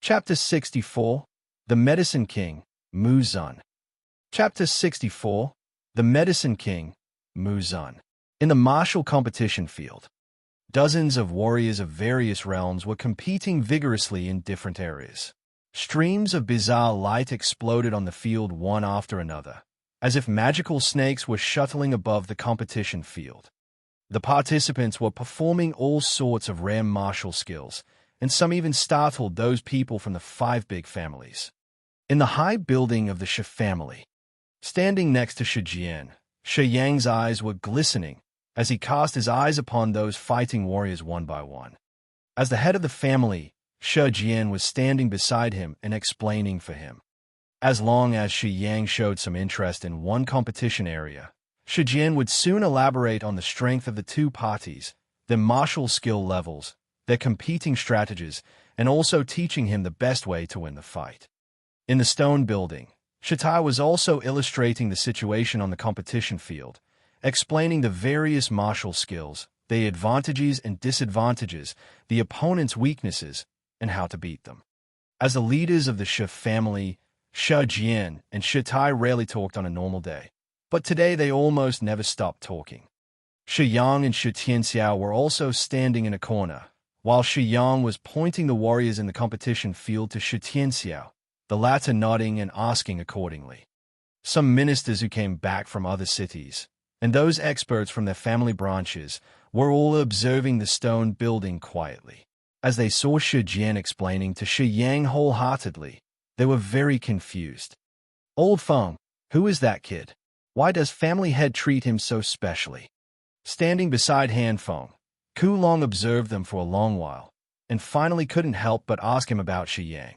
Chapter 64, The Medicine King, Muzan. Chapter 64, The Medicine King, Muzan. In the martial competition field, dozens of warriors of various realms were competing vigorously in different areas. Streams of bizarre light exploded on the field one after another, as if magical snakes were shuttling above the competition field. The participants were performing all sorts of rare martial skills, and some even startled those people from the 5 big families. In the high building of the Shi family, standing next to Shi Jian, Shi Yang's eyes were glistening as he cast his eyes upon those fighting warriors one by one. As the head of the family, Shi Jian was standing beside him and explaining for him. As long as Shi Yang showed some interest in one competition area, Shi Jian would soon elaborate on the strength of the 2 parties, their martial skill levels, their competing strategies, and also teaching him the best way to win the fight. In the stone building, Shitai was also illustrating the situation on the competition field, explaining the various martial skills, their advantages and disadvantages, the opponent's weaknesses, and how to beat them. As the leaders of the Shi family, Shi Jian and Shitai rarely talked on a normal day, but today they almost never stopped talking. Shi Yang and Shi Tianxiao were also standing in a corner, while Shi Yang was pointing the warriors in the competition field to Shi Tianxiao, the latter nodding and asking accordingly. Some ministers who came back from other cities, and those experts from their family branches, were all observing the stone building quietly. As they saw Shi Jian explaining to Shi Yang wholeheartedly, they were very confused. "Old Feng, who is that kid? Why does family head treat him so specially?" Standing beside Han Feng, Ku Long observed them for a long while, and finally couldn't help but ask him about Shi Yang.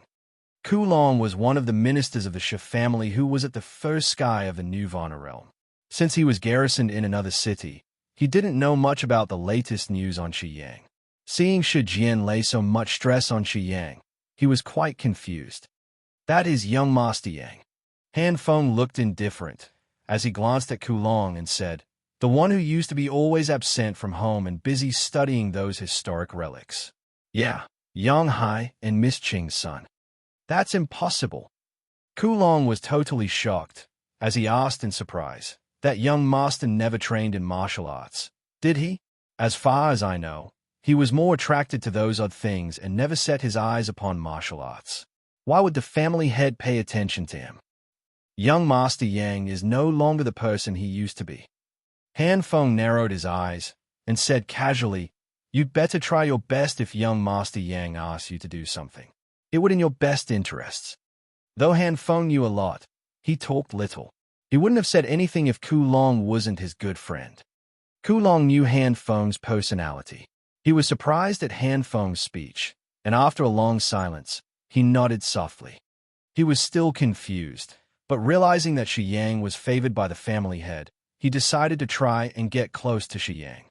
Ku Long was one of the ministers of the Shi family who was at the first sky of the Nirvana realm. Since he was garrisoned in another city, he didn't know much about the latest news on Shi Yang. Seeing Shi Jian lay so much stress on Shi Yang, he was quite confused. "That is young Master Yang." Han Feng looked indifferent, as he glanced at Ku Long and said, "The one who used to be always absent from home and busy studying those historic relics." "Yeah, Yang Hai and Miss Qing's son." "That's impossible." Ku Long was totally shocked, as he asked in surprise, "That young master never trained in martial arts, did he?" "As far as I know, he was more attracted to those odd things and never set his eyes upon martial arts. Why would the family head pay attention to him?" "Young Master Yang is no longer the person he used to be." Han Feng narrowed his eyes and said casually, "You'd better try your best if young Master Yang asks you to do something. It would in your best interests." Though Han Feng knew a lot, he talked little. He wouldn't have said anything if Ku Long wasn't his good friend. Ku Long knew Han Feng's personality. He was surprised at Han Feng's speech, and after a long silence, he nodded softly. He was still confused, but realizing that Shi Yang was favored by the family head, he decided to try and get close to Shi Yang.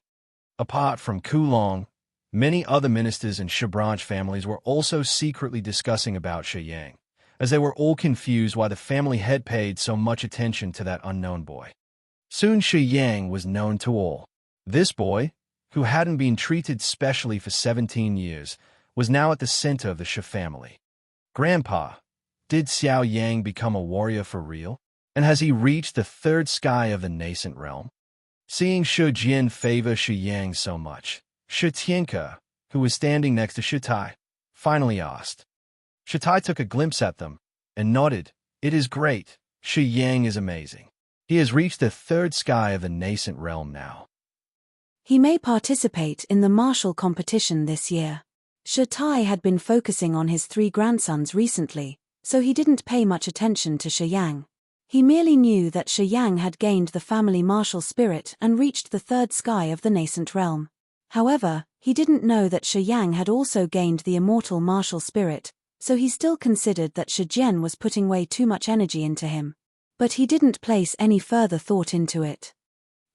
Apart from Ku Long, many other ministers and Shi branch families were also secretly discussing about Shi Yang, as they were all confused why the family head paid so much attention to that unknown boy. Soon Shi Yang was known to all. This boy, who hadn't been treated specially for 17 years, was now at the center of the Shi family. "Grandpa, did Xiao Yang become a warrior for real? And has he reached the 3rd sky of the nascent realm?" Seeing Shi Jian favor Shi Yang so much, Shi Tianke, who was standing next to Shitai, finally asked. Shitai took a glimpse at them and nodded. "It is great. Shi Yang is amazing. He has reached the 3rd sky of the nascent realm now. He may participate in the martial competition this year." Shitai had been focusing on his 3 grandsons recently, so he didn't pay much attention to Shi Yang. He merely knew that Shi Yang had gained the family martial spirit and reached the 3rd sky of the nascent realm. However, he didn't know that Shi Yang had also gained the immortal martial spirit, so he still considered that Shi Jian was putting way too much energy into him. But he didn't place any further thought into it.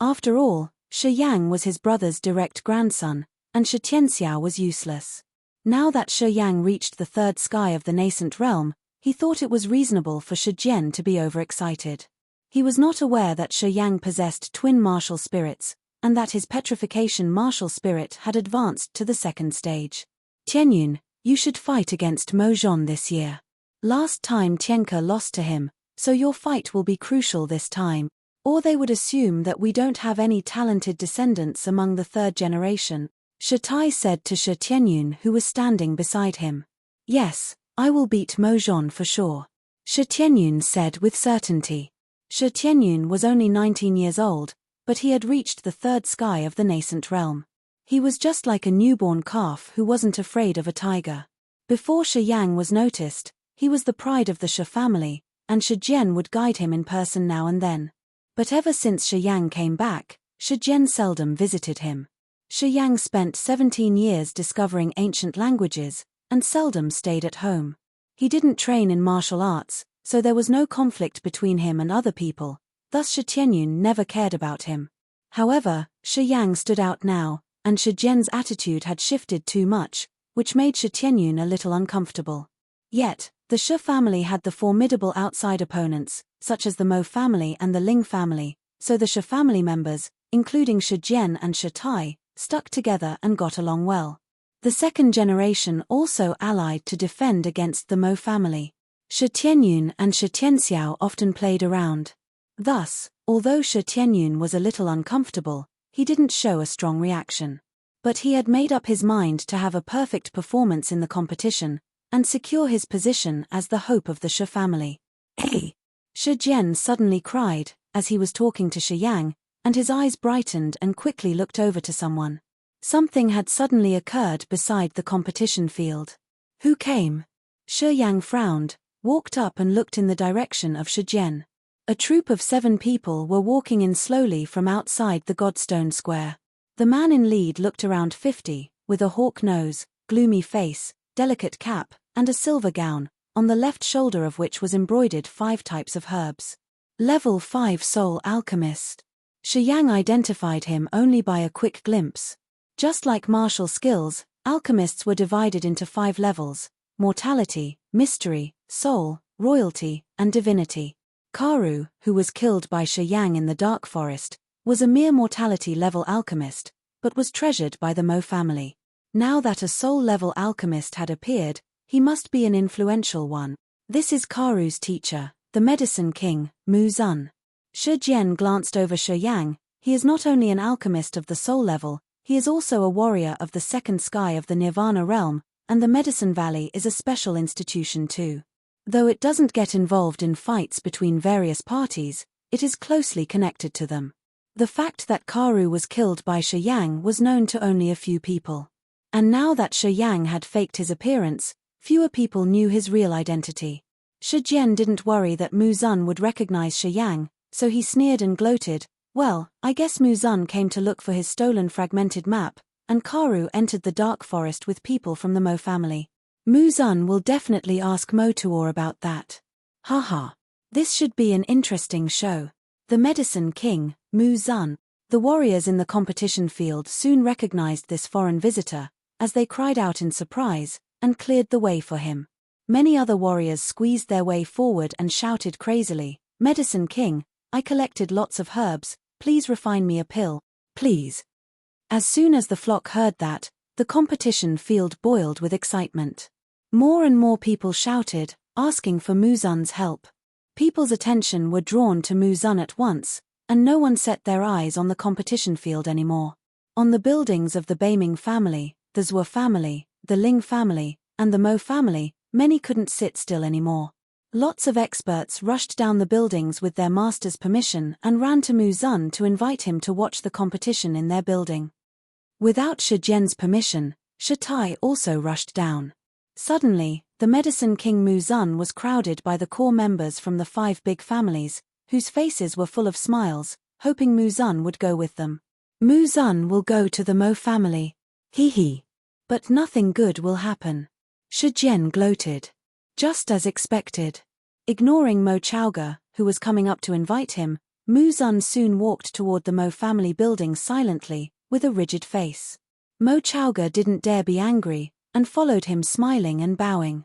After all, Shi Yang was his brother's direct grandson, and Shi Tianxiao was useless. Now that Shi Yang reached the 3rd sky of the nascent realm, he thought it was reasonable for Shi Jian to be overexcited. He was not aware that Shi Yang possessed twin martial spirits, and that his petrification martial spirit had advanced to the 2nd stage. "Tianyun, You should fight against Mo Zhan this year. Last time Tianke lost to him, so your fight will be crucial this time. Or they would assume that we don't have any talented descendants among the third generation, Shi Tai said to Shi Tianyun, who was standing beside him. Yes, I will beat Mo Zhan for sure, Shi Tianyun said with certainty. Shi Tianyun was only 19 years old, but he had reached the third sky of the nascent realm. He was just like a newborn calf who wasn't afraid of a tiger. Before Shi Yang was noticed, he was the pride of the Shi family, and Shi Jian would guide him in person now and then. But ever since Shi Yang came back, Shi Jian seldom visited him. Shi Yang spent 17 years discovering ancient languages, and seldom stayed at home. He didn't train in martial arts, so there was no conflict between him and other people, thus Shi Tianyun never cared about him. However, Shi Yang stood out now, and Shi Jian's attitude had shifted too much, which made Shi Tianyun a little uncomfortable. Yet, the Shi family had the formidable outside opponents, such as the Mo family and the Ling family, so the Shi family members, including Shi Jian and Shi Tai, stuck together and got along well. The second generation also allied to defend against the Mo family. Shi Tianyun and Shi Tianxiao often played around. Thus, although Shi Tianyun was a little uncomfortable, he didn't show a strong reaction. But he had made up his mind to have a perfect performance in the competition, and secure his position as the hope of the Shi family. Hey! Shi Jian suddenly cried, as he was talking to Shi Yang, and his eyes brightened and quickly looked over to someone. Something had suddenly occurred beside the competition field. Who came? Shi Yang frowned, walked up and looked in the direction of Shi Jian. A troop of 7 people were walking in slowly from outside the Godstone Square. The man in lead looked around 50, with a hawk nose, gloomy face, delicate cap, and a silver gown, on the left shoulder of which was embroidered 5 types of herbs. Level 5 Soul Alchemist. Shi Yang identified him only by a quick glimpse. Just like martial skills, alchemists were divided into 5 levels: mortality, mystery, soul, royalty, and divinity. Karu, who was killed by Shi Yang in the Dark Forest, was a mere mortality-level alchemist, but was treasured by the Mo family. Now that a soul-level alchemist had appeared, he must be an influential one. This is Karu's teacher, the Medicine King, Mu Zhan. Shi Jian glanced over Shi Yang. He is not only an alchemist of the soul level, he is also a warrior of the second sky of the Nirvana realm, and the Medicine Valley is a special institution too. Though it doesn't get involved in fights between various parties, it is closely connected to them. The fact that Karu was killed by Shi Yang was known to only a few people. And now that Shi Yang had faked his appearance, fewer people knew his real identity. Shi Jian didn't worry that Mu Zhan would recognize Shi Yang, so he sneered and gloated, "Well, I guess Mu Zhan came to look for his stolen fragmented map, and Karu entered the Dark Forest with people from the Mo family. Mu Zhan will definitely ask Mo Tuor about that. Haha. This should be an interesting show." The Medicine King, Mu Zhan. The warriors in the competition field soon recognized this foreign visitor, as they cried out in surprise, and cleared the way for him. Many other warriors squeezed their way forward and shouted crazily, "Medicine King, I collected lots of herbs, please refine me a pill, please." As soon as the flock heard that, the competition field boiled with excitement. More and more people shouted, asking for Mu Zhan's help. People's attention were drawn to Mu Zhan at once, and no one set their eyes on the competition field anymore. On the buildings of the Beiming family, the Zhuo family, the Ling family, and the Mo family, many couldn't sit still anymore. Lots of experts rushed down the buildings with their master's permission and ran to Mu Zhan to invite him to watch the competition in their building. Without Shi Jian's permission, Shi Tai also rushed down. Suddenly, the Medicine King Mu Zhan was crowded by the core members from the 5 big families, whose faces were full of smiles, hoping Mu Zhan would go with them. Mu Zhan will go to the Mo family. Hee hee. But nothing good will happen. Shi Jian gloated. Just as expected. Ignoring Mo Chaoge, who was coming up to invite him, Mu Zhan soon walked toward the Mo family building silently, with a rigid face. Mo Chaoge didn't dare be angry, and followed him smiling and bowing.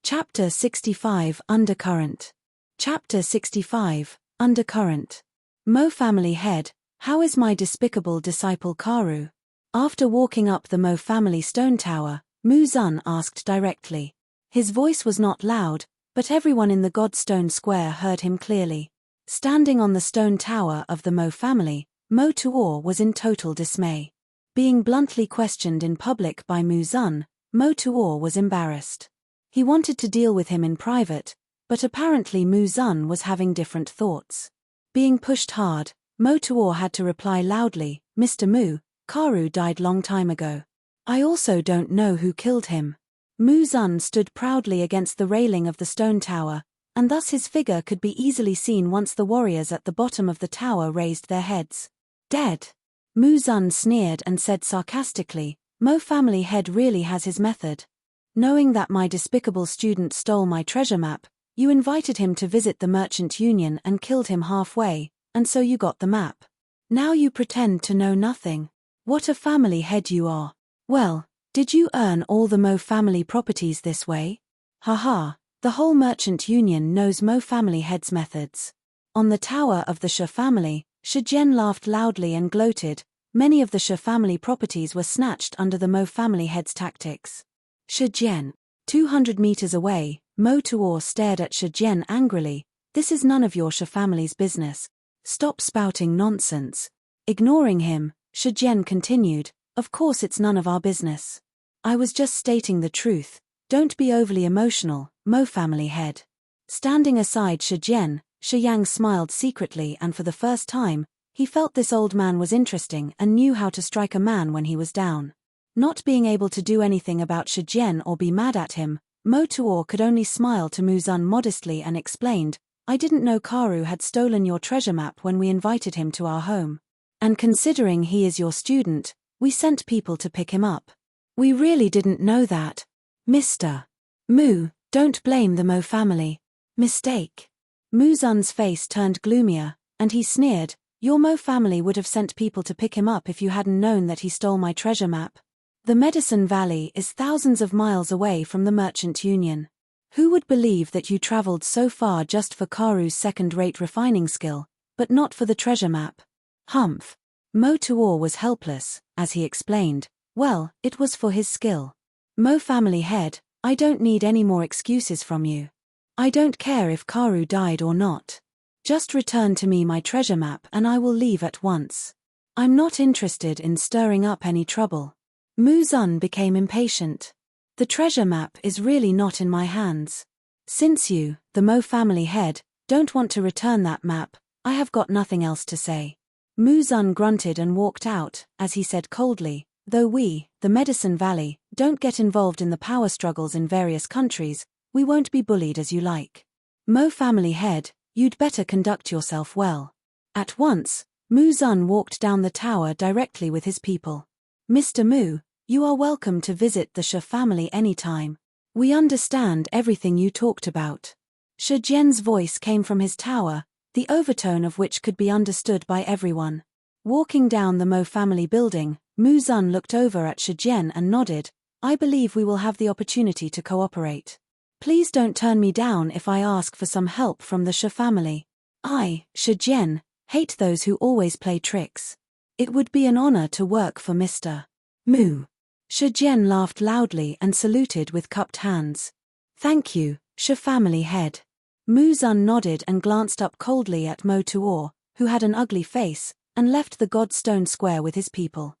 Chapter 65 Undercurrent. Chapter 65 Undercurrent. Mo family head, how is my despicable disciple Karu? After walking up the Mo family stone tower, Muzan asked directly. His voice was not loud, but everyone in the Godstone Square heard him clearly. Standing on the stone tower of the Mo family, Mo Tuor was in total dismay. Being bluntly questioned in public by Muzan, Mo Tuor was embarrassed. He wanted to deal with him in private, but apparently Muzan was having different thoughts. Being pushed hard, Mo Tuor had to reply loudly, "Mr. Mu, Karu died long time ago. I also don't know who killed him." Muzan stood proudly against the railing of the stone tower, and thus his figure could be easily seen once the warriors at the bottom of the tower raised their heads. "Dead." Muzan sneered and said sarcastically, "Mo family head really has his method. Knowing that my despicable student stole my treasure map, you invited him to visit the merchant union and killed him halfway, and so you got the map. Now you pretend to know nothing. What a family head you are. Well, did you earn all the Mo family properties this way? Haha, the whole merchant union knows Mo family head's methods." On the tower of the Shi family, Shi Jian laughed loudly and gloated. Many of the Shi family properties were snatched under the Mo family head's tactics. Shi Jian. 200 meters away, Mo Tuor stared at Shi Jian angrily. "This is none of your Shi family's business. Stop spouting nonsense." Ignoring him, Shi Jian continued, "Of course it's none of our business. I was just stating the truth. Don't be overly emotional, Mo family head." Standing aside Shi Jian, Shi Yang smiled secretly, and for the first time, he felt this old man was interesting and knew how to strike a man when he was down. Not being able to do anything about Shi Jian or be mad at him, Mo Tuor could only smile to Muzan modestly and explained, "I didn't know Karu had stolen your treasure map when we invited him to our home. And considering he is your student, we sent people to pick him up. We really didn't know that. Mr. Mu, don't blame the Mo family. Mistake." Muzan's face turned gloomier, and he sneered, "Your Mo family would have sent people to pick him up if you hadn't known that he stole my treasure map. The Medicine Valley is thousands of miles away from the Merchant Union. Who would believe that you traveled so far just for Karu's second-rate refining skill, but not for the treasure map?" Humph. Mo Tuor was helpless, as he explained, "Well, it was for his skill. Mo family head, I don't need any more excuses from you. I don't care if Karu died or not. Just return to me my treasure map and I will leave at once. I'm not interested in stirring up any trouble." Muzan became impatient. "The treasure map is really not in my hands. Since you, the Mo family head, don't want to return that map, I have got nothing else to say." Muzan grunted and walked out, as he said coldly, "Though we, the Medicine Valley, don't get involved in the power struggles in various countries, we won't be bullied as you like. Mo family head, you'd better conduct yourself well." At once, Muzan walked down the tower directly with his people. "Mr. Mu, you are welcome to visit the Shi family anytime. We understand everything you talked about." Shi Jian's voice came from his tower, the overtone of which could be understood by everyone. Walking down the Mo family building, Muzan looked over at Shi Jian and nodded, "I believe we will have the opportunity to cooperate. Please don't turn me down if I ask for some help from the Shi family. I, Shi Jian, hate those who always play tricks. It would be an honor to work for Mr. Mu." Shi Jian laughed loudly and saluted with cupped hands. "Thank you, Shi family head." Muzan nodded and glanced up coldly at Mo Tuor, who had an ugly face, and left the Godstone Square with his people.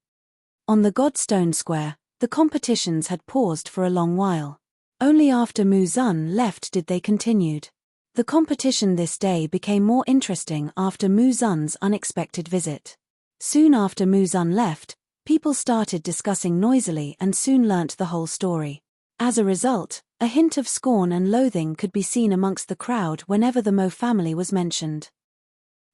On the Godstone Square, the competitions had paused for a long while. Only after Muzan left did they continued. The competition this day became more interesting after Muzan's unexpected visit. Soon after Muzan left, people started discussing noisily and soon learnt the whole story. As a result, a hint of scorn and loathing could be seen amongst the crowd whenever the Mo family was mentioned.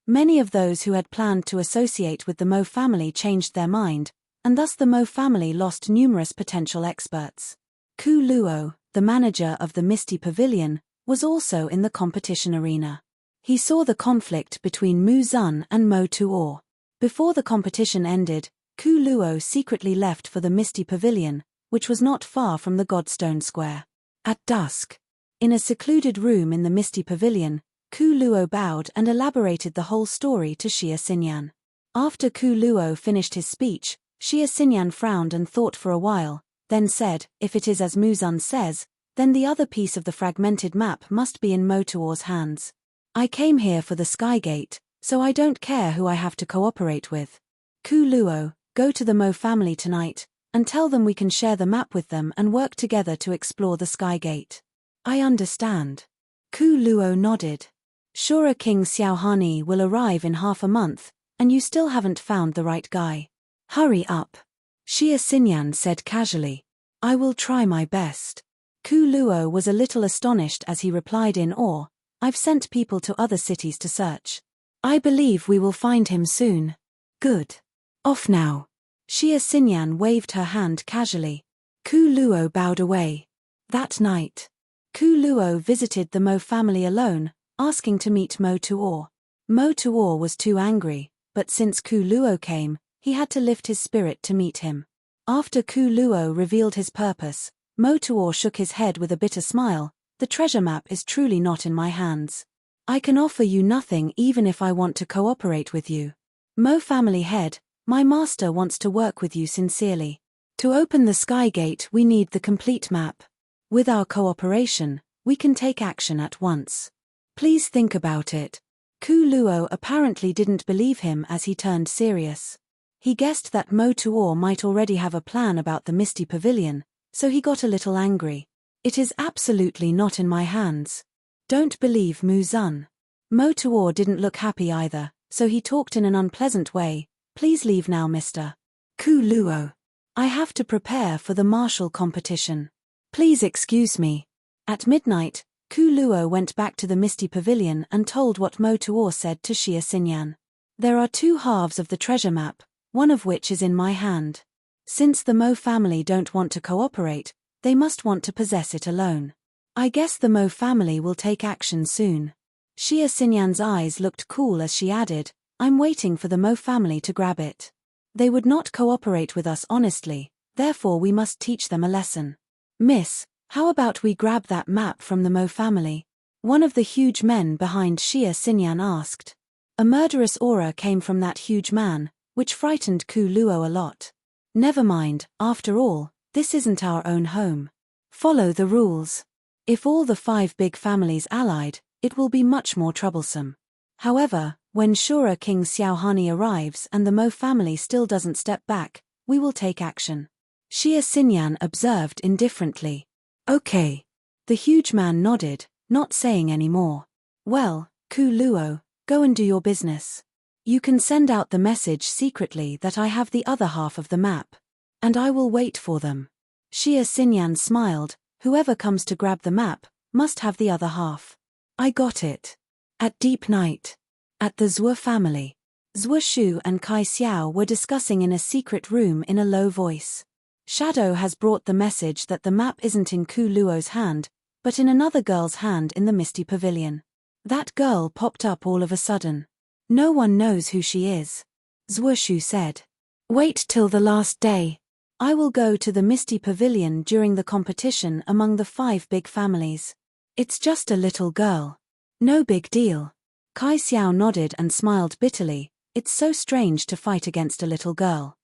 Many of those who had planned to associate with the Mo family changed their mind, and thus the Mo family lost numerous potential experts. Ku Luo, the manager of the Misty Pavilion, was also in the competition arena. He saw the conflict between Muzan and Mo Tuor. Before the competition ended, Ku Luo secretly left for the Misty Pavilion, which was not far from the Godstone Square. At dusk, in a secluded room in the Misty Pavilion, Ku Luo bowed and elaborated the whole story to Xia Xinyan. After Ku Luo finished his speech, Xia Xinyan frowned and thought for a while, then said, if it is as Muzan says, then the other piece of the fragmented map must be in Motuor's hands. I came here for the Skygate, so I don't care who I have to cooperate with. Ku Luo, go to the Mo family tonight, and tell them we can share the map with them and work together to explore the Skygate. I understand. Ku Luo nodded. Shura King Xiaohani will arrive in half a month, and you still haven't found the right guy. Hurry up. Xia Xinyan said casually. I will try my best. Ku Luo was a little astonished as he replied in awe, I've sent people to other cities to search. I believe we will find him soon. Good. Off now. Xia Xinyan waved her hand casually. Ku Luo bowed away. That night, Ku Luo visited the Mo family alone, asking to meet Mo Tuor. Mo Tuor was too angry, but since Ku Luo came, he had to lift his spirit to meet him. After Ku Luo revealed his purpose, Mo Tuor shook his head with a bitter smile. The treasure map is truly not in my hands. I can offer you nothing even if I want to cooperate with you. Mo family head, my master wants to work with you sincerely. To open the Skygate we need the complete map. With our cooperation, we can take action at once. Please think about it. Ku Luo apparently didn't believe him as he turned serious. He guessed that Mo Tuor might already have a plan about the Misty Pavilion, so he got a little angry. It is absolutely not in my hands. Don't believe Muzan. Mo Tuor didn't look happy either, so he talked in an unpleasant way. Please leave now, Mr. Ku Luo. I have to prepare for the martial competition. Please excuse me. At midnight, Ku Luo went back to the Misty Pavilion and told what Mo Tuor said to Xia Xinyan. There are two halves of the treasure map, one of which is in my hand. Since the Mo family don't want to cooperate, they must want to possess it alone. I guess the Mo family will take action soon. Xia Xinyan's eyes looked cool as she added, I'm waiting for the Mo family to grab it. They would not cooperate with us honestly, therefore we must teach them a lesson. Miss, how about we grab that map from the Mo family? One of the huge men behind Xia Xinyan asked. A murderous aura came from that huge man, which frightened Ku Luo a lot. Never mind, after all, this isn't our own home. Follow the rules. If all the 5 big families allied, it will be much more troublesome. However, when Shura King Xiaohani arrives and the Mo family still doesn't step back, we will take action. Xia Xinyan observed indifferently. Okay. The huge man nodded, not saying any more. Well, Ku Luo, go and do your business. You can send out the message secretly that I have the other half of the map. And I will wait for them. Xia Xinyan smiled, whoever comes to grab the map, must have the other half. I got it. At deep night. At the Zhuo family. Zhuo Shu and Kai Xiao were discussing in a secret room in a low voice. Shadow has brought the message that the map isn't in Ku Luo's hand, but in another girl's hand in the Misty Pavilion. That girl popped up all of a sudden. No one knows who she is. Zhuo Shu said. Wait till the last day. I will go to the Misty Pavilion during the competition among the 5 big families. It's just a little girl. No big deal. Kai Xiao nodded and smiled bitterly. It's so strange to fight against a little girl.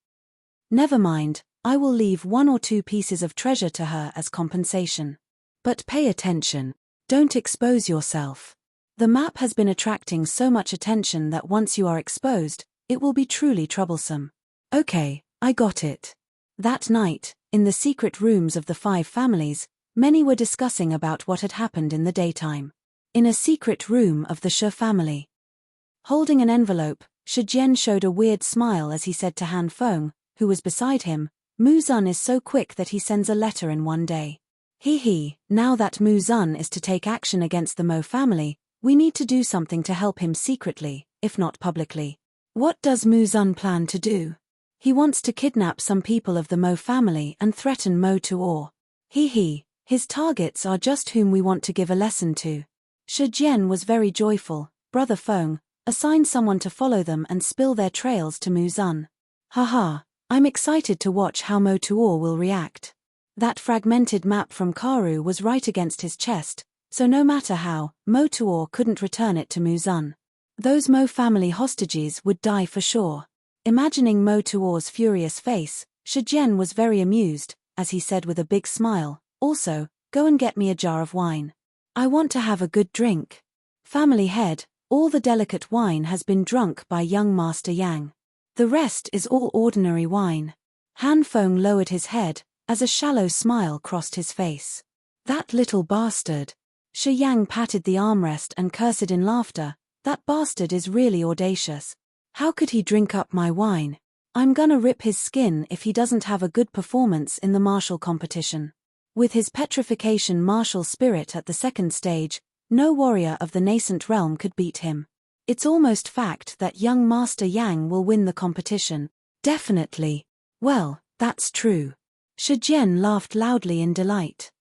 Never mind, I will leave 1 or 2 pieces of treasure to her as compensation. But pay attention. Don't expose yourself. The map has been attracting so much attention that once you are exposed, it will be truly troublesome. Okay, I got it. That night, in the secret rooms of the 5 families, many were discussing about what had happened in the daytime. In a secret room of the Shi family. Holding an envelope, Shi Jian showed a weird smile as he said to Han Feng, who was beside him, Muzan is so quick that he sends a letter in one day. Now that Muzan is to take action against the Mo family, we need to do something to help him secretly, if not publicly. What does Muzan plan to do? He wants to kidnap some people of the Mo family and threaten Mo Tuor. His targets are just whom we want to give a lesson to. Shi Jian was very joyful. Brother Feng, assign someone to follow them and spill their trails to Muzan. Haha, I'm excited to watch how Mo Tuor will react. That fragmented map from Karu was right against his chest, so no matter how, Mo Tuor couldn't return it to Muzan. Those Mo family hostages would die for sure. Imagining Mo Tuor's furious face, Shi Jian was very amused, as he said with a big smile, "Also, go and get me a jar of wine. I want to have a good drink." Family head, all the delicate wine has been drunk by young Master Yang. The rest is all ordinary wine. Han Feng lowered his head, as a shallow smile crossed his face. "That little bastard." Shi Yang patted the armrest and cursed in laughter. "That bastard is really audacious. How could he drink up my wine? I'm gonna rip his skin if he doesn't have a good performance in the martial competition." With his petrification martial spirit at the second stage, no warrior of the nascent realm could beat him. It's almost fact that young Master Yang will win the competition. Definitely. Well, that's true. Shi Jian laughed loudly in delight.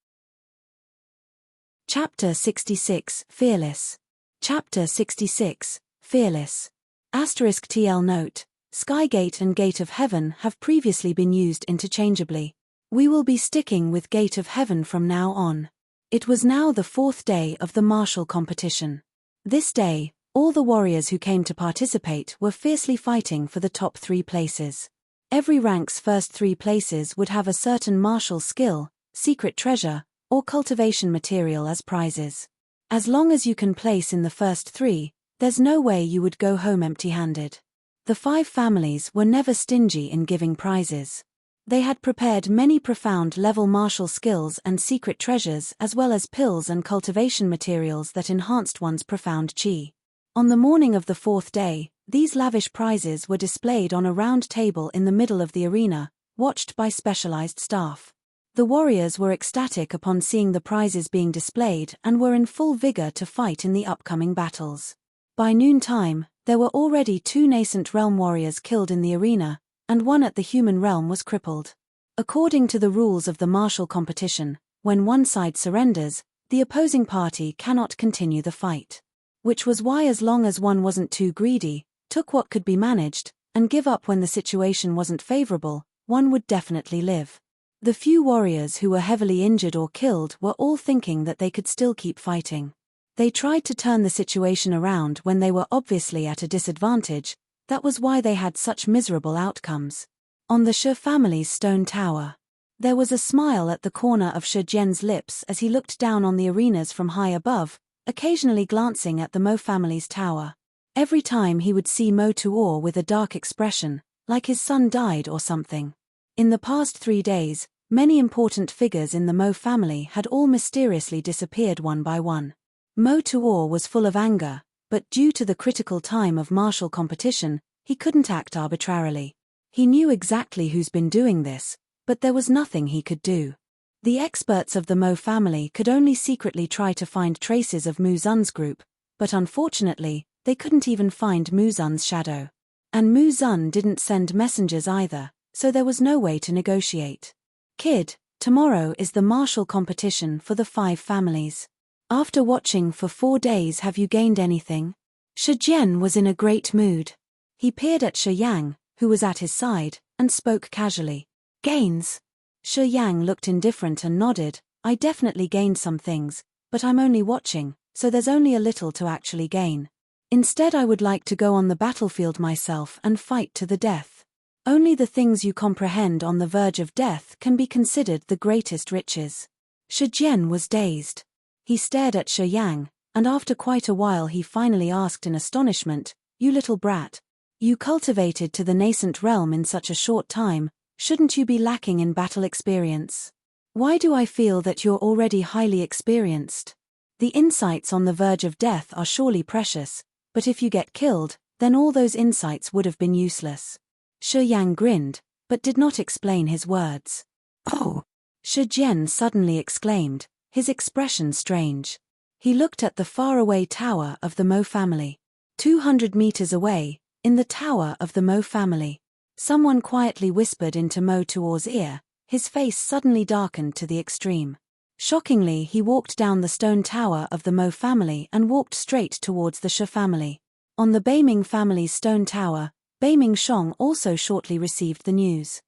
Chapter 66, Fearless. Chapter 66, Fearless. *TL note: Skygate and Gate of Heaven have previously been used interchangeably. We will be sticking with Gate of Heaven from now on. It was now the 4th day of the martial competition. This day, all the warriors who came to participate were fiercely fighting for the top 3 places. Every rank's first 3 places would have a certain martial skill, secret treasure, or cultivation material as prizes. As long as you can place in the first 3, there's no way you would go home empty-handed. The 5 families were never stingy in giving prizes. They had prepared many profound level martial skills and secret treasures as well as pills and cultivation materials that enhanced one's profound chi. On the morning of the 4th day, these lavish prizes were displayed on a round table in the middle of the arena, watched by specialized staff. The warriors were ecstatic upon seeing the prizes being displayed and were in full vigor to fight in the upcoming battles. By noontime, there were already 2 nascent realm warriors killed in the arena, and 1 at the human realm was crippled. According to the rules of the martial competition, when one side surrenders, the opposing party cannot continue the fight. Which was why, as long as one wasn't too greedy, took what could be managed, and give up when the situation wasn't favorable, one would definitely live. The few warriors who were heavily injured or killed were all thinking that they could still keep fighting. They tried to turn the situation around when they were obviously at a disadvantage. That was why they had such miserable outcomes. On the Shi family's stone tower, there was a smile at the corner of Shi Jian's lips as he looked down on the arenas from high above, occasionally glancing at the Mo family's tower. Every time he would see Mo Tuor with a dark expression, like his son died or something. In the past 3 days, many important figures in the Mo family had all mysteriously disappeared one by one. Mo Tuor was full of anger, but due to the critical time of martial competition, he couldn't act arbitrarily. He knew exactly who's been doing this, but there was nothing he could do. The experts of the Mo family could only secretly try to find traces of Mu Zun's group, but unfortunately, they couldn't even find Mu Zun's shadow. And Mu Zun didn't send messengers either, so there was no way to negotiate. "Kid, tomorrow is the martial competition for the 5 families. After watching for 4 days, have you gained anything?" Shi Jian was in a great mood. He peered at Shi Yang, who was at his side, and spoke casually. "Gains?" Shi Yang looked indifferent and nodded. "I definitely gained some things, but I'm only watching, so there's only a little to actually gain. Instead, I would like to go on the battlefield myself and fight to the death. Only the things you comprehend on the verge of death can be considered the greatest riches." Shi Jian was dazed. He stared at Shi Yang, and after quite a while he finally asked in astonishment, "You little brat. You cultivated to the nascent realm in such a short time, shouldn't you be lacking in battle experience? Why do I feel that you're already highly experienced? The insights on the verge of death are surely precious, but if you get killed, then all those insights would have been useless." Shi Yang grinned, but did not explain his words. "Oh!" Shi Jian suddenly exclaimed, his expression strange. He looked at the faraway tower of the Mo family. 200 meters away, in the tower of the Mo family, someone quietly whispered into Mo Tuor's ear. His face suddenly darkened to the extreme. Shockingly, he walked down the stone tower of the Mo family and walked straight towards the Shi family. On the Beiming family's stone tower, Beiming Shong also shortly received the news.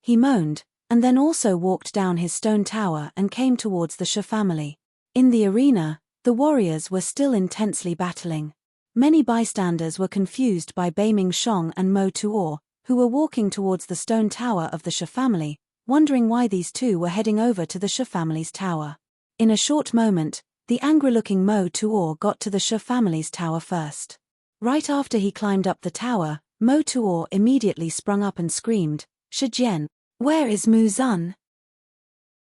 He moaned, and then also walked down his stone tower and came towards the Shi family. In the arena, the warriors were still intensely battling. Many bystanders were confused by Beiming Shong and Mo Tuor, who were walking towards the stone tower of the Shi family, wondering why these two were heading over to the Shi family's tower. In a short moment, the angry-looking Mo Tuor got to the Shi family's tower first. Right after he climbed up the tower, Mo Tuor immediately sprung up and screamed, "Shi Jian, where is Mu Zun?"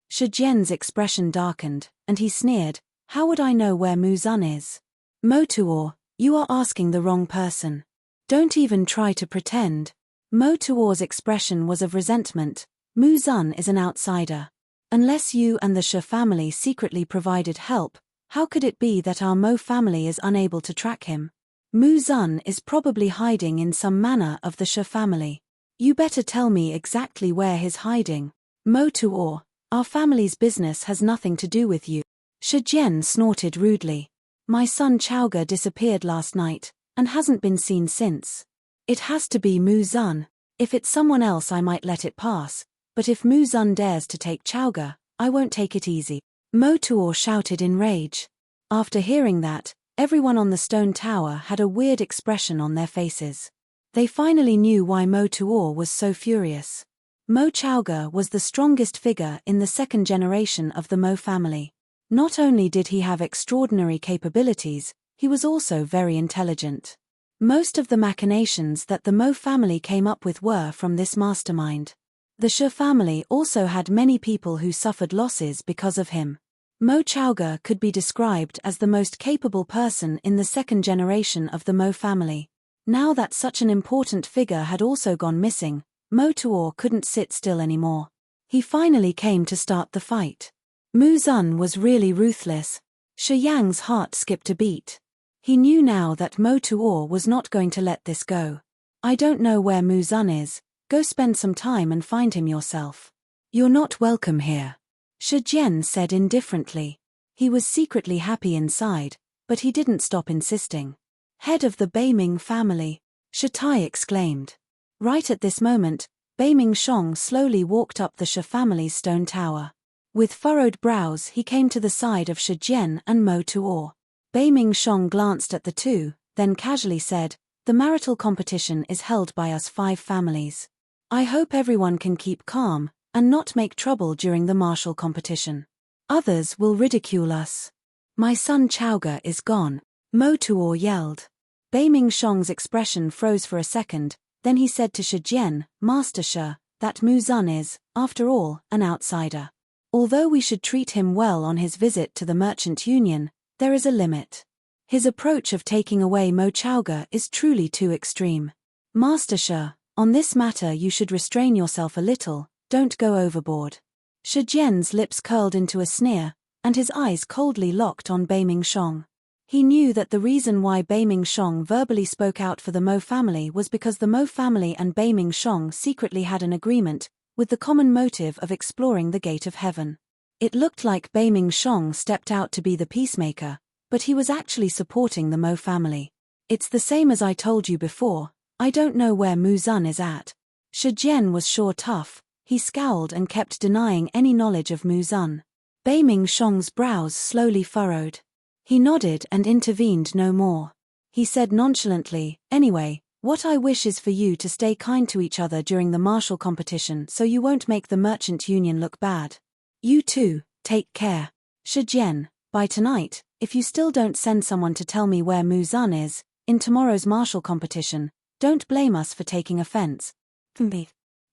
Shi Jian's expression darkened, and he sneered, "How would I know where Mu Zun is? Mo Tuor, you are asking the wrong person. Don't even try to pretend." Mo Tuor's expression was of resentment. Mu Zun is an outsider. Unless you and the Shi family secretly provided help, how could it be that our Mo family is unable to track him? Mu Zun is probably hiding in some manor of the Shi family. You better tell me exactly where he's hiding. Mo Tuor, our family's business has nothing to do with you. Shi Jian snorted rudely. My son Chaoga disappeared last night, and hasn't been seen since. It has to be Mu Zun. If it's someone else I might let it pass, but if Mu Zun dares to take Chaoga, I won't take it easy. Mo Tuor shouted in rage. After hearing that, everyone on the stone tower had a weird expression on their faces. They finally knew why Mo Tuor was so furious. Mo Chaoga was the strongest figure in the second generation of the Mo family. Not only did he have extraordinary capabilities, he was also very intelligent. Most of the machinations that the Mo family came up with were from this mastermind. The Shi family also had many people who suffered losses because of him. Mo Chaoga could be described as the most capable person in the second generation of the Mo family. Now that such an important figure had also gone missing, Mo Tuor couldn't sit still anymore. He finally came to start the fight. Mu Zun was really ruthless. Shi Yang's heart skipped a beat. He knew now that Mo Tuor was not going to let this go. I don't know where Mu Zun is. Go spend some time and find him yourself. You're not welcome here, Shi Jian said indifferently. He was secretly happy inside, but he didn't stop insisting. Head of the Beiming family, Shi Tai exclaimed. Right at this moment, Beiming Shong slowly walked up the Shi family's stone tower. With furrowed brows he came to the side of Shi Jian and Mo Tuor. Beiming Shong glanced at the two, then casually said, "The marital competition is held by us 5 families. I hope everyone can keep calm, and not make trouble during the martial competition. Others will ridicule us." "My son Chaoga is gone," Mo Tuor yelled. Beiming Shong's expression froze for a second, then he said to Shi Jian, "Master Shi, that Mu Zun is, after all, an outsider. Although we should treat him well on his visit to the Merchant Union, there is a limit. His approach of taking away Mo Chaoga is truly too extreme. Master Shi, on this matter you should restrain yourself a little, don't go overboard." Shi Jian's lips curled into a sneer, and his eyes coldly locked on Beiming Shong. He knew that the reason why Beiming Shong verbally spoke out for the Mo family was because the Mo family and Beiming Shong secretly had an agreement, with the common motive of exploring the gate of heaven. It looked like Beiming Shong stepped out to be the peacemaker, but he was actually supporting the Mo family. "It's the same as I told you before, I don't know where Mu Zun is at." Shi Jian was sure tough. He scowled and kept denying any knowledge of Mu Zun. Beiming Shong's brows slowly furrowed. He nodded and intervened no more. He said nonchalantly, "Anyway, what I wish is for you to stay kind to each other during the martial competition so you won't make the Merchant Union look bad. You too, take care. Shi Jian, by tonight, if you still don't send someone to tell me where Mu Zun is, in tomorrow's martial competition, don't blame us for taking offense."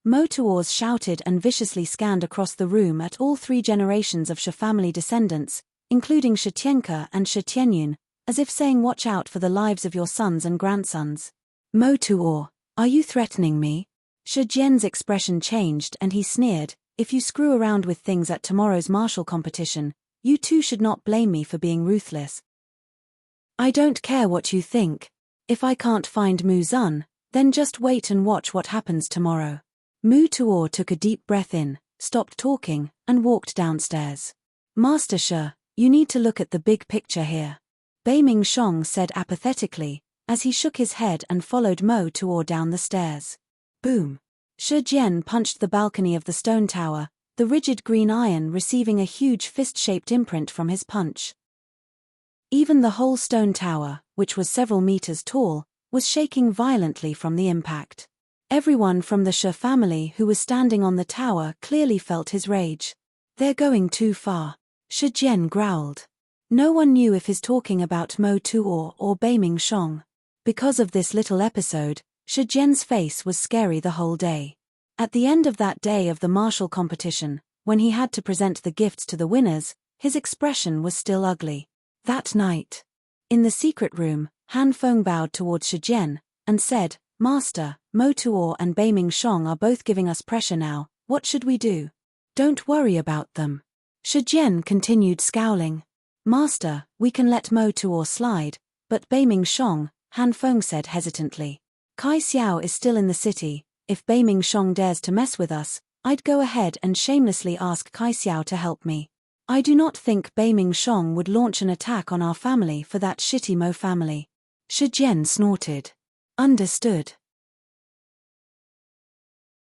Mo Tuor shouted and viciously scanned across the room at all 3 generations of Shi family descendants, including Shi Tianke and Shi Tianyun, as if saying, "Watch out for the lives of your sons and grandsons." "Mo Tuor, are you threatening me?" Shi Jian's expression changed and he sneered, "If you screw around with things at tomorrow's martial competition, you too should not blame me for being ruthless. I don't care what you think. If I can't find Mu Zun, then just wait and watch what happens tomorrow." Mo Tuor took a deep breath in, stopped talking, and walked downstairs. "Master Shi, you need to look at the big picture here," Beiming Shong said apathetically, as he shook his head and followed Mo Tuor down the stairs. Boom! Shi Jian punched the balcony of the stone tower, the rigid green iron receiving a huge fist-shaped imprint from his punch. Even the whole stone tower, which was several meters tall, was shaking violently from the impact. Everyone from the Shi family who was standing on the tower clearly felt his rage. "They're going too far," Shi Jian growled. No one knew if he's talking about Mo Tuo or Bei Ming Shong. Because of this little episode, Shi Jian's face was scary the whole day. At the end of that day of the martial competition, when he had to present the gifts to the winners, his expression was still ugly. That night, in the secret room, Han Feng bowed towards Shi Jian and said, "Master, Mo Tuo and Bei Ming Shong are both giving us pressure now. What should we do?" "Don't worry about them." Shi Jian continued scowling. "Master, we can let Mo Tuo slide, but Bei Ming Shong," Han Feng said hesitantly. "Kai Xiao is still in the city. If Bei Ming Shong dares to mess with us, I'd go ahead and shamelessly ask Kai Xiao to help me. I do not think Bei Ming Shong would launch an attack on our family for that shitty Mo family." Shi Jian snorted. "Understood."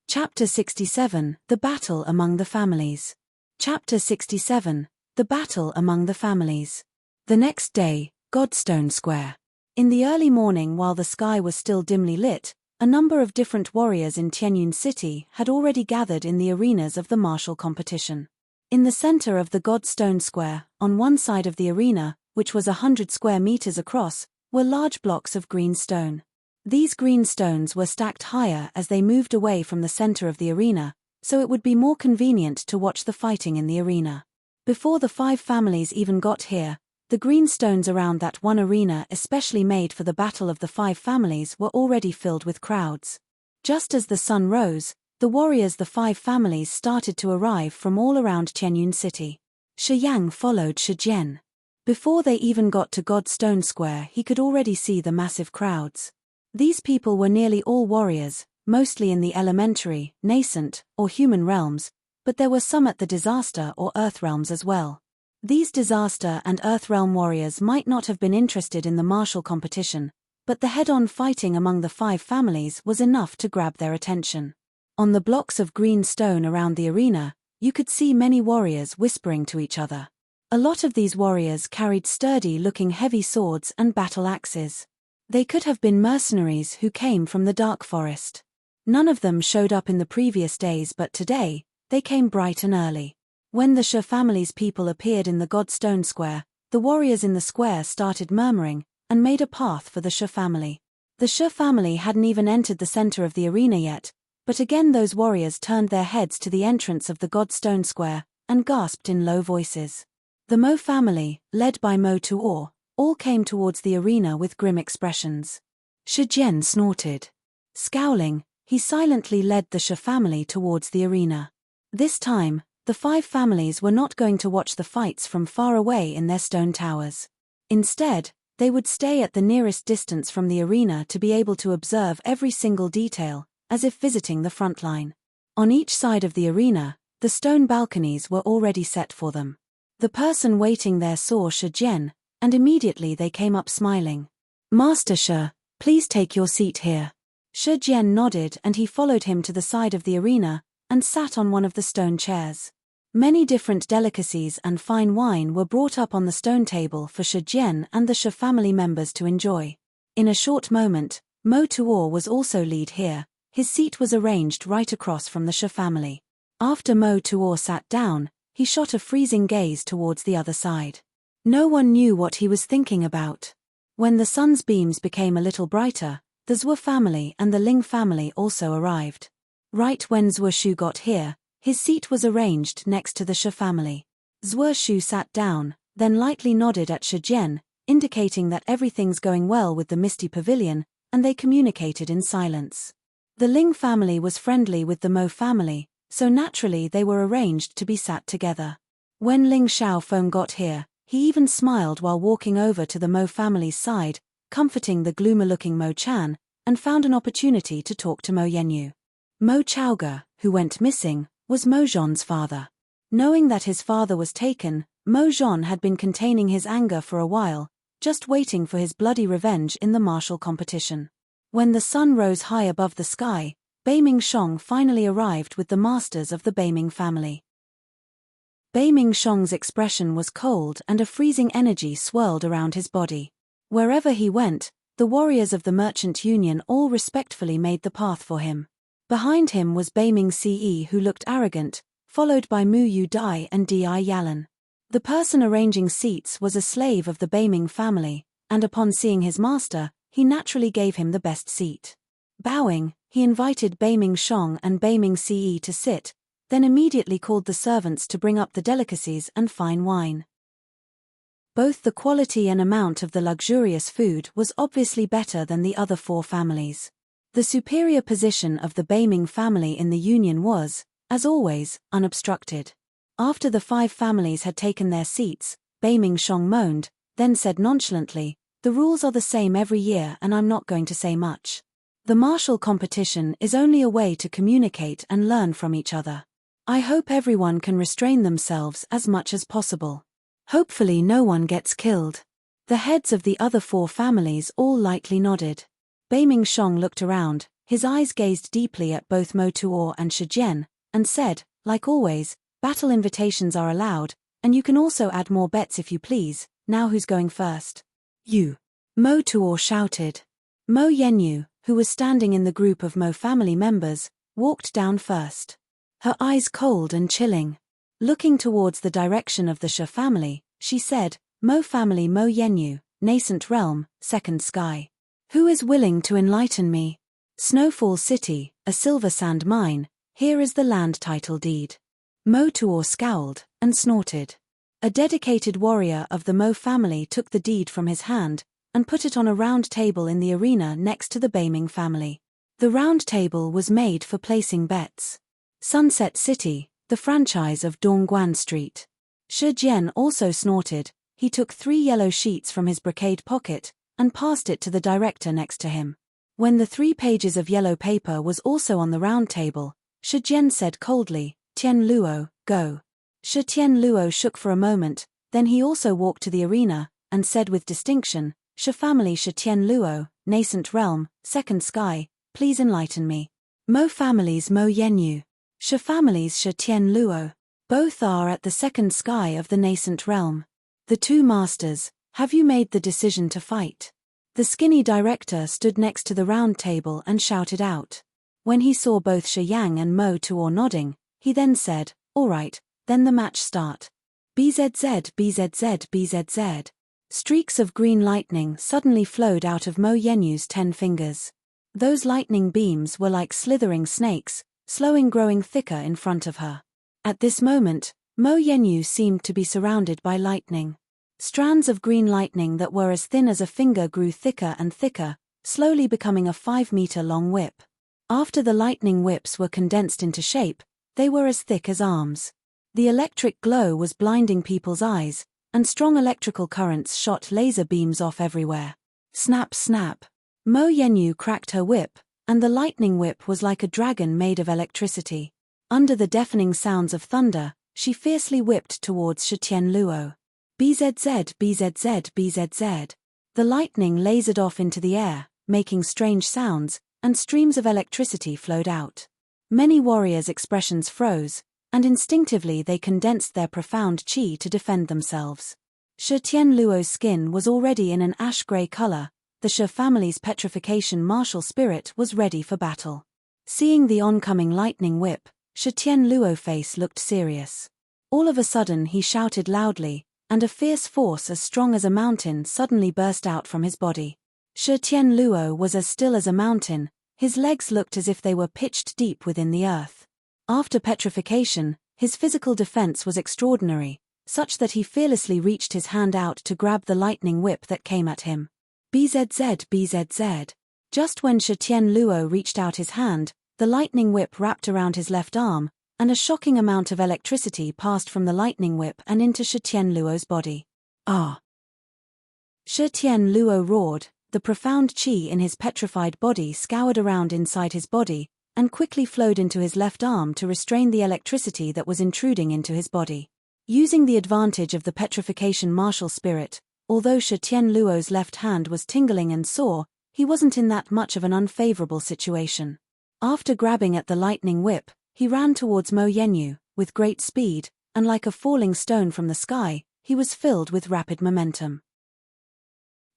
Chapter 67, The Battle Among the Families. Chapter 67, The Battle Among the Families. The next day, Godstone Square. In the early morning, while the sky was still dimly lit, a number of different warriors in Tianyun City had already gathered in the arenas of the martial competition. In the center of the Godstone Square, on one side of the arena, which was 100 square meters across, were large blocks of green stone. These green stones were stacked higher as they moved away from the center of the arena, so it would be more convenient to watch the fighting in the arena. Before the 5 families even got here, the green stones around that one arena especially made for the battle of the 5 families were already filled with crowds. Just as the sun rose, the warriors the 5 families started to arrive from all around Tianyun City. Shi Yang followed Shi Jian. Before they even got to Godstone Square, he could already see the massive crowds. These people were nearly all warriors, mostly in the elementary, nascent, or human realms, but there were some at the disaster or earth realms as well. These disaster and earth realm warriors might not have been interested in the martial competition, but the head-on fighting among the 5 families was enough to grab their attention. On the blocks of green stone around the arena, you could see many warriors whispering to each other. A lot of these warriors carried sturdy-looking heavy swords and battle axes. They could have been mercenaries who came from the dark forest. None of them showed up in the previous days, but today, they came bright and early. When the Shi family's people appeared in the Godstone Square, the warriors in the square started murmuring, and made a path for the Shi family. The Shi family hadn't even entered the center of the arena yet, but again those warriors turned their heads to the entrance of the Godstone Square, and gasped in low voices. The Mo family, led by Mo Tuo, all came towards the arena with grim expressions. Shi Jian snorted. Scowling, he silently led the Shi family towards the arena. This time, the 5 families were not going to watch the fights from far away in their stone towers. Instead, they would stay at the nearest distance from the arena to be able to observe every single detail, as if visiting the front line. On each side of the arena, the stone balconies were already set for them. The person waiting there saw Shi Jian, and immediately they came up smiling. "Master Shi, please take your seat here." Shi Jian nodded and he followed him to the side of the arena, and sat on one of the stone chairs. Many different delicacies and fine wine were brought up on the stone table for Shi Jian and the Shi family members to enjoy. In a short moment, Mo Tuo was also lead here. His seat was arranged right across from the Shi family. After Mo Tuo sat down, he shot a freezing gaze towards the other side. No one knew what he was thinking about. When the sun's beams became a little brighter, the Zhuo family and the Ling family also arrived. Right when Zhuo Shu got here, his seat was arranged next to the Shi family. Zhuo Shu sat down, then lightly nodded at Shi Jian, indicating that everything's going well with the Misty Pavilion, and they communicated in silence. The Ling family was friendly with the Mo family, so naturally they were arranged to be sat together. When Ling Xiaofeng got here, he even smiled while walking over to the Mo family's side, comforting the gloomy-looking Mo Chan, and found an opportunity to talk to Mo Yenyu. Mo Chaoge, who went missing, was Mo Zhon's father. Knowing that his father was taken, Mo Zhon had been containing his anger for a while, just waiting for his bloody revenge in the martial competition. When the sun rose high above the sky, Bei Ming Shong finally arrived with the masters of the Bei Ming family. Bei Ming Shong's expression was cold and a freezing energy swirled around his body. Wherever he went, the warriors of the Merchant Union all respectfully made the path for him. Behind him was Beiming Ce, who looked arrogant, followed by Mu Yu Dai and Di Yalan. The person arranging seats was a slave of the Beiming family, and upon seeing his master, he naturally gave him the best seat. Bowing, he invited Beiming Shong and Beiming Ce to sit, then immediately called the servants to bring up the delicacies and fine wine. Both the quality and amount of the luxurious food was obviously better than the other four families. The superior position of the Beiming family in the union was, as always, unobstructed. After the five families had taken their seats, Beiming Shong moaned, then said nonchalantly, "The rules are the same every year and I'm not going to say much. The martial competition is only a way to communicate and learn from each other. I hope everyone can restrain themselves as much as possible. Hopefully no one gets killed." The heads of the other four families all lightly nodded. Beiming Shong looked around, his eyes gazed deeply at both Mo Tuo and Shi Jian, and said, "Like always, battle invitations are allowed, and you can also add more bets if you please. Now who's going first?" "You." Mo Tuo shouted. Mo Yenyu, who was standing in the group of Mo family members, walked down first. Her eyes cold and chilling. Looking towards the direction of the Shi family, she said, "Mo family Mo Yenyu, nascent realm, second sky. Who is willing to enlighten me? Snowfall City, a silver sand mine, here is the land title deed." Mo Tuo scowled, and snorted. A dedicated warrior of the Mo family took the deed from his hand, and put it on a round table in the arena next to the Beiming family. The round table was made for placing bets. Sunset City, the franchise of Dongguan Street. Shi Jian also snorted. He took 3 yellow sheets from his brocade pocket, and passed it to the director next to him. When the 3 pages of yellow paper was also on the round table, Shi Jian said coldly, "Tian Luo, go." Shi Tian Luo shook for a moment, then he also walked to the arena, and said with distinction, "Shi family Shi Tian Luo, nascent realm, second sky, please enlighten me." Mo families Mo Yenyu. Shi families Shi Tian Luo. Both are at the second sky of the nascent realm. The two masters, have you made the decision to fight? The skinny director stood next to the round table and shouted out. When he saw both Shi Yang and Mo Tuo nodding, he then said, "All right, then the match start." BZZ BZZ BZZ. Streaks of green lightning suddenly flowed out of Mo Yenyu's 10 fingers. Those lightning beams were like slithering snakes, slowing growing thicker in front of her. At this moment, Mo Yenyu seemed to be surrounded by lightning. Strands of green lightning that were as thin as a finger grew thicker and thicker, slowly becoming a 5-meter-long whip. After the lightning whips were condensed into shape, they were as thick as arms. The electric glow was blinding people's eyes, and strong electrical currents shot laser beams off everywhere. Snap, snap. Mo Yenyu cracked her whip, and the lightning whip was like a dragon made of electricity. Under the deafening sounds of thunder, she fiercely whipped towards Shi Tian Luo. BZZ BZZ BZZ. The lightning lasered off into the air, making strange sounds, and streams of electricity flowed out. Many warriors' expressions froze, and instinctively they condensed their profound qi to defend themselves. Shi Tian Luo's skin was already in an ash-gray color. The Shi family's petrification martial spirit was ready for battle. Seeing the oncoming lightning whip, Shi Tian Luo's face looked serious. All of a sudden he shouted loudly, and a fierce force as strong as a mountain suddenly burst out from his body. Shi Tian Luo was as still as a mountain, his legs looked as if they were pitched deep within the earth. After petrification, his physical defense was extraordinary, such that he fearlessly reached his hand out to grab the lightning whip that came at him. BZZ BZZ. Just when Shi Tian Luo reached out his hand, the lightning whip wrapped around his left arm, and a shocking amount of electricity passed from the lightning whip and into Shi Tian Luo's body. Ah! Shi Tian Luo roared, the profound qi in his petrified body scoured around inside his body, and quickly flowed into his left arm to restrain the electricity that was intruding into his body. Using the advantage of the petrification martial spirit, although Shi Tian Luo's left hand was tingling and sore, he wasn't in that much of an unfavorable situation. After grabbing at the lightning whip, he ran towards Mo Yenyu, with great speed, and like a falling stone from the sky, he was filled with rapid momentum.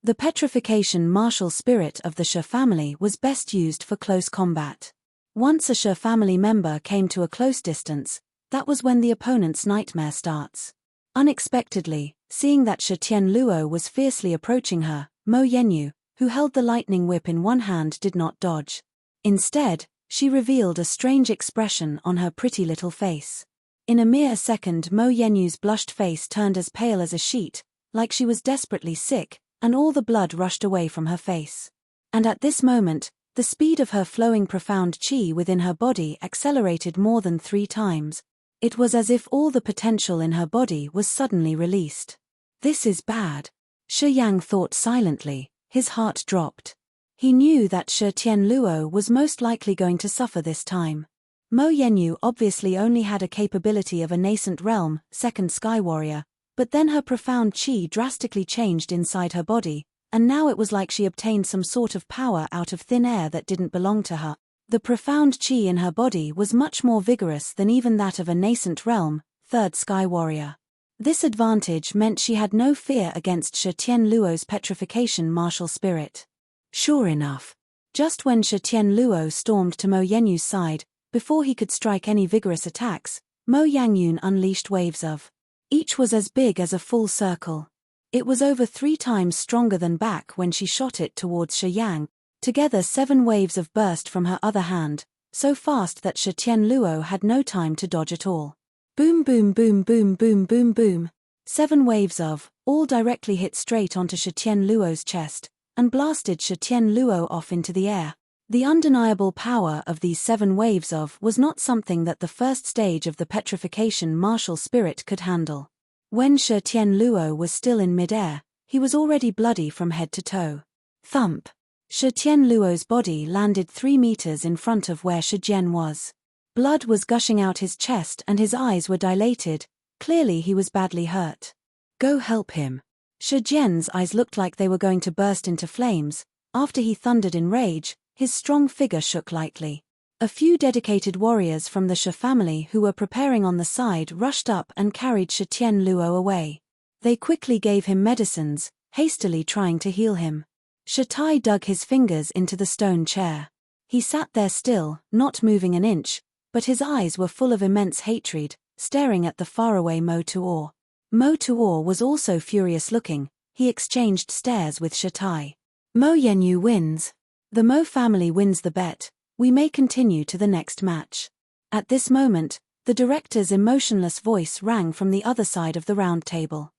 The petrification martial spirit of the Shi family was best used for close combat. Once a Shi family member came to a close distance, that was when the opponent's nightmare starts. Unexpectedly, seeing that Shi Tianluo was fiercely approaching her, Mo Yenyu, who held the lightning whip in one hand, did not dodge. Instead, she revealed a strange expression on her pretty little face. In a mere second, Mo Yenyu's blushed face turned as pale as a sheet, like she was desperately sick, and all the blood rushed away from her face. And at this moment, the speed of her flowing profound qi within her body accelerated more than 3 times. It was as if all the potential in her body was suddenly released. This is bad. Shi Yang thought silently, his heart dropped. He knew that Shi Tianluo was most likely going to suffer this time. Mo Yenyu obviously only had a capability of a nascent realm, second Sky Warrior, but then her profound qi drastically changed inside her body, and now it was like she obtained some sort of power out of thin air that didn't belong to her. The profound qi in her body was much more vigorous than even that of a nascent realm, third Sky Warrior. This advantage meant she had no fear against Shi Tianluo's petrification martial spirit. Sure enough, just when Shi Tianluo stormed to Mo Yenyu's side, before he could strike any vigorous attacks, Mo Yangyun unleashed waves of. Each was as big as a full circle. It was over 3 times stronger than back when she shot it towards Shi Yang. Together 7 waves of burst from her other hand, so fast that Shi Tianluo had no time to dodge at all. Boom boom boom boom boom boom boom. 7 waves of, all directly hit straight onto Shi Tianluo's chest, and blasted Shi Tianluo off into the air. The undeniable power of these 7 waves of was not something that the first stage of the petrification martial spirit could handle. When Shi Tianluo was still in midair, he was already bloody from head to toe. Thump! Shi Tianluo's body landed 3 meters in front of where Shi Jian was. Blood was gushing out his chest and his eyes were dilated. Clearly he was badly hurt. Go help him. Shi Jian's eyes looked like they were going to burst into flames. After he thundered in rage, his strong figure shook lightly. A few dedicated warriors from the Shi family who were preparing on the side rushed up and carried Shi Tianluo away. They quickly gave him medicines, hastily trying to heal him. Shi Tai dug his fingers into the stone chair. He sat there still, not moving an inch, but his eyes were full of immense hatred, staring at the faraway Mo Tuor. Mo Tuor was also furious looking. He exchanged stares with Shi Tai. Mo Yenyu wins. The Mo family wins the bet. We may continue to the next match. At this moment, the director's emotionless voice rang from the other side of the round table.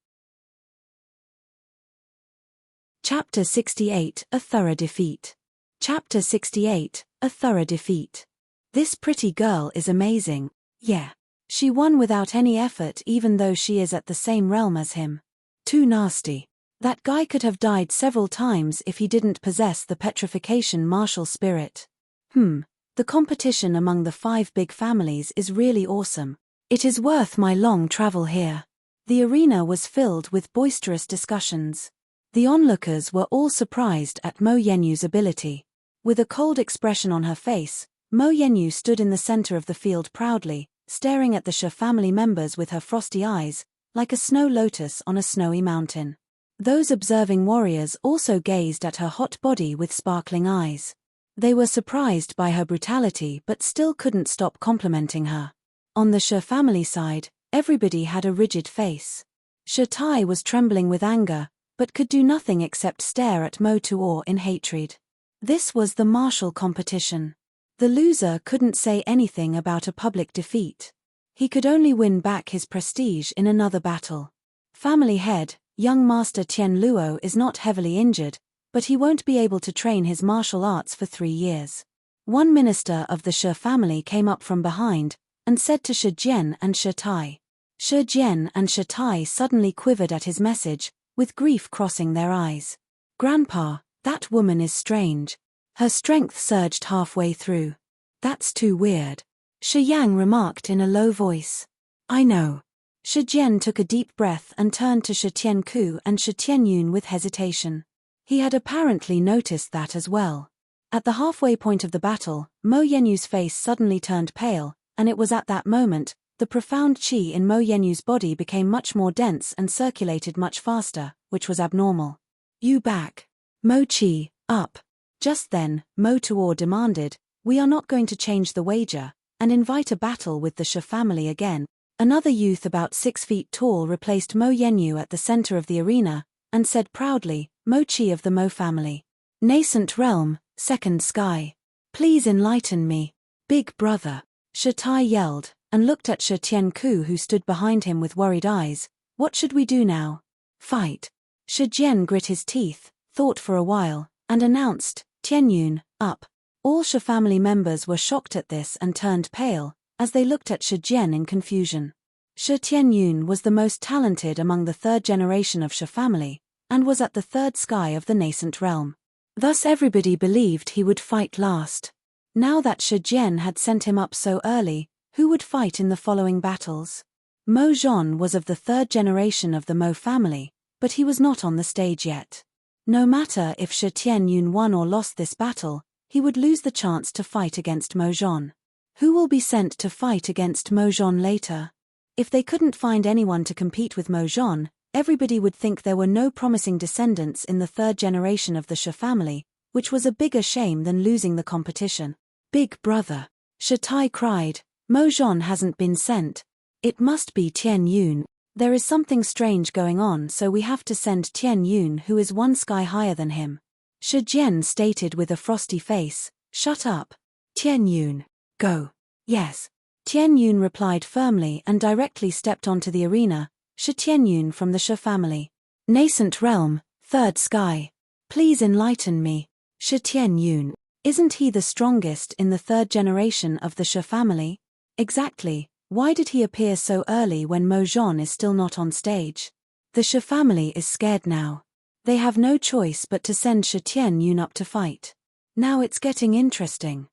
Chapter 68, A Thorough Defeat. Chapter 68, A Thorough Defeat. This pretty girl is amazing. Yeah. She won without any effort even though she is at the same realm as him. Too nasty. That guy could have died several times if he didn't possess the petrification martial spirit. The competition among the 5 big families is really awesome. It is worth my long travel here. The arena was filled with boisterous discussions. The onlookers were all surprised at Mo Yenyu's ability. With a cold expression on her face, Mo Yenyu stood in the center of the field proudly, staring at the Shi family members with her frosty eyes, like a snow lotus on a snowy mountain. Those observing warriors also gazed at her hot body with sparkling eyes. They were surprised by her brutality but still couldn't stop complimenting her. On the Shi family side, everybody had a rigid face. Shi Tai was trembling with anger, but could do nothing except stare at Mo Tuor in hatred. This was the martial competition. The loser couldn't say anything about a public defeat. He could only win back his prestige in another battle. Family head, young Master Tianluo is not heavily injured, but he won't be able to train his martial arts for 3 years. One minister of the Shi family came up from behind, and said to Shi Jian and Shi Tai. Shi Jian and Shi Tai suddenly quivered at his message, with grief crossing their eyes. Grandpa, that woman is strange. Her strength surged halfway through. That's too weird. Shi Yang remarked in a low voice. I know. Shi Jian took a deep breath and turned to Shi Tianku and Shi Tianyun with hesitation. He had apparently noticed that as well. At the halfway point of the battle, Mo Yenyu's face suddenly turned pale, and it was at that moment, the profound qi in Mo Yenyu's body became much more dense and circulated much faster, which was abnormal. You back. Mo qi, up. Just then, Mo Tuor demanded, We are not going to change the wager and invite a battle with the Shi family again. Another youth about 6 feet tall replaced Mo Yenyu at the center of the arena and said proudly, Mo Chi of the Mo family. Nascent realm, second sky. Please enlighten me. Big brother. Shi Tai yelled, and looked at Shi Tianku who stood behind him with worried eyes. What should we do now? Fight. Shi Jian grit his teeth, thought for a while, and announced, Tianyun, up. All Shi family members were shocked at this and turned pale, as they looked at Shi Jian in confusion. Shi Tianyun was the most talented among the third generation of Shi family, and was at the third sky of the nascent realm. Thus everybody believed he would fight last. Now that Shi Jian had sent him up so early, who would fight in the following battles? Mo Zhon was of the third generation of the Mo family, but he was not on the stage yet. No matter if Shi Tianyun won or lost this battle, he would lose the chance to fight against Mo Zhon. Who will be sent to fight against Mo Zhon later? If they couldn't find anyone to compete with Mo Zhon, everybody would think there were no promising descendants in the third generation of the Shi family, which was a bigger shame than losing the competition. Big brother. Shi Tai cried, Mo Zhon hasn't been sent. It must be Tianyun. There is something strange going on, so we have to send Tianyun, who is 1 sky higher than him. Shi Jian stated with a frosty face, shut up. Tianyun. Go. Yes. Tianyun replied firmly and directly stepped onto the arena. Shi Tianyun from the Shi family. Nascent realm, third sky. Please enlighten me. Shi Tianyun. Isn't he the strongest in the third generation of the Shi family? Exactly. Why did he appear so early when Mo Zhon is still not on stage? The Shi family is scared now. They have no choice but to send Shi Tianyun up to fight. Now it's getting interesting.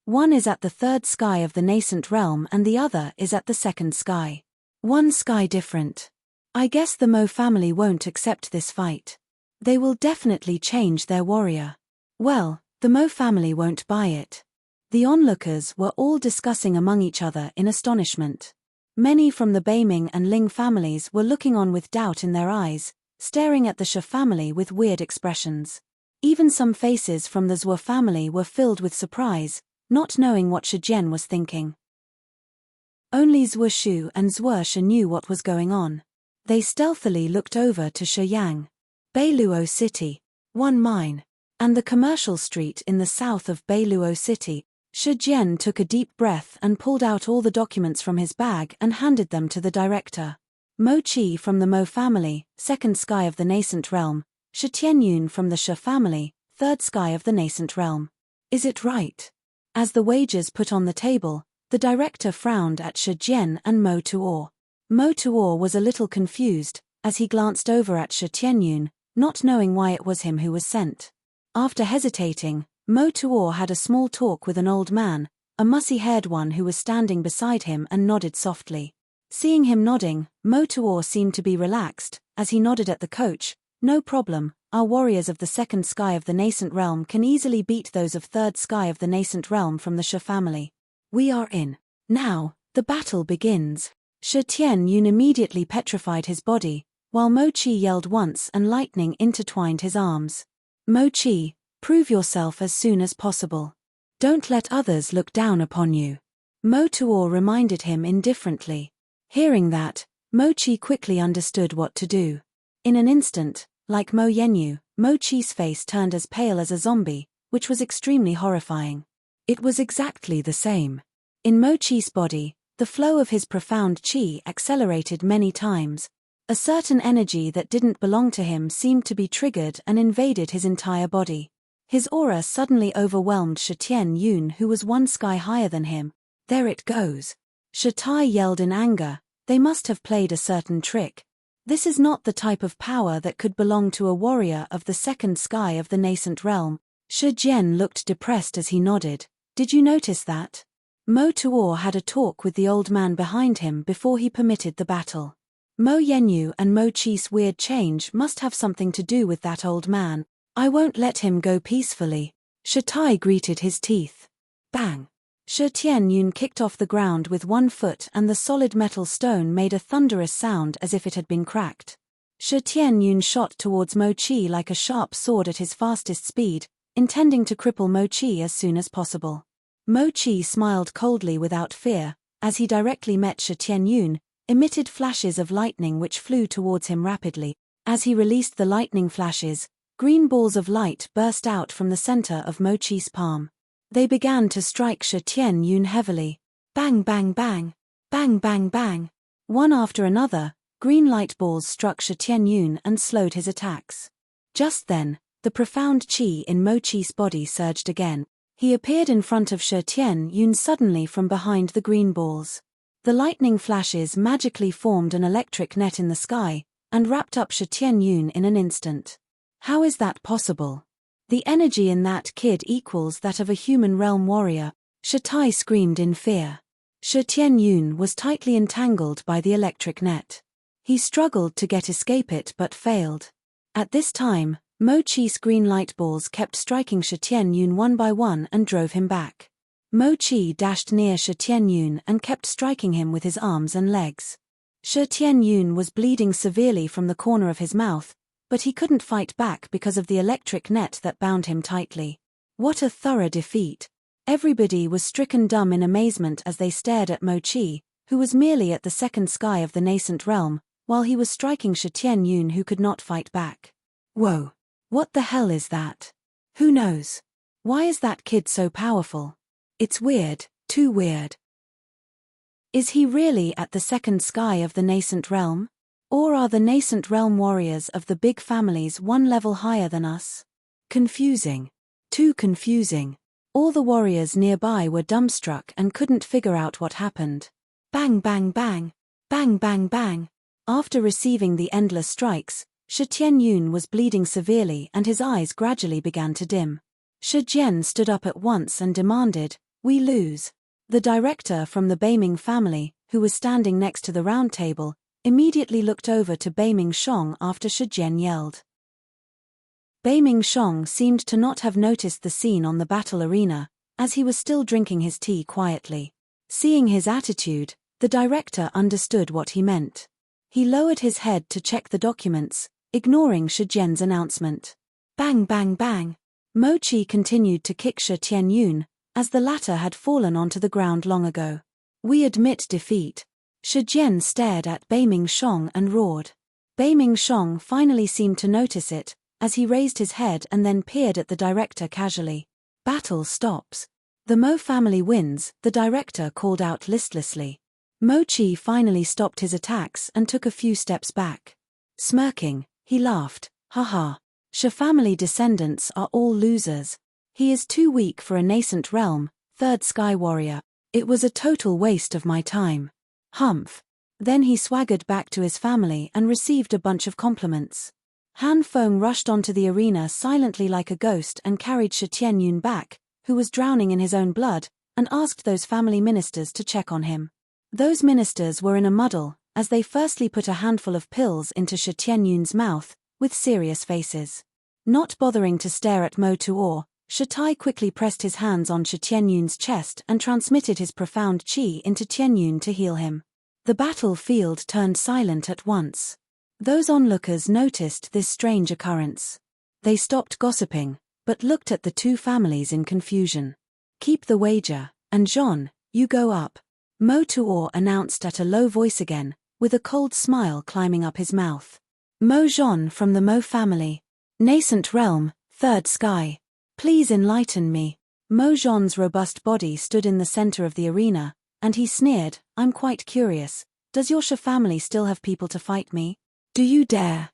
One is at the third sky of the nascent realm and the other is at the second sky. 1 sky different. I guess the Mo family won't accept this fight. They will definitely change their warrior. Well, the Mo family won't buy it. The onlookers were all discussing among each other in astonishment. Many from the Beiming and Ling families were looking on with doubt in their eyes, staring at the Shi family with weird expressions. Even some faces from the Zhuo family were filled with surprise, not knowing what Shi Jian was thinking. Only Zhuo Shu and Zhuo Shi knew what was going on. They stealthily looked over to Shiyang. Beiluo City. 1 mine. And the commercial street in the south of Beiluo City. Shi Jian took a deep breath and pulled out all the documents from his bag and handed them to the director. Mo Chi from the Mo family, second sky of the nascent realm. Shi Tianyun from the Shi family, third sky of the nascent realm. Is it right? As the wagers put on the table, the director frowned at Shi Jian and Mo Tuo. Mo Tuo was a little confused, as he glanced over at Shi Tianyun, not knowing why it was him who was sent. After hesitating, Mo Tuo had a small talk with an old man, a mussy-haired one who was standing beside him, and nodded softly. Seeing him nodding, Mo Tuo seemed to be relaxed, as he nodded at the coach. No problem, our warriors of the second sky of the nascent realm can easily beat those of third sky of the nascent realm from the Shi family. We are in. Now, the battle begins. Shi Tianyun immediately petrified his body, while Mo Chi yelled once and lightning intertwined his arms. Mo Chi, prove yourself as soon as possible. Don't let others look down upon you. Mo Tuo reminded him indifferently. Hearing that, Mo Chi quickly understood what to do. In an instant, like Mo Yenyu, Mo Chi's face turned as pale as a zombie, which was extremely horrifying. It was exactly the same. In Mo Chi's body, the flow of his profound chi accelerated many times. A certain energy that didn't belong to him seemed to be triggered and invaded his entire body. His aura suddenly overwhelmed Shi Tianyun, who was 1 sky higher than him. There it goes. Shi Tai yelled in anger. They must have played a certain trick. This is not the type of power that could belong to a warrior of the second sky of the nascent realm. Shi Jian looked depressed as he nodded. Did you notice that? Mo Tuo had a talk with the old man behind him before he permitted the battle. Mo Yenyu and Mo Chi's weird change must have something to do with that old man. I won't let him go peacefully. Shi Tai gritted his teeth. Bang! Shi Tianyun kicked off the ground with 1 foot and the solid metal stone made a thunderous sound as if it had been cracked. Shi Tianyun shot towards Mo Chi like a sharp sword at his fastest speed, intending to cripple Mo Chi as soon as possible. Mo Chi smiled coldly without fear, as he directly met Shi Tianyun, emitted flashes of lightning which flew towards him rapidly. As he released the lightning flashes, green balls of light burst out from the center of Mo Chi's palm. They began to strike Shi Tianyun heavily. Bang bang bang! Bang bang bang! One after another, green light balls struck Shi Tianyun and slowed his attacks. Just then, the profound chi in Mo Chi's body surged again. He appeared in front of Shi Tianyun suddenly from behind the green balls. The lightning flashes magically formed an electric net in the sky, and wrapped up Shi Tianyun in an instant. How is that possible? The energy in that kid equals that of a human realm warrior, Shi Tai screamed in fear. Shi Tianyun was tightly entangled by the electric net. He struggled to escape it but failed. At this time, Mo Chi's green light balls kept striking Shi Tianyun one by one and drove him back. Mo Chi dashed near Shi Tianyun and kept striking him with his arms and legs. Shi Tianyun was bleeding severely from the corner of his mouth, but he couldn't fight back because of the electric net that bound him tightly. What a thorough defeat! Everybody was stricken dumb in amazement as they stared at Mo Chi, who was merely at the second sky of the nascent realm, while he was striking Shi Tianyun who could not fight back. Whoa! What the hell is that? Who knows? Why is that kid so powerful? It's weird, too weird. Is he really at the second sky of the nascent realm? Or are the nascent realm warriors of the big families one level higher than us? Confusing. Too confusing. All the warriors nearby were dumbstruck and couldn't figure out what happened. Bang bang bang! Bang bang bang! After receiving the endless strikes, Shi Tianyun was bleeding severely and his eyes gradually began to dim. Shi Jian stood up at once and demanded, "We lose." The director from the Beiming family, who was standing next to the round table, immediately looked over to Beiming Shong after Shi Jian yelled. Beiming Shong seemed to not have noticed the scene on the battle arena, as he was still drinking his tea quietly. Seeing his attitude, the director understood what he meant. He lowered his head to check the documents, ignoring Shi Jian's announcement. Bang bang bang! Mo Chi continued to kick Shi Tianyun, as the latter had fallen onto the ground long ago. "We admit defeat." Shi Jian stared at Beiming Shong and roared. Beiming Shong finally seemed to notice it, as he raised his head and then peered at the director casually. "Battle stops. The Mo family wins," the director called out listlessly. Mo Chi finally stopped his attacks and took a few steps back. Smirking, he laughed, "Haha. Shi family descendants are all losers. He is too weak for a nascent realm, third sky warrior. It was a total waste of my time. Humph." Then he swaggered back to his family and received a bunch of compliments. Han Feng rushed onto the arena silently like a ghost and carried Shi Tianyun back, who was drowning in his own blood, and asked those family ministers to check on him. Those ministers were in a muddle, as they firstly put a handful of pills into Shi Tianyun's mouth, with serious faces. Not bothering to stare at Mo Tuor, Shi Tai quickly pressed his hands on Shi Tianyun's chest and transmitted his profound chi into Tianyun to heal him. The battlefield turned silent at once. Those onlookers noticed this strange occurrence. They stopped gossiping, but looked at the two families in confusion. "Keep the wager, and Jean, you go up," Mo Tuor announced at a low voice again, with a cold smile climbing up his mouth. "Mo Jean from the Mo family. Nascent realm, third sky. Please enlighten me." Mo Jean's robust body stood in the center of the arena, and he sneered, "I'm quite curious. Does your Shi family still have people to fight me? Do you dare?"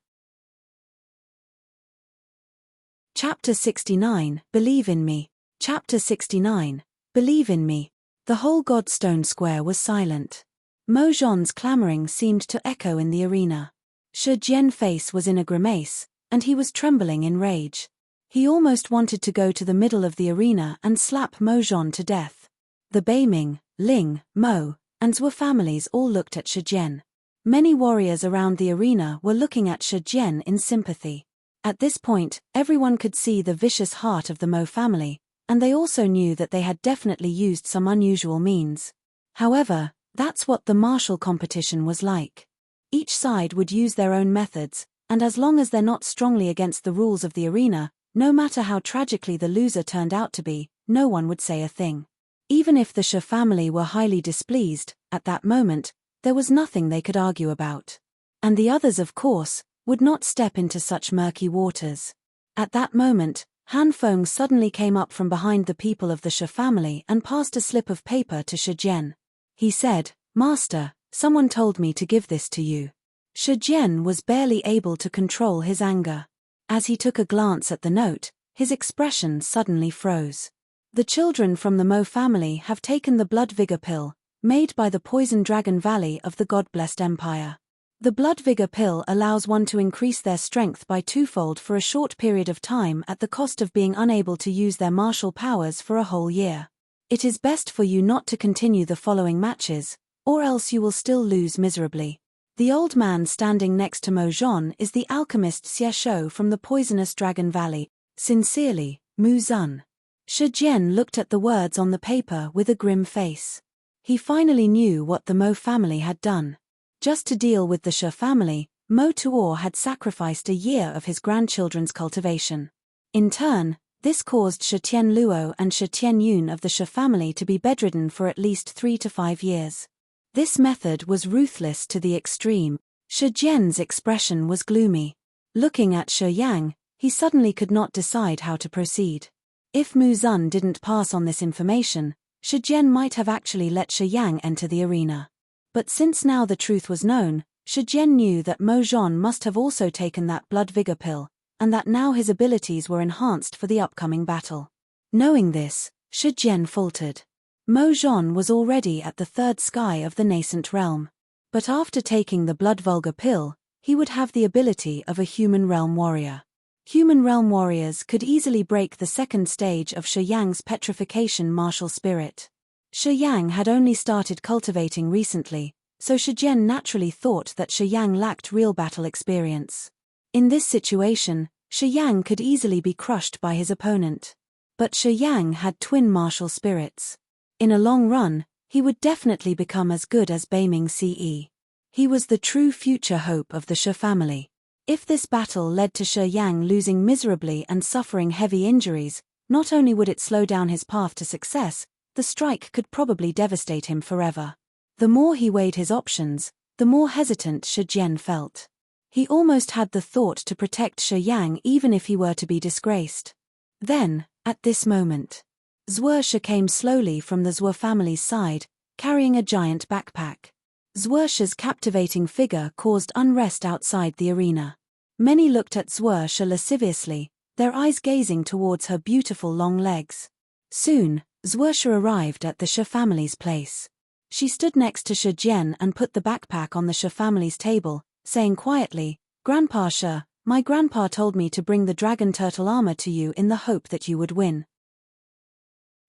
Chapter 69, Believe in Me. Chapter 69, Believe in Me. The whole Godstone Square was silent. Mo Jean's clamoring seemed to echo in the arena. Shi Jian's face was in a grimace, and he was trembling in rage. He almost wanted to go to the middle of the arena and slap Mo Jean to death. The Beiming, Ling, Mo, and Zhou families all looked at Shi Jian. Many warriors around the arena were looking at Shi Jian in sympathy. At this point, everyone could see the vicious heart of the Mo family, and they also knew that they had definitely used some unusual means. However, that's what the martial competition was like. Each side would use their own methods, and as long as they're not strongly against the rules of the arena, No matter how tragically the loser turned out to be, no one would say a thing. Even if the Sha family were highly displeased, at that moment, there was nothing they could argue about. And the others, of course, would not step into such murky waters. At that moment, Han Feng suddenly came up from behind the people of the Sha family and passed a slip of paper to Shi Jian. He said, "Master, someone told me to give this to you." Shi Jian was barely able to control his anger. As he took a glance at the note, his expression suddenly froze. The children from the Mo family have taken the blood vigor pill, made by the Poison Dragon Valley of the God-blessed Empire. The blood vigor pill allows one to increase their strength by twofold for a short period of time at the cost of being unable to use their martial powers for a whole year. It is best for you not to continue the following matches, or else you will still lose miserably. The old man standing next to Mo Zhan is the alchemist Xie Shou from the Poisonous Dragon Valley. Sincerely, Mu Zun. Shi Jian looked at the words on the paper with a grim face. He finally knew what the Mo family had done. Just to deal with the Sha family, Mo Tuor had sacrificed a year of his grandchildren's cultivation. In turn, this caused Shi Tian Luo and Shi Tian Yun of the Sha family to be bedridden for at least 3 to 5 years. This method was ruthless to the extreme. Shi Jian's expression was gloomy. Looking at Shi Yang, he suddenly could not decide how to proceed. If Mu Zun didn't pass on this information, Shi Jian might have actually let Shi Yang enter the arena. But since now the truth was known, Shi Jian knew that Mo Zhan must have also taken that blood vigor pill, and that now his abilities were enhanced for the upcoming battle. Knowing this, Shi Jian faltered. Mo Zhan was already at the third sky of the nascent realm. But after taking the blood vulgar pill, he would have the ability of a human realm warrior. Human realm warriors could easily break the second stage of Shi Yang's petrification martial spirit. Shi Yang had only started cultivating recently, so Shi Jian naturally thought that Shi Yang lacked real battle experience. In this situation, Shi Yang could easily be crushed by his opponent. But Shi Yang had twin martial spirits. In a long run, he would definitely become as good as Beiming Ce. He was the true future hope of the Shi family. If this battle led to Shi Yang losing miserably and suffering heavy injuries, not only would it slow down his path to success, the strike could probably devastate him forever. The more he weighed his options, the more hesitant Shi Jian felt. He almost had the thought to protect Shi Yang even if he were to be disgraced. Then, at this moment, Zhuoshi came slowly from the Zhuo family's side, carrying a giant backpack. Zhuoshi's captivating figure caused unrest outside the arena. Many looked at Zhuoshi lasciviously, their eyes gazing towards her beautiful long legs. Soon, Zhuoshi arrived at the Shi family's place. She stood next to Shi Jian and put the backpack on the Shi family's table, saying quietly, "Grandpa Shi, my grandpa told me to bring the dragon turtle armor to you in the hope that you would win."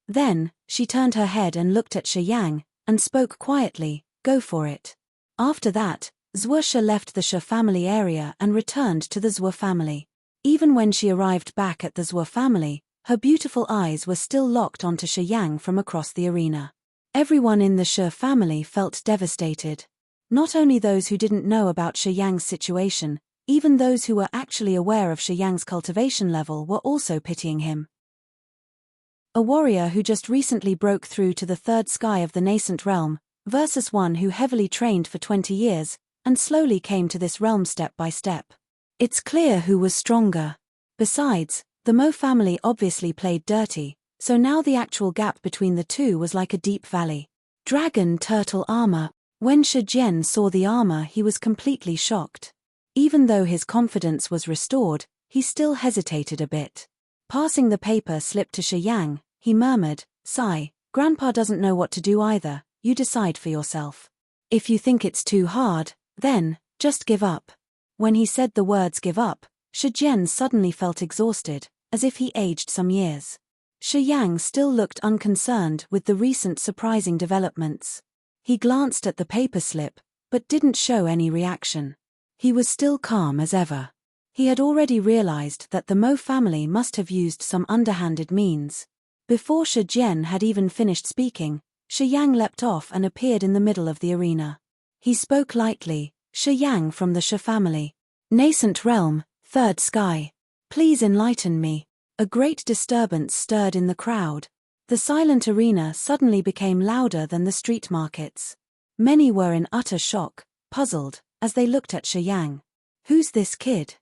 Then, she turned her head and looked at Shi Yang, and spoke quietly, "Go for it." After that, Zhuoshi left the Shi family area and returned to the Zhuo family. Even when she arrived back at the Zhuo family, her beautiful eyes were still locked onto Shi Yang from across the arena. Everyone in the Shi family felt devastated. Not only those who didn't know about Shi Yang's situation, even those who were actually aware of Shi Yang's cultivation level were also pitying him. A warrior who just recently broke through to the third sky of the nascent realm, versus one who heavily trained for 20 years, and slowly came to this realm step by step. It's clear who was stronger. Besides, the Mo family obviously played dirty, so now the actual gap between the two was like a deep valley. Dragon turtle armor. When Shi Jian saw the armor, he was completely shocked. Even though his confidence was restored, he still hesitated a bit. Passing the paper slip to Shi Yang, he murmured, "Sigh, Grandpa doesn't know what to do either, you decide for yourself. If you think it's too hard, then, just give up." When he said the words "give up," Shi Jian suddenly felt exhausted, as if he aged some years. Shi Yang still looked unconcerned with the recent surprising developments. He glanced at the paper slip, but didn't show any reaction. He was still calm as ever. He had already realized that the Mo family must have used some underhanded means. Before Shi Jian had even finished speaking, Shi Yang leapt off and appeared in the middle of the arena. He spoke lightly, "Shi Yang from the Shi family. Nascent realm, third sky. Please enlighten me." A great disturbance stirred in the crowd. The silent arena suddenly became louder than the street markets. Many were in utter shock, puzzled, as they looked at Shi Yang. Who's this kid?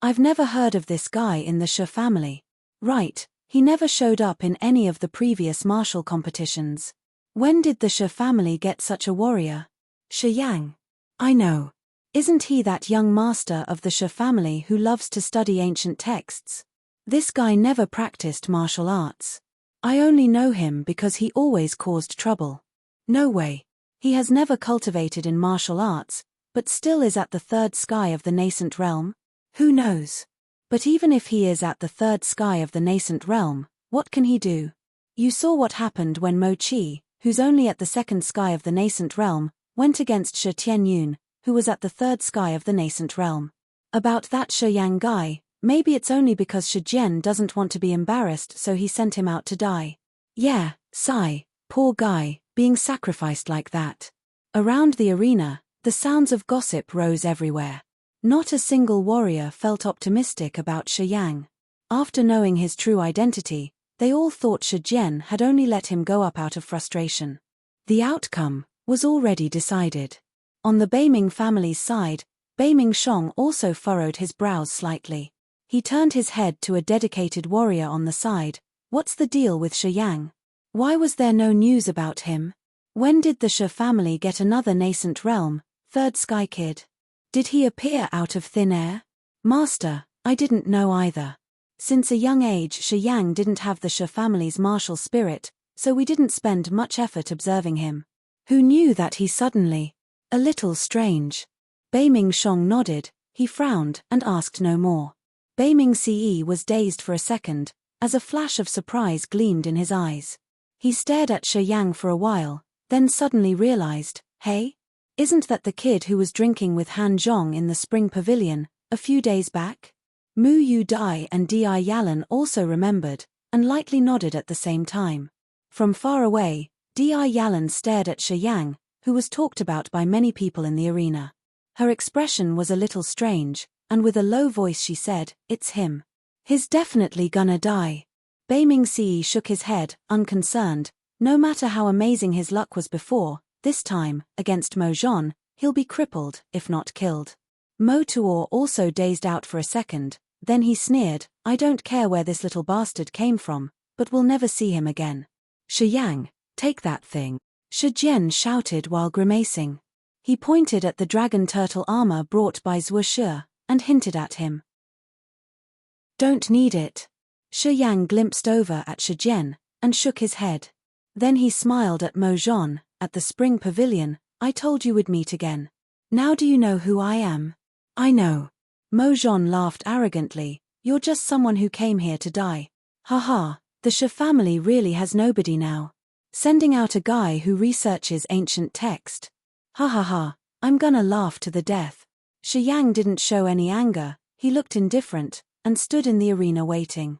I've never heard of this guy in the Shi family. Right, he never showed up in any of the previous martial competitions. When did the Shi family get such a warrior? Shi Yang. I know. Isn't he that young master of the Shi family who loves to study ancient texts? This guy never practiced martial arts. I only know him because he always caused trouble. No way. He has never cultivated in martial arts, but still is at the third sky of the nascent realm? Who knows? But even if he is at the third sky of the nascent realm, what can he do? You saw what happened when Mo Chi, who's only at the second sky of the nascent realm, went against Shi Tianyun, who was at the third sky of the nascent realm. About that Shi Yang guy, maybe it's only because Shi Jian doesn't want to be embarrassed, so he sent him out to die. Yeah, sigh, poor guy, being sacrificed like that. Around the arena, the sounds of gossip rose everywhere. Not a single warrior felt optimistic about Shi Yang. After knowing his true identity, they all thought Shi Jian had only let him go up out of frustration. The outcome was already decided. On the Beiming family's side, Beiming Shong also furrowed his brows slightly. He turned his head to a dedicated warrior on the side. What's the deal with Shi Yang? Why was there no news about him? When did the Shi family get another nascent realm, third sky kid? Did he appear out of thin air? Master, I didn't know either. Since a young age Shi Yang didn't have the Shi family's martial spirit, so we didn't spend much effort observing him. Who knew that he suddenly... A little strange. Beiming Shong nodded, he frowned and asked no more. Beiming Ce was dazed for a second, as a flash of surprise gleamed in his eyes. He stared at Shi Yang for a while, then suddenly realized, hey? Isn't that the kid who was drinking with Han Zhong in the spring pavilion, a few days back? Mu Yu Dai and Di Yalan also remembered, and lightly nodded at the same time. From far away, Di Yalan stared at Shi Yang, who was talked about by many people in the arena. Her expression was a little strange, and with a low voice she said, "It's him. He's definitely gonna die." Beiming Ce shook his head, unconcerned. No matter how amazing his luck was before, this time, against Mo Zhon, he'll be crippled, if not killed. Mo Tuor also dazed out for a second, then he sneered, "I don't care where this little bastard came from, but we'll never see him again." "Shi Yang, take that thing," Shi Jian shouted while grimacing. He pointed at the dragon turtle armor brought by Zhuo Shi, and hinted at him. "Don't need it." Shi Yang glimpsed over at Shi Jian, and shook his head. Then he smiled at Mo Zhon, at the spring pavilion. "I told you we'd meet again. Now do you know who I am?" "I know." Mo Zhon laughed arrogantly. "You're just someone who came here to die. Haha, the Shi family really has nobody now. Sending out a guy who researches ancient text. Ha ha ha, I'm gonna laugh to the death." Shi Yang didn't show any anger, he looked indifferent, and stood in the arena waiting.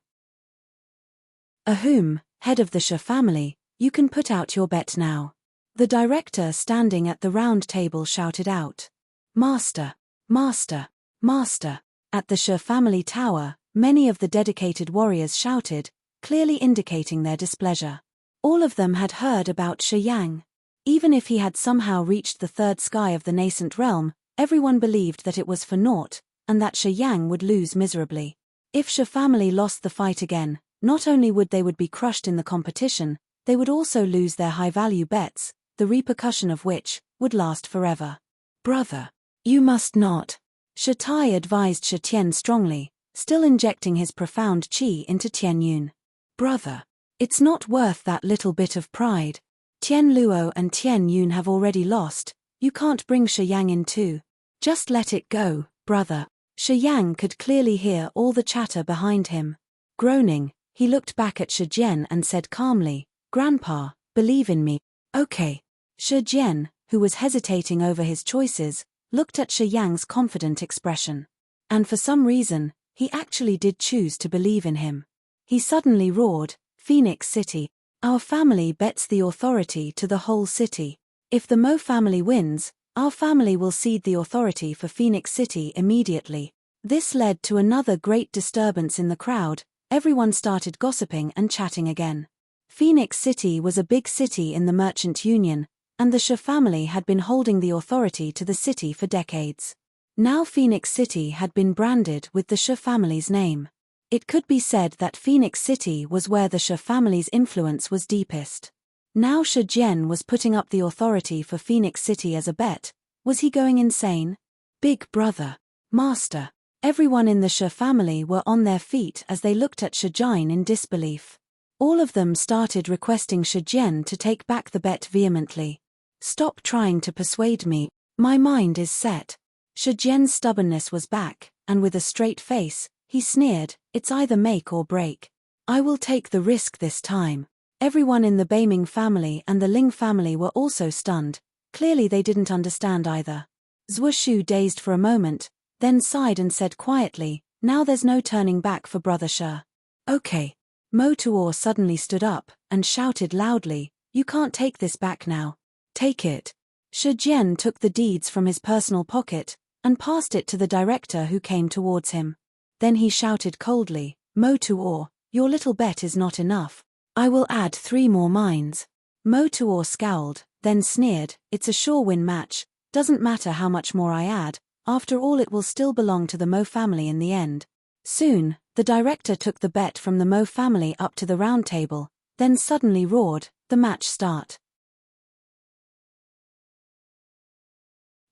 "Ahum, head of the Shi family, you can put out your bet now." The director standing at the round table shouted out. "Master, master, master." At the Shi family tower, many of the dedicated warriors shouted, clearly indicating their displeasure. All of them had heard about Shi Yang. Even if he had somehow reached the third sky of the nascent realm, everyone believed that it was for naught, and that Shi Yang would lose miserably. If Shi family lost the fight again, not only would they be crushed in the competition, they would also lose their high-value bets, the repercussion of which would last forever. "Brother, you must not." Shi Tai advised Shi Tian strongly, still injecting his profound qi into Tianyun. "Brother, it's not worth that little bit of pride. Tian Luo and Tianyun have already lost, you can't bring Shi Yang in too. Just let it go, brother." Shi Yang could clearly hear all the chatter behind him. Groaning, he looked back at Shi Jian and said calmly, "Grandpa, believe in me." "Okay." Shi Jian, who was hesitating over his choices, looked at Shi Yang's confident expression. And for some reason, he actually did choose to believe in him. He suddenly roared, "Phoenix City. Our family bets the authority to the whole city. If the Mo family wins, our family will cede the authority for Phoenix City immediately." This led to another great disturbance in the crowd, everyone started gossiping and chatting again. Phoenix City was a big city in the Merchant Union, and the Shi family had been holding the authority to the city for decades. Now Phoenix City had been branded with the Shi family's name. It could be said that Phoenix City was where the Shi family's influence was deepest. Now Shi Jian was putting up the authority for Phoenix City as a bet. Was he going insane? Big brother. Master. Everyone in the Shi family were on their feet as they looked at Shi Jian in disbelief. All of them started requesting Shi Jian to take back the bet vehemently. Stop trying to persuade me. My mind is set. Shi Jian's stubbornness was back, and with a straight face, he sneered, it's either make or break. I will take the risk this time. Everyone in the Beiming family and the Ling family were also stunned. Clearly they didn't understand either. Zhuoshu dazed for a moment, then sighed and said quietly, now there's no turning back for Brother Shi. Okay. Mo Tuor suddenly stood up and shouted loudly, you can't take this back now. Take it. Shi Jian took the deeds from his personal pocket and passed it to the director who came towards him. Then he shouted coldly, Mo Tuor, your little bet is not enough. I will add 3 more mines. Mo Tuor scowled, then sneered, it's a sure win match, doesn't matter how much more I add, after all it will still belong to the Mo family in the end. Soon, the director took the bet from the Mo family up to the round table, then suddenly roared, the match start.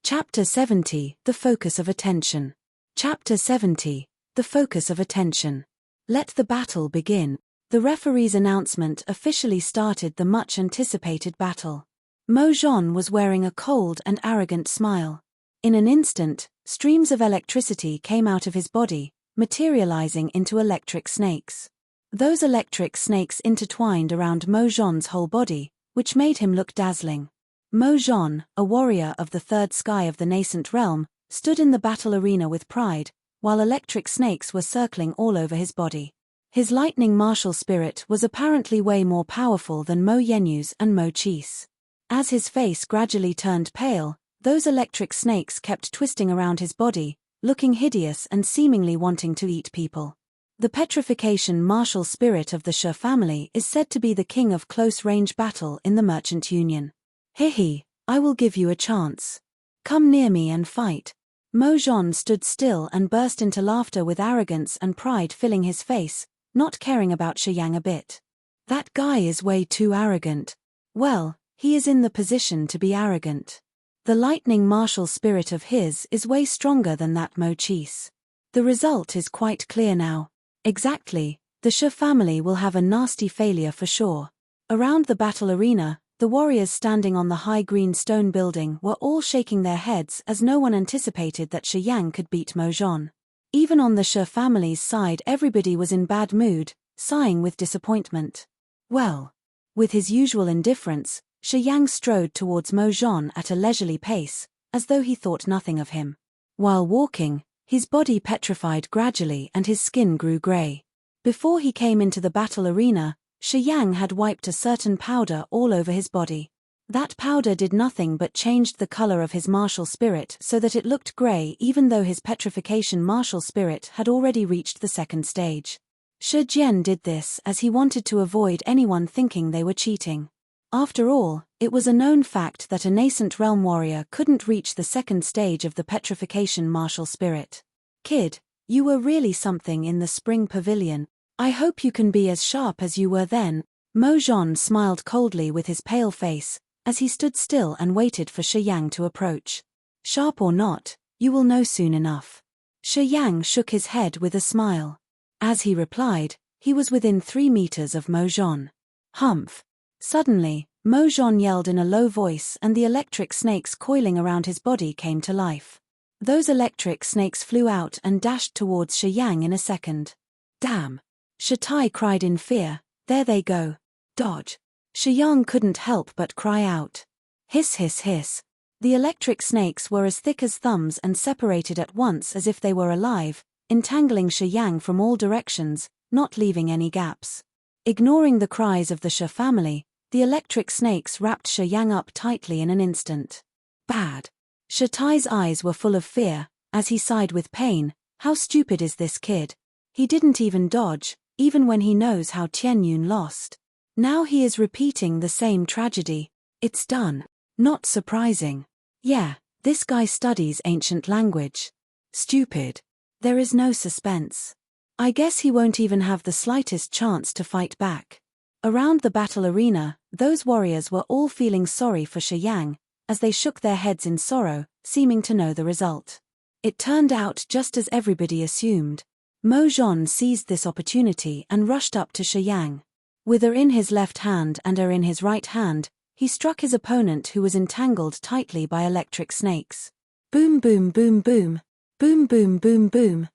Chapter 70, The Focus of Attention. Chapter 70, The Focus of Attention. Let the battle begin. The referee's announcement officially started the much-anticipated battle. Mo Zhon was wearing a cold and arrogant smile. In an instant, streams of electricity came out of his body, materializing into electric snakes. Those electric snakes intertwined around Mo Zhon's whole body, which made him look dazzling. Mo Zhon, a warrior of the third sky of the nascent realm, stood in the battle arena with pride, while electric snakes were circling all over his body. His lightning martial spirit was apparently way more powerful than Mo Yenyu's and Mo Chi's. As his face gradually turned pale, those electric snakes kept twisting around his body, looking hideous and seemingly wanting to eat people. The petrification martial spirit of the Shi family is said to be the king of close-range battle in the Merchant Union. Hihi, I will give you a chance. Come near me and fight. Mo Zhon stood still and burst into laughter with arrogance and pride filling his face, not caring about Shi Yang a bit. That guy is way too arrogant. Well, he is in the position to be arrogant. The lightning martial spirit of his is way stronger than that Mo Chi's. The result is quite clear now. Exactly, the Shi family will have a nasty failure for sure. Around the battle arena, the warriors standing on the high green stone building were all shaking their heads as no one anticipated that Shi Yang could beat Mo Zhon. Even on the Shi family's side everybody was in bad mood, sighing with disappointment. Well. With his usual indifference, Shi Yang strode towards Mo Zhon at a leisurely pace, as though he thought nothing of him. While walking, his body petrified gradually and his skin grew grey. Before he came into the battle arena, Shi Yang had wiped a certain powder all over his body. That powder did nothing but changed the color of his martial spirit so that it looked grey even though his petrification martial spirit had already reached the second stage. Shi Jian did this as he wanted to avoid anyone thinking they were cheating. After all, it was a known fact that a nascent realm warrior couldn't reach the second stage of the petrification martial spirit. Kid, you were really something in the spring pavilion. I hope you can be as sharp as you were then. Mo Zhon smiled coldly with his pale face, as he stood still and waited for Shi Yang to approach. Sharp or not, you will know soon enough. Shi Yang shook his head with a smile. As he replied, he was within 3 meters of Mo Zhon. Humph. Suddenly, Mo Zhon yelled in a low voice and the electric snakes coiling around his body came to life. Those electric snakes flew out and dashed towards Shi Yang in a second. Damn. Shi Tai cried in fear, there they go. Dodge. Shi Yang couldn't help but cry out. Hiss hiss hiss. The electric snakes were as thick as thumbs and separated at once as if they were alive, entangling Shi Yang from all directions, not leaving any gaps. Ignoring the cries of the Shi family, the electric snakes wrapped Shi Yang up tightly in an instant. Bad. Shi Tai's eyes were full of fear, as he sighed with pain, how stupid is this kid? He didn't even dodge, even when he knows how Tianyun lost. Now he is repeating the same tragedy. It's done. Not surprising. Yeah, this guy studies ancient language. Stupid. There is no suspense. I guess he won't even have the slightest chance to fight back. Around the battle arena, those warriors were all feeling sorry for Shi Yang, as they shook their heads in sorrow, seeming to know the result. It turned out just as everybody assumed. Mo Zhon seized this opportunity and rushed up to Shi Yang. With her in his left hand and her in his right hand, he struck his opponent who was entangled tightly by electric snakes. Boom boom boom boom. Boom boom boom boom.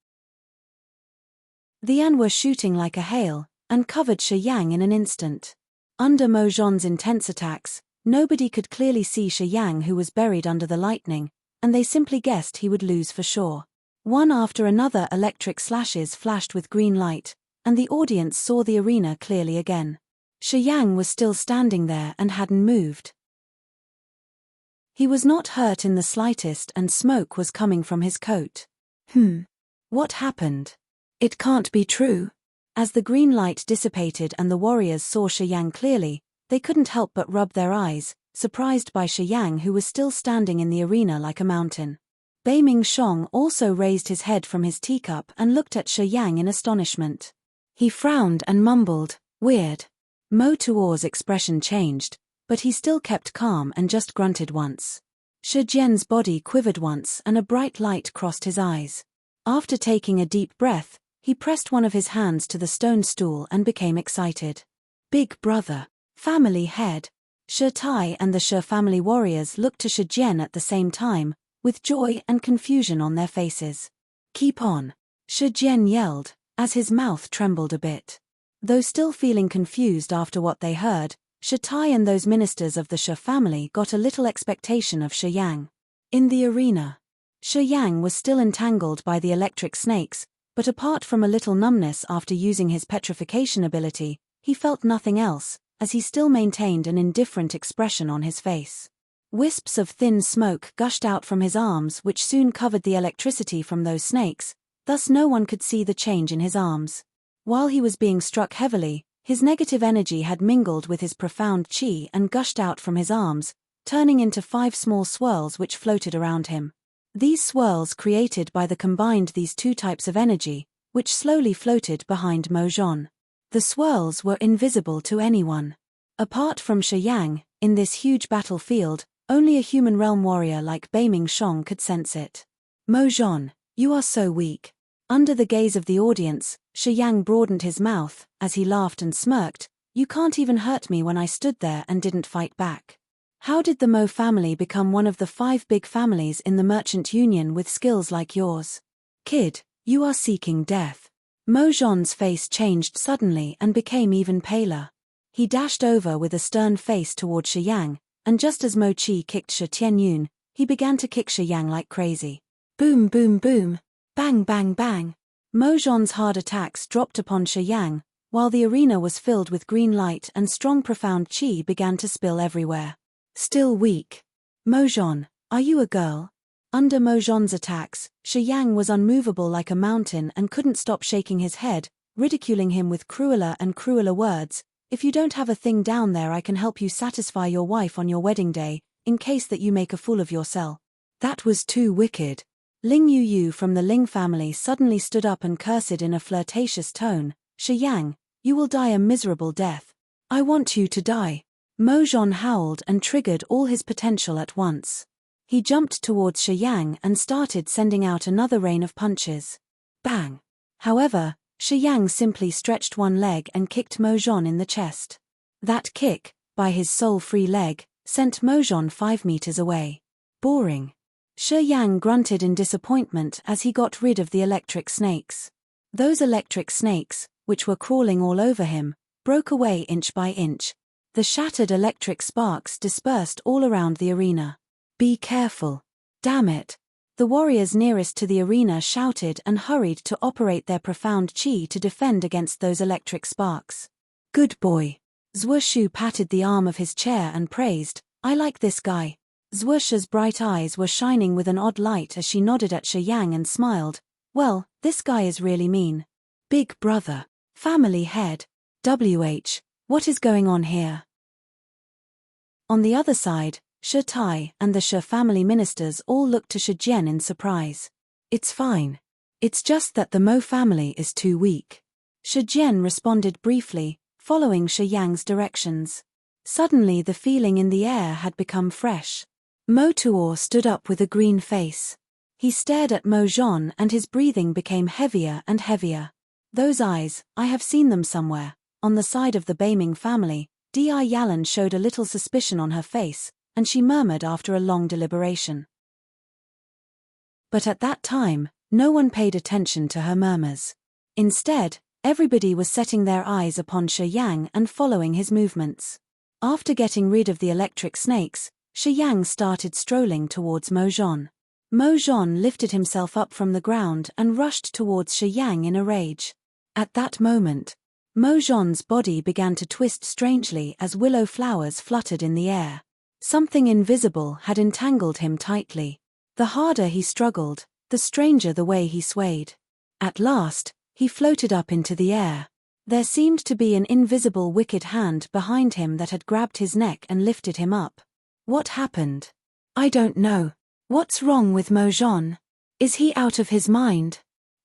The An were shooting like a hail, and covered Shi Yang in an instant. Under Mo Zhon's intense attacks, nobody could clearly see Shi Yang, who was buried under the lightning, and they simply guessed he would lose for sure. One after another electric slashes flashed with green light, and the audience saw the arena clearly again. Shi Yang was still standing there and hadn't moved. He was not hurt in the slightest, and smoke was coming from his coat. What happened? It can't be true. As the green light dissipated and the warriors saw Shi Yang clearly, they couldn't help but rub their eyes, surprised by Shi Yang, who was still standing in the arena like a mountain. Bei Ming Shong also raised his head from his teacup and looked at Shi Yang in astonishment. He frowned and mumbled, "Weird." Mo Tuor's expression changed, but he still kept calm and just grunted once. Shi Jian's body quivered once and a bright light crossed his eyes. After taking a deep breath, he pressed one of his hands to the stone stool and became excited. Big brother. Family head. Shi Tai and the Shi family warriors looked to Shi Jian at the same time, with joy and confusion on their faces. Keep on. Shi Jian yelled, as his mouth trembled a bit. Though still feeling confused after what they heard, Shi Tai and those ministers of the Shi family got a little expectation of Shi Yang. In the arena, Shi Yang was still entangled by the electric snakes, but apart from a little numbness after using his petrification ability, he felt nothing else, as he still maintained an indifferent expression on his face. Wisps of thin smoke gushed out from his arms, which soon covered the electricity from those snakes, thus no one could see the change in his arms. While he was being struck heavily, his negative energy had mingled with his profound qi and gushed out from his arms, turning into 5 small swirls which floated around him. These swirls created by the combined these two types of energy, which slowly floated behind Mo Zhon. The swirls were invisible to anyone. Apart from Shi Yang, in this huge battlefield, only a human realm warrior like Bei Ming Shong could sense it. Mo Zhon, you are so weak. Under the gaze of the audience, Shi Yang broadened his mouth, as he laughed and smirked. You can't even hurt me when I stood there and didn't fight back. How did the Mo family become one of the 5 big families in the Merchant Union with skills like yours? Kid, you are seeking death. Mo Zhon's face changed suddenly and became even paler. He dashed over with a stern face toward Shi Yang, and just as Mo Qi kicked Shi Tianyun, he began to kick Shi Yang like crazy. Boom boom boom. Bang bang bang. Mo Zhon's hard attacks dropped upon Shi Yang, while the arena was filled with green light and strong profound qi began to spill everywhere. Still weak. Mo Zhon, are you a girl? Under Mo Zhon's attacks, Shi Yang was unmovable like a mountain and couldn't stop shaking his head, ridiculing him with crueler and crueler words. If you don't have a thing down there, I can help you satisfy your wife on your wedding day, in case that you make a fool of yourself. That was too wicked. Ling Yu from the Ling family suddenly stood up and cursed in a flirtatious tone, Shi Yang, you will die a miserable death. I want you to die. Mo Zhon howled and triggered all his potential at once. He jumped towards Shi Yang and started sending out another rain of punches. Bang! However, Shi Yang simply stretched one leg and kicked Mo Zhon in the chest. That kick, by his soul-free leg, sent Mo Zhon 5 meters away. Boring. Shi Yang grunted in disappointment as he got rid of the electric snakes. Those electric snakes, which were crawling all over him, broke away inch by inch. The shattered electric sparks dispersed all around the arena. Be careful. Damn it. The warriors nearest to the arena shouted and hurried to operate their profound qi to defend against those electric sparks. Good boy. Zhuoshu patted the arm of his chair and praised, I like this guy. Zhuoshu's bright eyes were shining with an odd light as she nodded at Shi Yang and smiled. Well, this guy is really mean. Big brother. Family head. What is going on here? On the other side, Shi Tai and the Shi family ministers all looked to Shi Jian in surprise. It's fine. It's just that the Mo family is too weak. Shi Jian responded briefly, following Shi Yang's directions. Suddenly the feeling in the air had become fresh. Mo Tuo stood up with a green face. He stared at Mo Zhon and his breathing became heavier and heavier. Those eyes, I have seen them somewhere. On the side of the Beiming family, Di Yalan showed a little suspicion on her face, and she murmured after a long deliberation. But at that time, no one paid attention to her murmurs. Instead, everybody was setting their eyes upon Shi Yang and following his movements. After getting rid of the electric snakes, Shi Yang started strolling towards Mo Zhon. Mo Zhon lifted himself up from the ground and rushed towards Shi Yang in a rage. At that moment, Mo Zhon's body began to twist strangely as willow flowers fluttered in the air. Something invisible had entangled him tightly. The harder he struggled, the stranger the way he swayed. At last, he floated up into the air. There seemed to be an invisible wicked hand behind him that had grabbed his neck and lifted him up. What happened? I don't know. What's wrong with Mo Zhon? Is he out of his mind?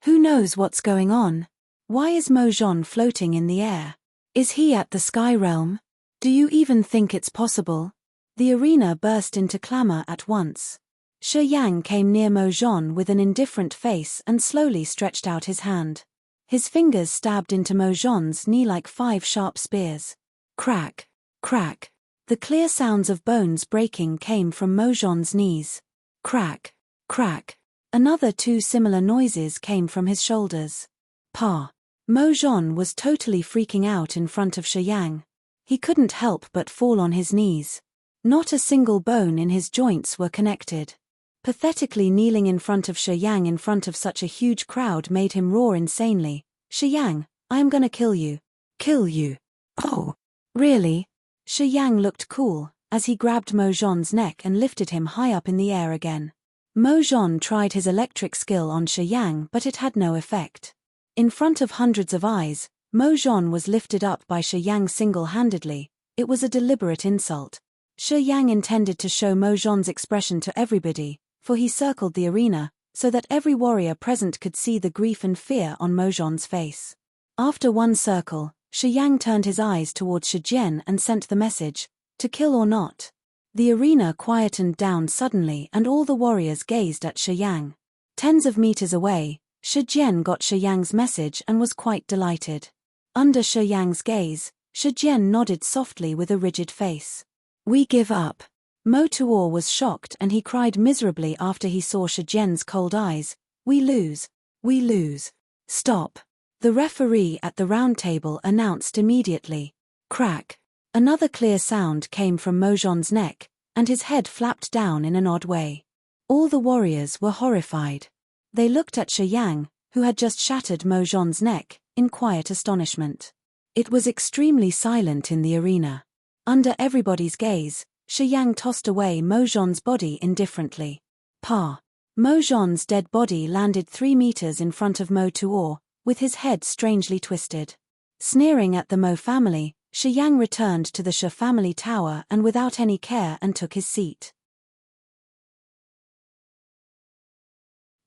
Who knows what's going on? Why is Mo Zhon floating in the air? Is he at the sky realm? Do you even think it's possible? The arena burst into clamor at once. Shi Yang came near Mo Zhon with an indifferent face and slowly stretched out his hand. His fingers stabbed into Mo Zhon's knee like 5 sharp spears. Crack, crack. The clear sounds of bones breaking came from Mo Zhon's knees. Crack, crack. Another 2 similar noises came from his shoulders. Pa. Mo Zhon was totally freaking out in front of Shi Yang. He couldn't help but fall on his knees. Not a single bone in his joints were connected. Pathetically kneeling in front of Shi Yang in front of such a huge crowd made him roar insanely. Shi Yang, I am gonna kill you. Kill you. Oh. Really? Shi Yang looked cool, as he grabbed Mo Zhon's neck and lifted him high up in the air again. Mo Zhon tried his electric skill on Shi Yang but it had no effect. In front of hundreds of eyes, Mo Zhon was lifted up by Shi Yang single-handedly. It was a deliberate insult. Shi Yang intended to show Mo Zhon's expression to everybody, for he circled the arena, so that every warrior present could see the grief and fear on Mo Zhon's face. After one circle, Shi Yang turned his eyes towards Shi Jian and sent the message, to kill or not. The arena quietened down suddenly and all the warriors gazed at Shi Yang. Tens of meters away, Shi Jian got Shi Yang's message and was quite delighted. Under Shi Yang's gaze, Shi Jian nodded softly with a rigid face. We give up. Mo Tuo was shocked and he cried miserably after he saw Shi Jian's cold eyes. We lose. We lose. Stop. The referee at the round table announced immediately. Crack. Another clear sound came from Mo Zhon's neck, and his head flapped down in an odd way. All the warriors were horrified. They looked at Shi Yang, who had just shattered Mo Zhon's neck, in quiet astonishment. It was extremely silent in the arena. Under everybody's gaze, Shi Yang tossed away Mo Zhon's body indifferently. Pa. Mo Zhon's dead body landed 3 meters in front of Mo Tuo, with his head strangely twisted. Sneering at the Mo family, Shi Yang returned to the Shi family tower and without any care and took his seat.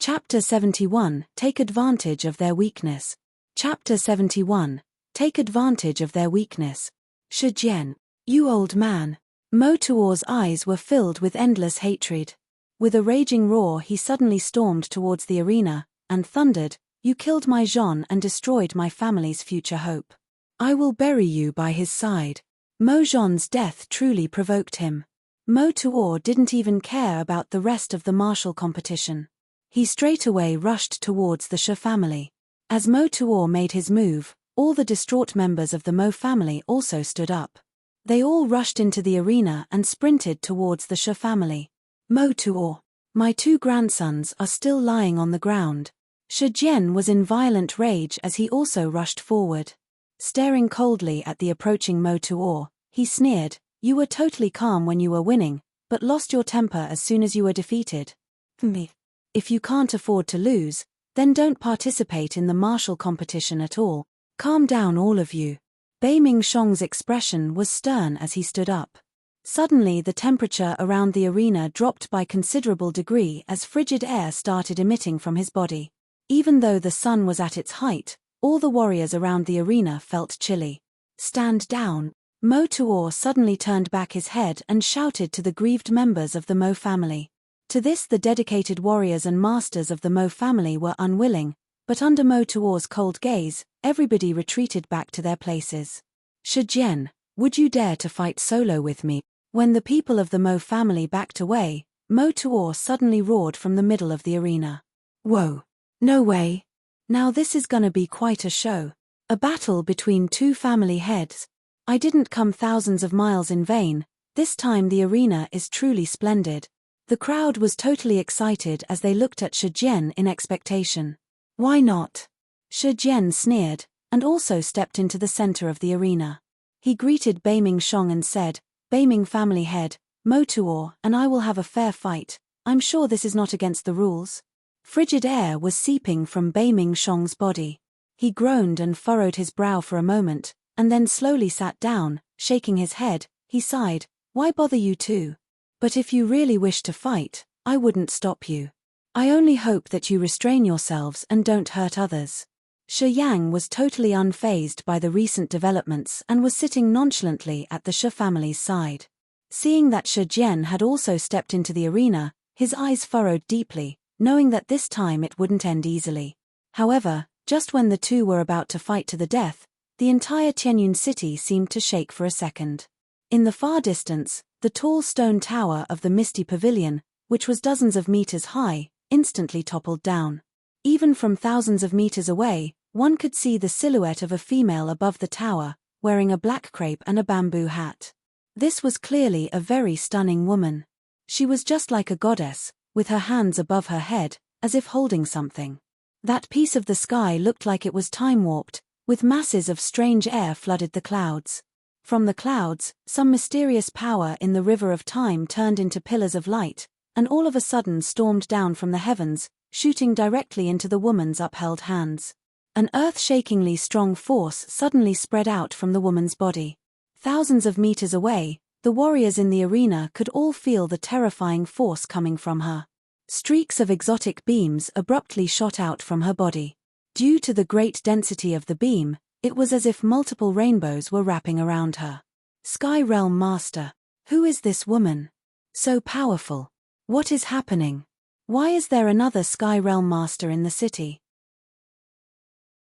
Chapter 71, Take Advantage of Their Weakness. Chapter 71, Take Advantage of Their Weakness. Shi Jian, you old man. Mo Tuo's eyes were filled with endless hatred. With a raging roar he suddenly stormed towards the arena, and thundered, You killed my Zhon and destroyed my family's future hope. I will bury you by his side. Mo Zhon's death truly provoked him. Mo Tuo didn't even care about the rest of the martial competition. He straightaway rushed towards the Shi family. As Mo Tuo made his move, all the distraught members of the Mo family also stood up. They all rushed into the arena and sprinted towards the Shi family. Mo Tuo, my 2 grandsons are still lying on the ground. Shi Jian was in violent rage as he also rushed forward. Staring coldly at the approaching Mo Tuo, he sneered, You were totally calm when you were winning, but lost your temper as soon as you were defeated. Me. If you can't afford to lose, then don't participate in the martial competition at all. Calm down all of you. Bei Mingshong's expression was stern as he stood up. Suddenly the temperature around the arena dropped by considerable degree as frigid air started emitting from his body. Even though the sun was at its height, all the warriors around the arena felt chilly. Stand down. Mo Tuor suddenly turned back his head and shouted to the grieved members of the Mo family. To this the dedicated warriors and masters of the Mo family were unwilling, but under Mo Tuor's cold gaze, everybody retreated back to their places. Shijian, would you dare to fight solo with me? When the people of the Mo family backed away, Mo Tuor suddenly roared from the middle of the arena. Whoa! No way! Now this is gonna be quite a show. A battle between two family heads. I didn't come thousands of miles in vain, this time the arena is truly splendid. The crowd was totally excited as they looked at Shijian in expectation. Why not? Shijian sneered, and also stepped into the center of the arena. He greeted Bei Mingshong and said, Bei Ming family head, Mo Tuor and I will have a fair fight. I'm sure this is not against the rules. Frigid air was seeping from Bei Mingshong's body. He groaned and furrowed his brow for a moment, and then slowly sat down, shaking his head. He sighed, why bother you two? But if you really wish to fight, I wouldn't stop you. I only hope that you restrain yourselves and don't hurt others. Shi Yang was totally unfazed by the recent developments and was sitting nonchalantly at the Shi family's side. Seeing that Shi Jian had also stepped into the arena, his eyes furrowed deeply, knowing that this time it wouldn't end easily. However, just when the two were about to fight to the death, the entire Tianyun city seemed to shake for a second. In the far distance, the tall stone tower of the Misty Pavilion, which was dozens of meters high, instantly toppled down. Even from thousands of meters away, one could see the silhouette of a female above the tower, wearing a black crepe and a bamboo hat. This was clearly a very stunning woman. She was just like a goddess, with her hands above her head, as if holding something. That piece of the sky looked like it was time-warped, with masses of strange air flooded the clouds. From the clouds, some mysterious power in the river of time turned into pillars of light, and all of a sudden stormed down from the heavens, shooting directly into the woman's upheld hands. An earth-shakingly strong force suddenly spread out from the woman's body. Thousands of meters away, the warriors in the arena could all feel the terrifying force coming from her. Streaks of exotic beams abruptly shot out from her body. Due to the great density of the beam, it was as if multiple rainbows were wrapping around her. Sky Realm Master. Who is this woman? So powerful. What is happening? Why is there another Sky Realm Master in the city?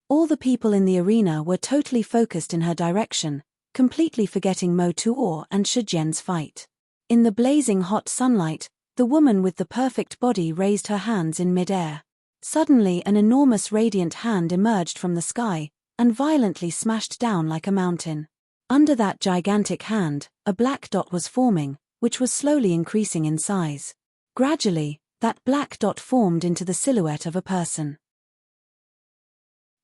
All the people in the arena were totally focused in her direction, completely forgetting Mo Tuor and Shi Jian's fight. In the blazing hot sunlight, the woman with the perfect body raised her hands in mid-air. Suddenly an enormous radiant hand emerged from the sky, and violently smashed down like a mountain. Under that gigantic hand, a black dot was forming, which was slowly increasing in size. Gradually, that black dot formed into the silhouette of a person.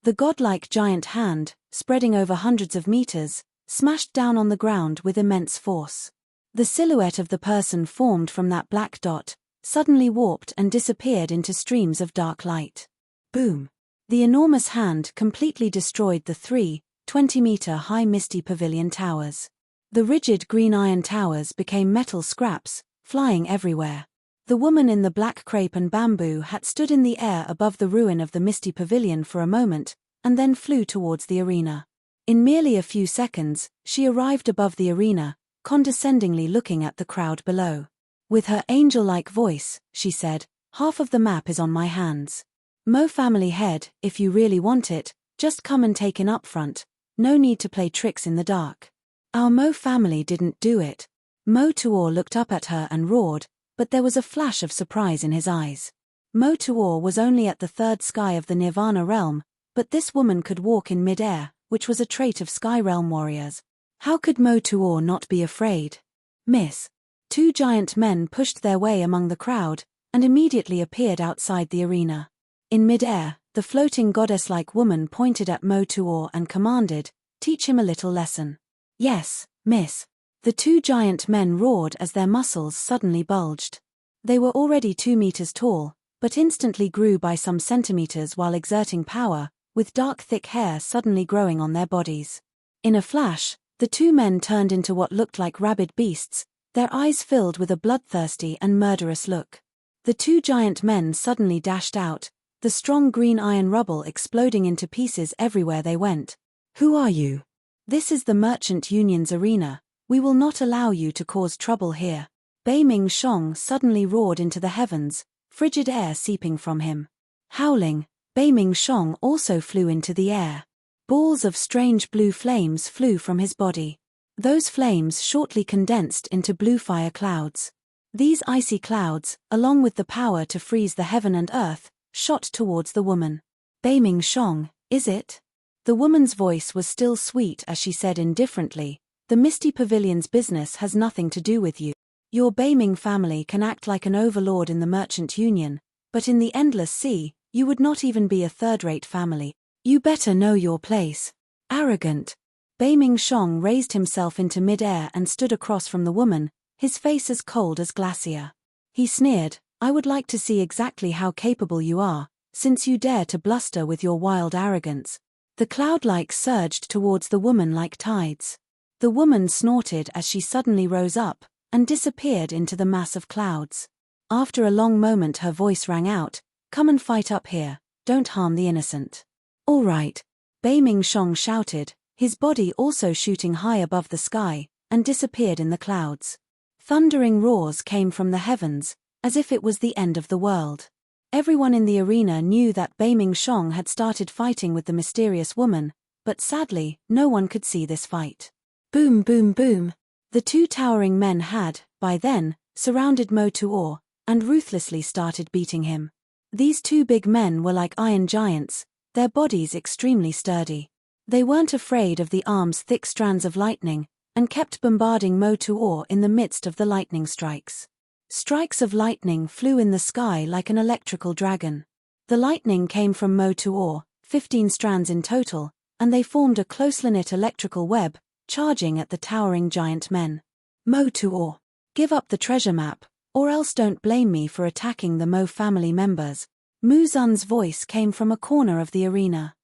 The godlike giant hand, spreading over hundreds of meters, smashed down on the ground with immense force. The silhouette of the person formed from that black dot suddenly warped and disappeared into streams of dark light. Boom! The enormous hand completely destroyed the 20-meter-high Misty Pavilion towers. The rigid green iron towers became metal scraps, flying everywhere. The woman in the black crepe and bamboo hat stood in the air above the ruin of the Misty Pavilion for a moment, and then flew towards the arena. In merely a few seconds, she arrived above the arena, condescendingly looking at the crowd below. With her angel-like voice, she said, "Half of the map is on my hands. Mo family head, if you really want it, just come and take it up front. No need to play tricks in the dark." Our Mo family didn't do it. Mo Tuor looked up at her and roared, but there was a flash of surprise in his eyes. Mo Tuor was only at the third sky of the Nirvana realm, but this woman could walk in mid-air, which was a trait of Sky Realm warriors. How could Mo Tuor not be afraid? Miss. Two giant men pushed their way among the crowd, and immediately appeared outside the arena. In mid-air, the floating goddess-like woman pointed at Mo Tuor and commanded, "Teach him a little lesson." "Yes, miss." The two giant men roared as their muscles suddenly bulged. They were already 2 meters tall, but instantly grew by some centimeters while exerting power, with dark thick hair suddenly growing on their bodies. In a flash, the two men turned into what looked like rabid beasts, their eyes filled with a bloodthirsty and murderous look. The two giant men suddenly dashed out, the strong green iron rubble exploding into pieces everywhere they went. "Who are you? This is the Merchant Union's arena. We will not allow you to cause trouble here." Bei Ming Shong suddenly roared into the heavens, frigid air seeping from him. Howling, Bei Ming Shong also flew into the air. Balls of strange blue flames flew from his body. Those flames shortly condensed into blue fire clouds. These icy clouds, along with the power to freeze the heaven and earth, shot towards the woman. "Bei Ming Shong, is it?" The woman's voice was still sweet as she said indifferently, "The Misty Pavilion's business has nothing to do with you. Your Bei Ming family can act like an overlord in the Merchant Union, but in the Endless Sea, you would not even be a third-rate family. You better know your place." Arrogant. Bei Ming Shong raised himself into mid-air and stood across from the woman, his face as cold as glacier. He sneered, "I would like to see exactly how capable you are, since you dare to bluster with your wild arrogance." The cloud-like surged towards the woman like tides. The woman snorted as she suddenly rose up and disappeared into the mass of clouds. After a long moment her voice rang out, "Come and fight up here, don't harm the innocent." "All right," Bei Ming Shong shouted, his body also shooting high above the sky, and disappeared in the clouds. Thundering roars came from the heavens, as if it was the end of the world. Everyone in the arena knew that Bei Ming Shong had started fighting with the mysterious woman, but sadly, no one could see this fight. Boom boom boom. The two towering men had, by then, surrounded Mo Tuor, and ruthlessly started beating him. These two big men were like iron giants, their bodies extremely sturdy. They weren't afraid of the arm's thick strands of lightning, and kept bombarding Mo Tuor in the midst of the lightning strikes. Strikes of lightning flew in the sky like an electrical dragon. The lightning came from Mo Tuor, 15 strands in total, and they formed a closely knit electrical web, charging at the towering giant men. "Mo Tuor, give up the treasure map, or else don't blame me for attacking the Mo family members." Mu Zun's voice came from a corner of the arena.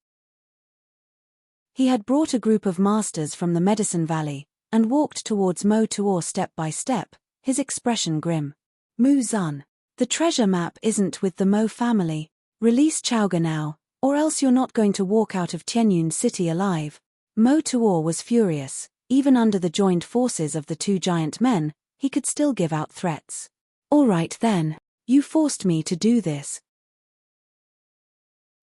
He had brought a group of masters from the Medicine Valley, and walked towards Mo Tuor step by step, his expression grim. "Mu Zun, the treasure map isn't with the Mo family. Release Chowga now, or else you're not going to walk out of Tianyun City alive." Mo Tuor was furious. Even under the joined forces of the two giant men, he could still give out threats. "All right then, you forced me to do this."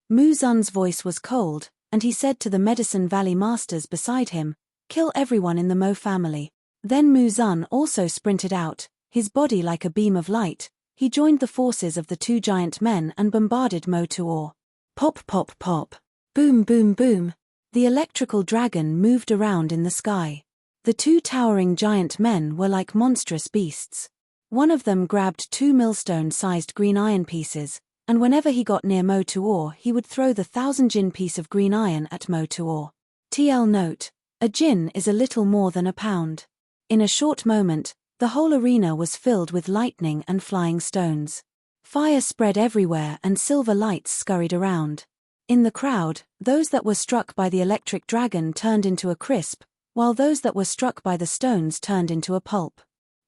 Mu Zun's voice was cold, and he said to the Medicine Valley masters beside him, "Kill everyone in the Mo family." Then Mu Zun also sprinted out, his body like a beam of light. He joined the forces of the two giant men and bombarded Mo Tuor. Pop pop pop. Boom boom boom. The electrical dragon moved around in the sky. The two towering giant men were like monstrous beasts. One of them grabbed 2 millstone-sized green iron pieces, and whenever he got near Mo Tuor he would throw the 1,000 jin piece of green iron at Mo Tuor. TL note: a jin is a little more than a pound. In a short moment, the whole arena was filled with lightning and flying stones. Fire spread everywhere and silver lights scurried around. In the crowd, those that were struck by the electric dragon turned into a crisp, while those that were struck by the stones turned into a pulp.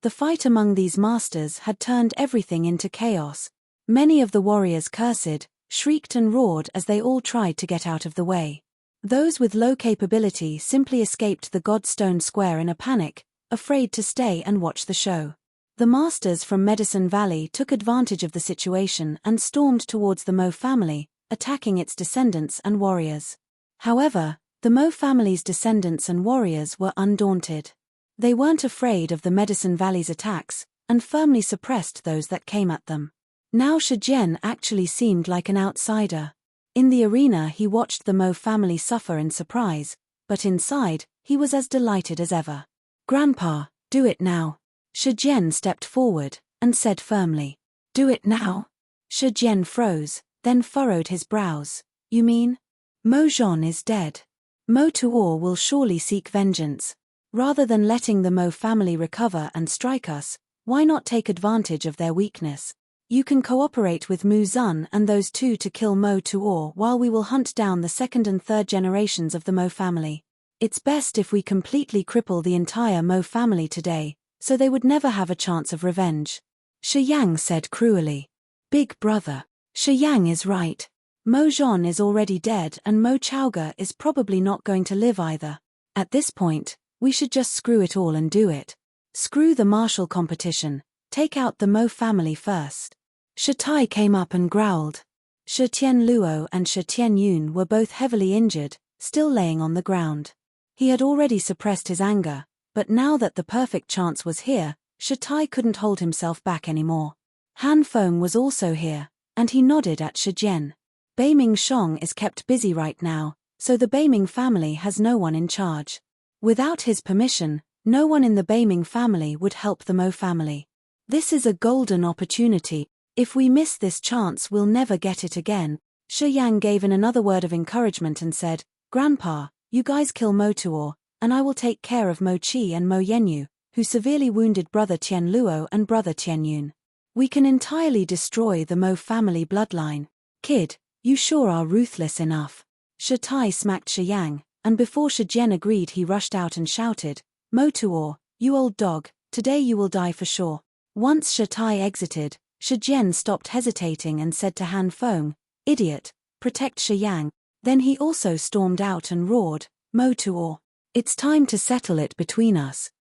The fight among these masters had turned everything into chaos. Many of the warriors cursed, shrieked and roared as they all tried to get out of the way. Those with low capability simply escaped the Godstone Square in a panic, afraid to stay and watch the show. The masters from Medicine Valley took advantage of the situation and stormed towards the Mo family, attacking its descendants and warriors. However, the Mo family's descendants and warriors were undaunted. They weren't afraid of the Medicine Valley's attacks, and firmly suppressed those that came at them. Now Shijian actually seemed like an outsider. In the arena he watched the Mo family suffer in surprise, but inside, he was as delighted as ever. "Grandpa, do it now." Shijian stepped forward, and said firmly. "Do it now?" Shijian froze, then furrowed his brows. "You mean? Mo Zhon is dead. Mo Tuor will surely seek vengeance. Rather than letting the Mo family recover and strike us, why not take advantage of their weakness? You can cooperate with Mu Zun and those two to kill Mo Tuor while we will hunt down the second and third generations of the Mo family. It's best if we completely cripple the entire Mo family today, so they would never have a chance of revenge. Shi Yang said cruelly. Big brother. Shi Yang is right. Mo Zhon is already dead and Mo Chaoge is probably not going to live either. At this point, we should just screw it all and do it. Screw the martial competition, take out the Mo family first. Shi Tai came up and growled. Shi Tianluo and Shi Tianyun were both heavily injured, still laying on the ground. He had already suppressed his anger, but now that the perfect chance was here, Shi Tai couldn't hold himself back anymore. Han Feng was also here, and he nodded at Shi Jian. Beiming Shong is kept busy right now, so the Beiming family has no one in charge. Without his permission, no one in the Beiming family would help the Mo family. This is a golden opportunity. If we miss this chance, we'll never get it again. Shi Yang gave in another word of encouragement and said, Grandpa, you guys kill Mo Tuor, and I will take care of Mo Qi and Mo Yenyu, who severely wounded brother Tianluo and brother Tianyun. We can entirely destroy the Mo family bloodline. Kid, you sure are ruthless enough. Shi Tai smacked Shi Yang, and before Shi Jian agreed he rushed out and shouted, Mo Tuor, you old dog, today you will die for sure. Once Shi Tai exited, Shi Jian stopped hesitating and said to Han Feng, Idiot, protect Shi Yang. Then he also stormed out and roared, Mo Tuor, it's time to settle it between us.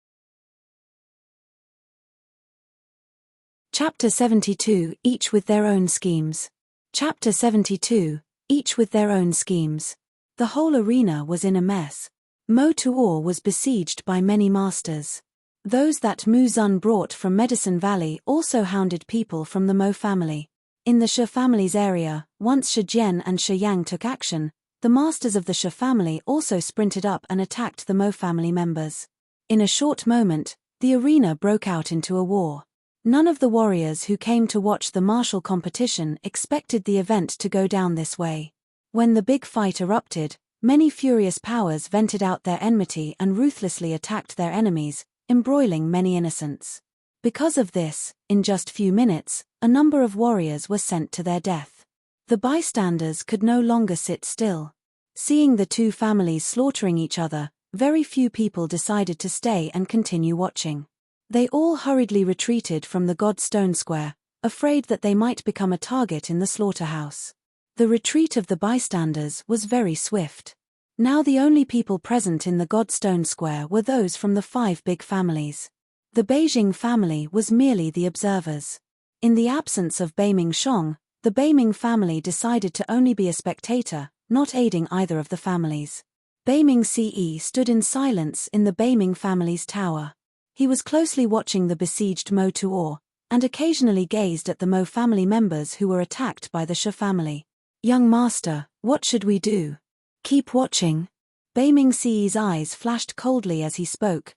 Chapter 72, Each with their own schemes. Chapter 72, Each with their own schemes. The whole arena was in a mess. Mo Tuor was besieged by many masters. Those that Mu Zun brought from Medicine Valley also hounded people from the Mo family. In the Shi family's area, once Shi Jian and Shi Yang took action, the masters of the Shi family also sprinted up and attacked the Mo family members. In a short moment, the arena broke out into a war. None of the warriors who came to watch the martial competition expected the event to go down this way. When the big fight erupted, many furious powers vented out their enmity and ruthlessly attacked their enemies, embroiling many innocents. Because of this, in just few minutes, a number of warriors were sent to their death. The bystanders could no longer sit still. Seeing the two families slaughtering each other, very few people decided to stay and continue watching. They all hurriedly retreated from the God Stone Square, afraid that they might become a target in the slaughterhouse. The retreat of the bystanders was very swift. Now the only people present in the God Stone Square were those from the 5 big families. The Beijing family was merely the observers. In the absence of Beiming Shong, the Beiming family decided to only be a spectator, not aiding either of the families. Beiming Ce stood in silence in the Beiming family's tower. He was closely watching the besieged Mo Tuor, and occasionally gazed at the Mo family members who were attacked by the Shi family. Young master, what should we do? Keep watching. Beiming Ce's eyes flashed coldly as he spoke,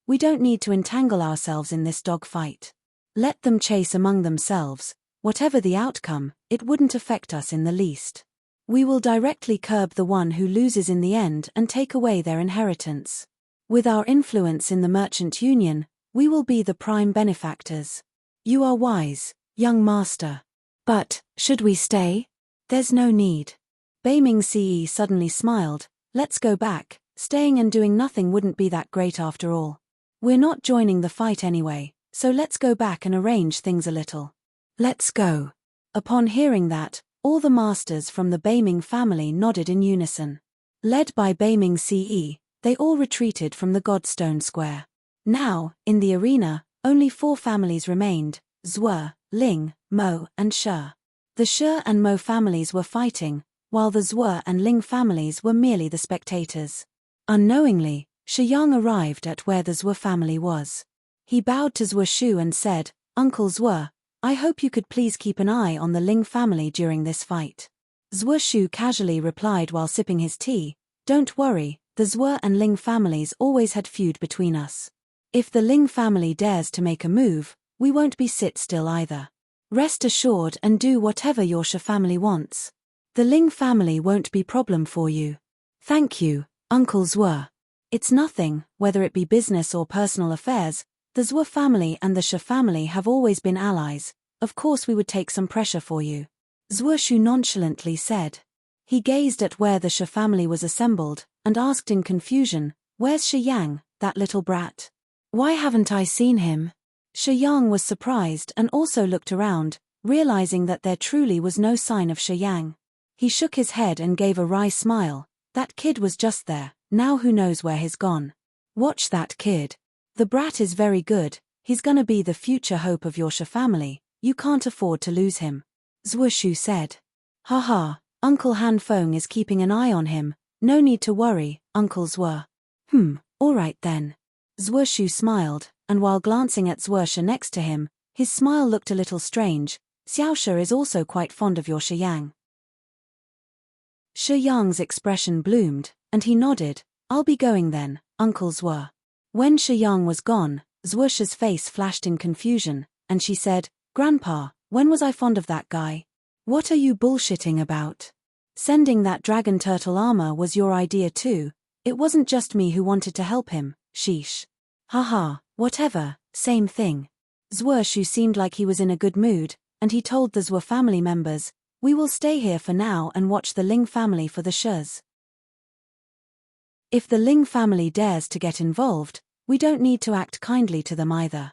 we don't need to entangle ourselves in this dogfight. Let them chase among themselves. Whatever the outcome, it wouldn't affect us in the least. We will directly curb the one who loses in the end and take away their inheritance. With our influence in the merchant union, we will be the prime benefactors. You are wise, young master. But, should we stay? There's no need. Beiming Ce suddenly smiled. Let's go back. Staying and doing nothing wouldn't be that great after all. We're not joining the fight anyway, so let's go back and arrange things a little. Let's go. Upon hearing that, all the masters from the Beiming family nodded in unison. Led by Beiming Ce, they all retreated from the Godstone Square. Now, in the arena, only 4 families remained: Zhuo, Ling, Mo, and Shi. The Shi and Mo families were fighting, while the Zhuo and Ling families were merely the spectators. Unknowingly, Shi Yang arrived at where the Zhuo family was. He bowed to Zhuo Shu and said, Uncle Zhuo, I hope you could please keep an eye on the Ling family during this fight. Zhuo Shu casually replied while sipping his tea, Don't worry, the Zhuo and Ling families always had feud between us. If the Ling family dares to make a move, we won't be sit still either. Rest assured and do whatever your Shi family wants. The Ling family won't be problem for you. Thank you, Uncle Zhuo. It's nothing, whether it be business or personal affairs. The Zhuo family and the Shi family have always been allies, of course we would take some pressure for you. Zhuoshu nonchalantly said. He gazed at where the Shi family was assembled, and asked in confusion, "Where's Shi Yang, that little brat? Why haven't I seen him?" Shi Yang was surprised and also looked around, realizing that there truly was no sign of Shi Yang. He shook his head and gave a wry smile. That kid was just there, now who knows where he's gone. Watch that kid. The brat is very good, he's gonna be the future hope of your Shi family, you can't afford to lose him. Zhuoshu said. Haha, Uncle Han Feng is keeping an eye on him, no need to worry, Uncle Zhuo. Alright then. Zhuoshu smiled, and while glancing at Zhuoshu next to him, his smile looked a little strange. Xiaoshe is also quite fond of your Shi Yang. Shi Yang's expression bloomed, and he nodded. I'll be going then, Uncle Zhuo. When Shi Yang was gone, Zhuoshu's face flashed in confusion, and she said, Grandpa, when was I fond of that guy? What are you bullshitting about? Sending that dragon turtle armor was your idea too. It wasn't just me who wanted to help him, sheesh. Haha, whatever, same thing. Zhuoshu seemed like he was in a good mood, and he told the Zhuo family members, we will stay here for now and watch the Ling family for the Shis. If the Ling family dares to get involved, we don't need to act kindly to them either.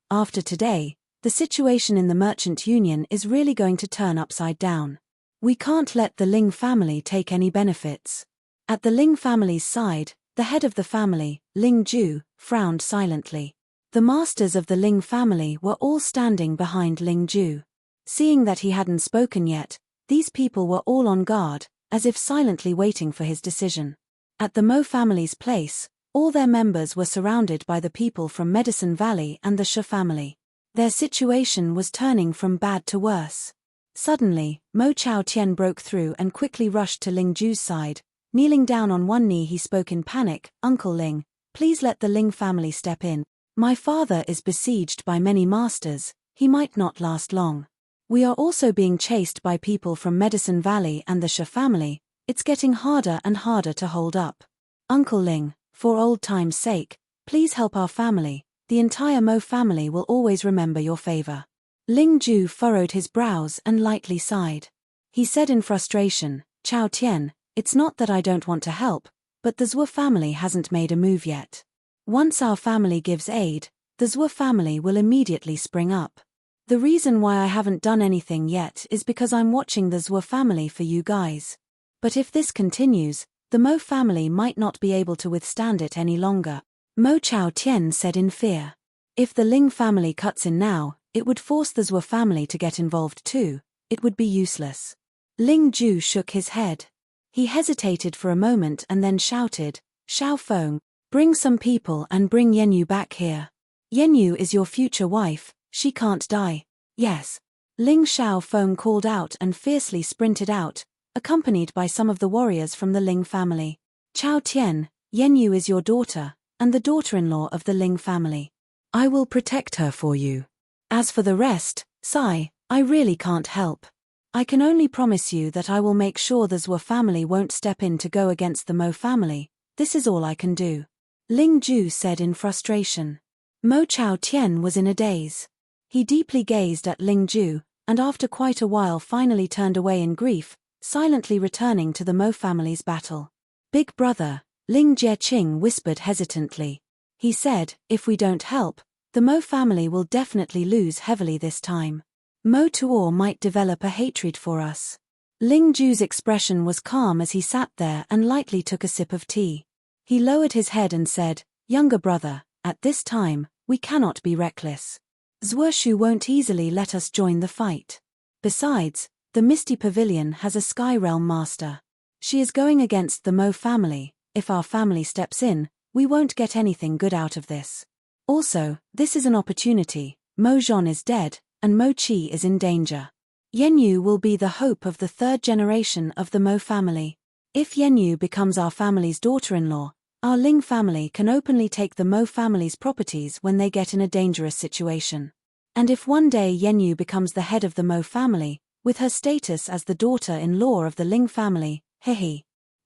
After today, the situation in the Merchant Union is really going to turn upside down. We can't let the Ling family take any benefits. At the Ling family's side, the head of the family, Ling Ju, frowned silently. The masters of the Ling family were all standing behind Ling Ju. Seeing that he hadn't spoken yet, these people were all on guard, as if silently waiting for his decision. At the Mo family's place, all their members were surrounded by the people from Medicine Valley and the Shi family. Their situation was turning from bad to worse. Suddenly, Mo Chao Tian broke through and quickly rushed to Ling Ju's side. Kneeling down on one knee he spoke in panic, Uncle Ling, please let the Ling family step in. My father is besieged by many masters, he might not last long. We are also being chased by people from Medicine Valley and the Shi family, it's getting harder and harder to hold up. Uncle Ling, for old time's sake, please help our family, the entire Mo family will always remember your favor. Ling Ju furrowed his brows and lightly sighed. He said in frustration, Chao Tian, it's not that I don't want to help, but the Zhuo family hasn't made a move yet. Once our family gives aid, the Zhuo family will immediately spring up. The reason why I haven't done anything yet is because I'm watching the Zhuo family for you guys. But if this continues, the Mo family might not be able to withstand it any longer. Mo Chao Tian said in fear. If the Ling family cuts in now, it would force the Zhuo family to get involved too. It would be useless. Ling Ju shook his head. He hesitated for a moment and then shouted, Xiao Feng, bring some people and bring Yenyu back here. Yenyu is your future wife, she can't die. Yes. Ling Xiao Feng called out and fiercely sprinted out, accompanied by some of the warriors from the Ling family. Chao Tian, Yenyu is your daughter, and the daughter-in-law of the Ling family. I will protect her for you. As for the rest, Sai, I really can't help. I can only promise you that I will make sure the Zhuo family won't step in to go against the Mo family, this is all I can do. Ling Ju said in frustration. Mo Chao Tian was in a daze. He deeply gazed at Ling Ju, and after quite a while finally turned away in grief, silently returning to the Mo family's battle. Big brother, Ling Jieqing whispered hesitantly. He said, if we don't help, the Mo family will definitely lose heavily this time. Mo Tuor might develop a hatred for us. Ling Ju's expression was calm as he sat there and lightly took a sip of tea. He lowered his head and said, younger brother, at this time, we cannot be reckless. Zhuoshu won't easily let us join the fight. Besides, the Misty Pavilion has a Sky Realm master. She is going against the Mo family. If our family steps in, we won't get anything good out of this. Also, this is an opportunity. Mo Zhon is dead, and Mo Qi is in danger. Yenyu will be the hope of the third generation of the Mo family. If Yenyu becomes our family's daughter-in-law, our Ling family can openly take the Mo family's properties when they get in a dangerous situation. And if one day Yenyu becomes the head of the Mo family, with her status as the daughter-in-law of the Ling family,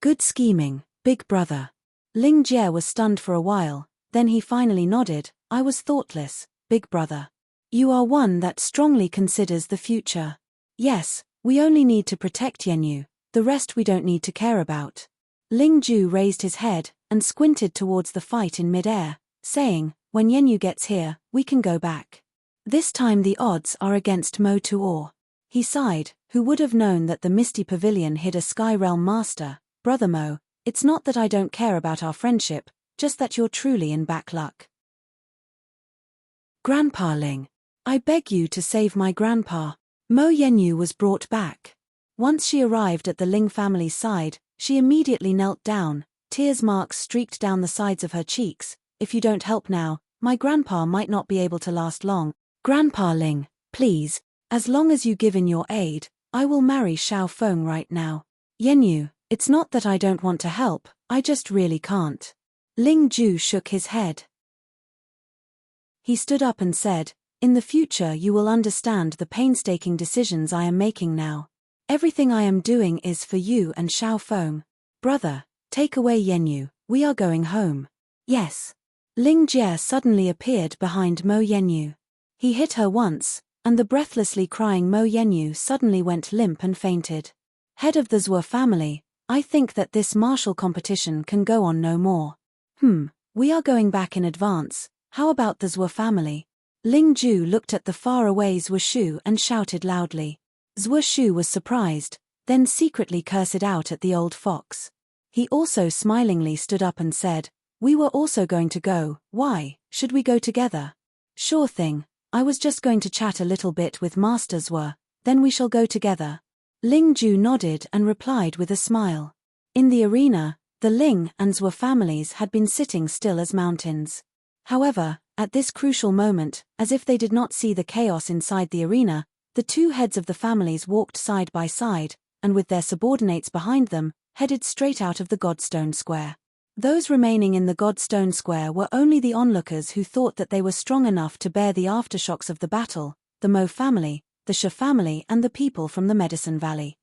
good scheming, big brother. Ling Jie was stunned for a while, then he finally nodded, I was thoughtless, big brother. You are one that strongly considers the future. Yes, we only need to protect Yenyu, the rest we don't need to care about. Ling Ju raised his head and squinted towards the fight in midair, saying, when Yenyu gets here, we can go back. This time the odds are against Mo Tuor. He sighed, who would have known that the Misty Pavilion hid a Sky Realm master. Brother Mo, it's not that I don't care about our friendship, just that you're truly in back luck. Grandpa Ling. I beg you to save my grandpa. Mo Yenyu was brought back. Once she arrived at the Ling family's side, she immediately knelt down, tears marks streaked down the sides of her cheeks. If you don't help now, my grandpa might not be able to last long. Grandpa Ling, please, as long as you give in your aid, I will marry Xiao Feng right now. Yenyu, it's not that I don't want to help, I just really can't. Ling Ju shook his head. He stood up and said, in the future you will understand the painstaking decisions I am making now. Everything I am doing is for you and Xiao Feng. Brother, take away Yenyu, we are going home. Yes. Ling Jie suddenly appeared behind Mo Yenyu. He hit her once, and the breathlessly crying Mo Yenyu suddenly went limp and fainted. Head of the Zhuo family, I think that this martial competition can go on no more. We are going back in advance, how about the Zhuo family? Ling Ju looked at the faraway Zhuo Shu and shouted loudly. Zhuo Shu was surprised, then secretly cursed out at the old fox. He also smilingly stood up and said, we were also going to go, why, should we go together? Sure thing, I was just going to chat a little bit with Master Zhuo, then we shall go together. Ling Ju nodded and replied with a smile. In the arena, the Ling and Zhuo families had been sitting still as mountains. However, at this crucial moment, as if they did not see the chaos inside the arena, the two heads of the families walked side by side, and with their subordinates behind them, headed straight out of the Godstone Square. Those remaining in the Godstone Square were only the onlookers who thought that they were strong enough to bear the aftershocks of the battle, the Mo family, the Shi family and the people from the Medicine Valley.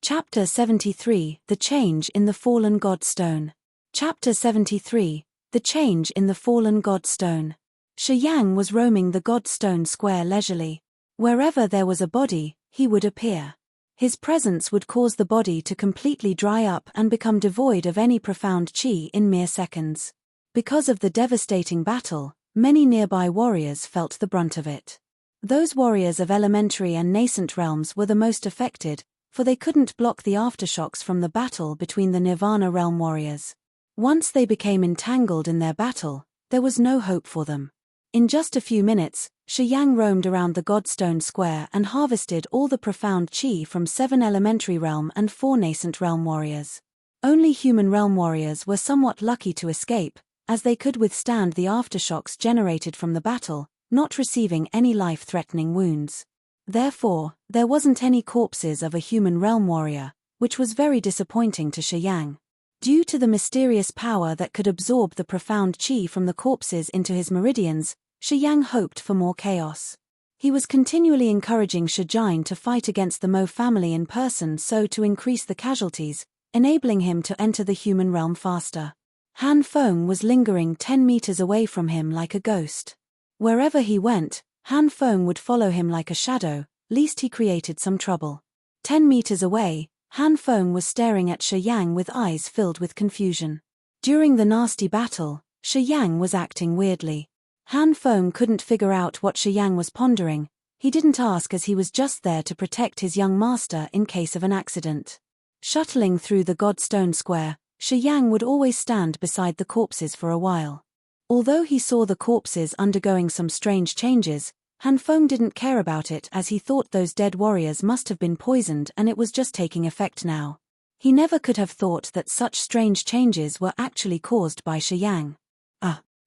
Chapter 73, The Change in the Fallen Godstone. Chapter 73, The Change in the Fallen Godstone. Shi Yang was roaming the Godstone Square leisurely. Wherever there was a body, he would appear. His presence would cause the body to completely dry up and become devoid of any profound qi in mere seconds. Because of the devastating battle, many nearby warriors felt the brunt of it. Those warriors of elementary and nascent realms were the most affected, for they couldn't block the aftershocks from the battle between the Nirvana realm warriors. Once they became entangled in their battle, there was no hope for them. In just a few minutes, Shi Yang roamed around the Godstone Square and harvested all the profound qi from 7 elementary realm and 4 nascent realm warriors. Only human realm warriors were somewhat lucky to escape, as they could withstand the aftershocks generated from the battle, not receiving any life-threatening wounds. Therefore, there wasn't any corpses of a human realm warrior, which was very disappointing to Shi Yang. Due to the mysterious power that could absorb the profound qi from the corpses into his meridians, Shi Yang hoped for more chaos. He was continually encouraging Shi Jin to fight against the Mo family in person so to increase the casualties, enabling him to enter the human realm faster. Han Feng was lingering 10 meters away from him like a ghost. Wherever he went, Han Feng would follow him like a shadow, lest he created some trouble. 10 meters away, Han Feng was staring at Shi Yang with eyes filled with confusion. During the nasty battle, Shi Yang was acting weirdly. Han Feng couldn't figure out what Shi Yang was pondering. He didn't ask as he was just there to protect his young master in case of an accident. Shuttling through the Godstone Square, Shi Yang would always stand beside the corpses for a while. Although he saw the corpses undergoing some strange changes, Han Feng didn't care about it as he thought those dead warriors must have been poisoned and it was just taking effect now. He never could have thought that such strange changes were actually caused by Shi Yang.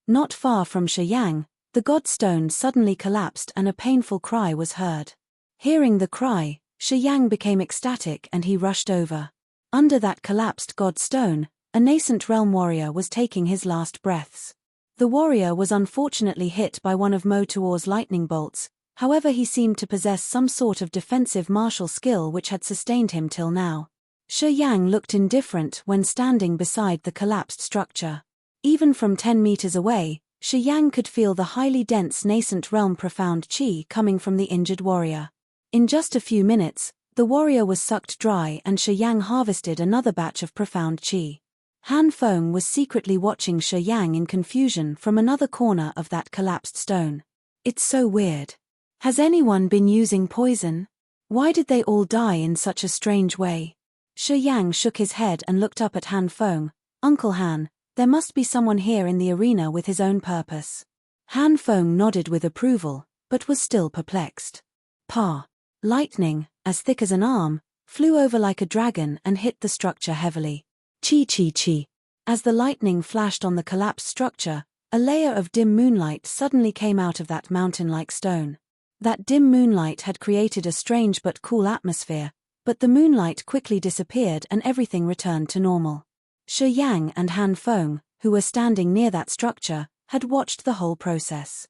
Not far from Shi Yang, the Godstone suddenly collapsed and a painful cry was heard. Hearing the cry, Shi Yang became ecstatic and he rushed over. Under that collapsed Godstone, a nascent realm warrior was taking his last breaths. The warrior was unfortunately hit by one of Mo Tuor's lightning bolts, however he seemed to possess some sort of defensive martial skill which had sustained him till now. Shi Yang looked indifferent when standing beside the collapsed structure. Even from 10 meters away, Shi Yang could feel the highly dense nascent realm profound qi coming from the injured warrior. In just a few minutes, the warrior was sucked dry and Shi Yang harvested another batch of profound qi. Han Feng was secretly watching Shi Yang in confusion from another corner of that collapsed stone. It's so weird. Has anyone been using poison? Why did they all die in such a strange way? Shi Yang shook his head and looked up at Han Feng. Uncle Han, there must be someone here in the arena with his own purpose. Han Feng nodded with approval, but was still perplexed. Pa. Lightning, as thick as an arm, flew over like a dragon and hit the structure heavily. Chi chi chi. As the lightning flashed on the collapsed structure, a layer of dim moonlight suddenly came out of that mountain-like stone. That dim moonlight had created a strange but cool atmosphere, but the moonlight quickly disappeared and everything returned to normal. Shi Yang and Han Feng, who were standing near that structure, had watched the whole process.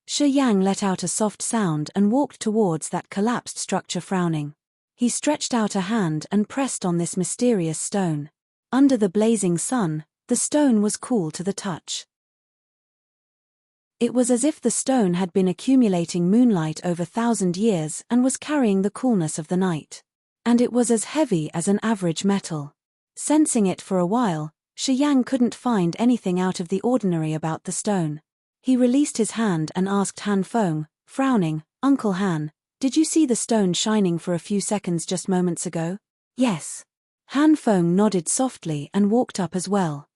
Shi Yang let out a soft sound and walked towards that collapsed structure frowning. He stretched out a hand and pressed on this mysterious stone. Under the blazing sun, the stone was cool to the touch. It was as if the stone had been accumulating moonlight over 1,000 years and was carrying the coolness of the night. And it was as heavy as an average metal. Sensing it for a while, Shi Yang couldn't find anything out of the ordinary about the stone. He released his hand and asked Han Feng, frowning, Uncle Han, did you see the stone shining for a few seconds just moments ago? Yes. Han Feng nodded softly and walked up as well.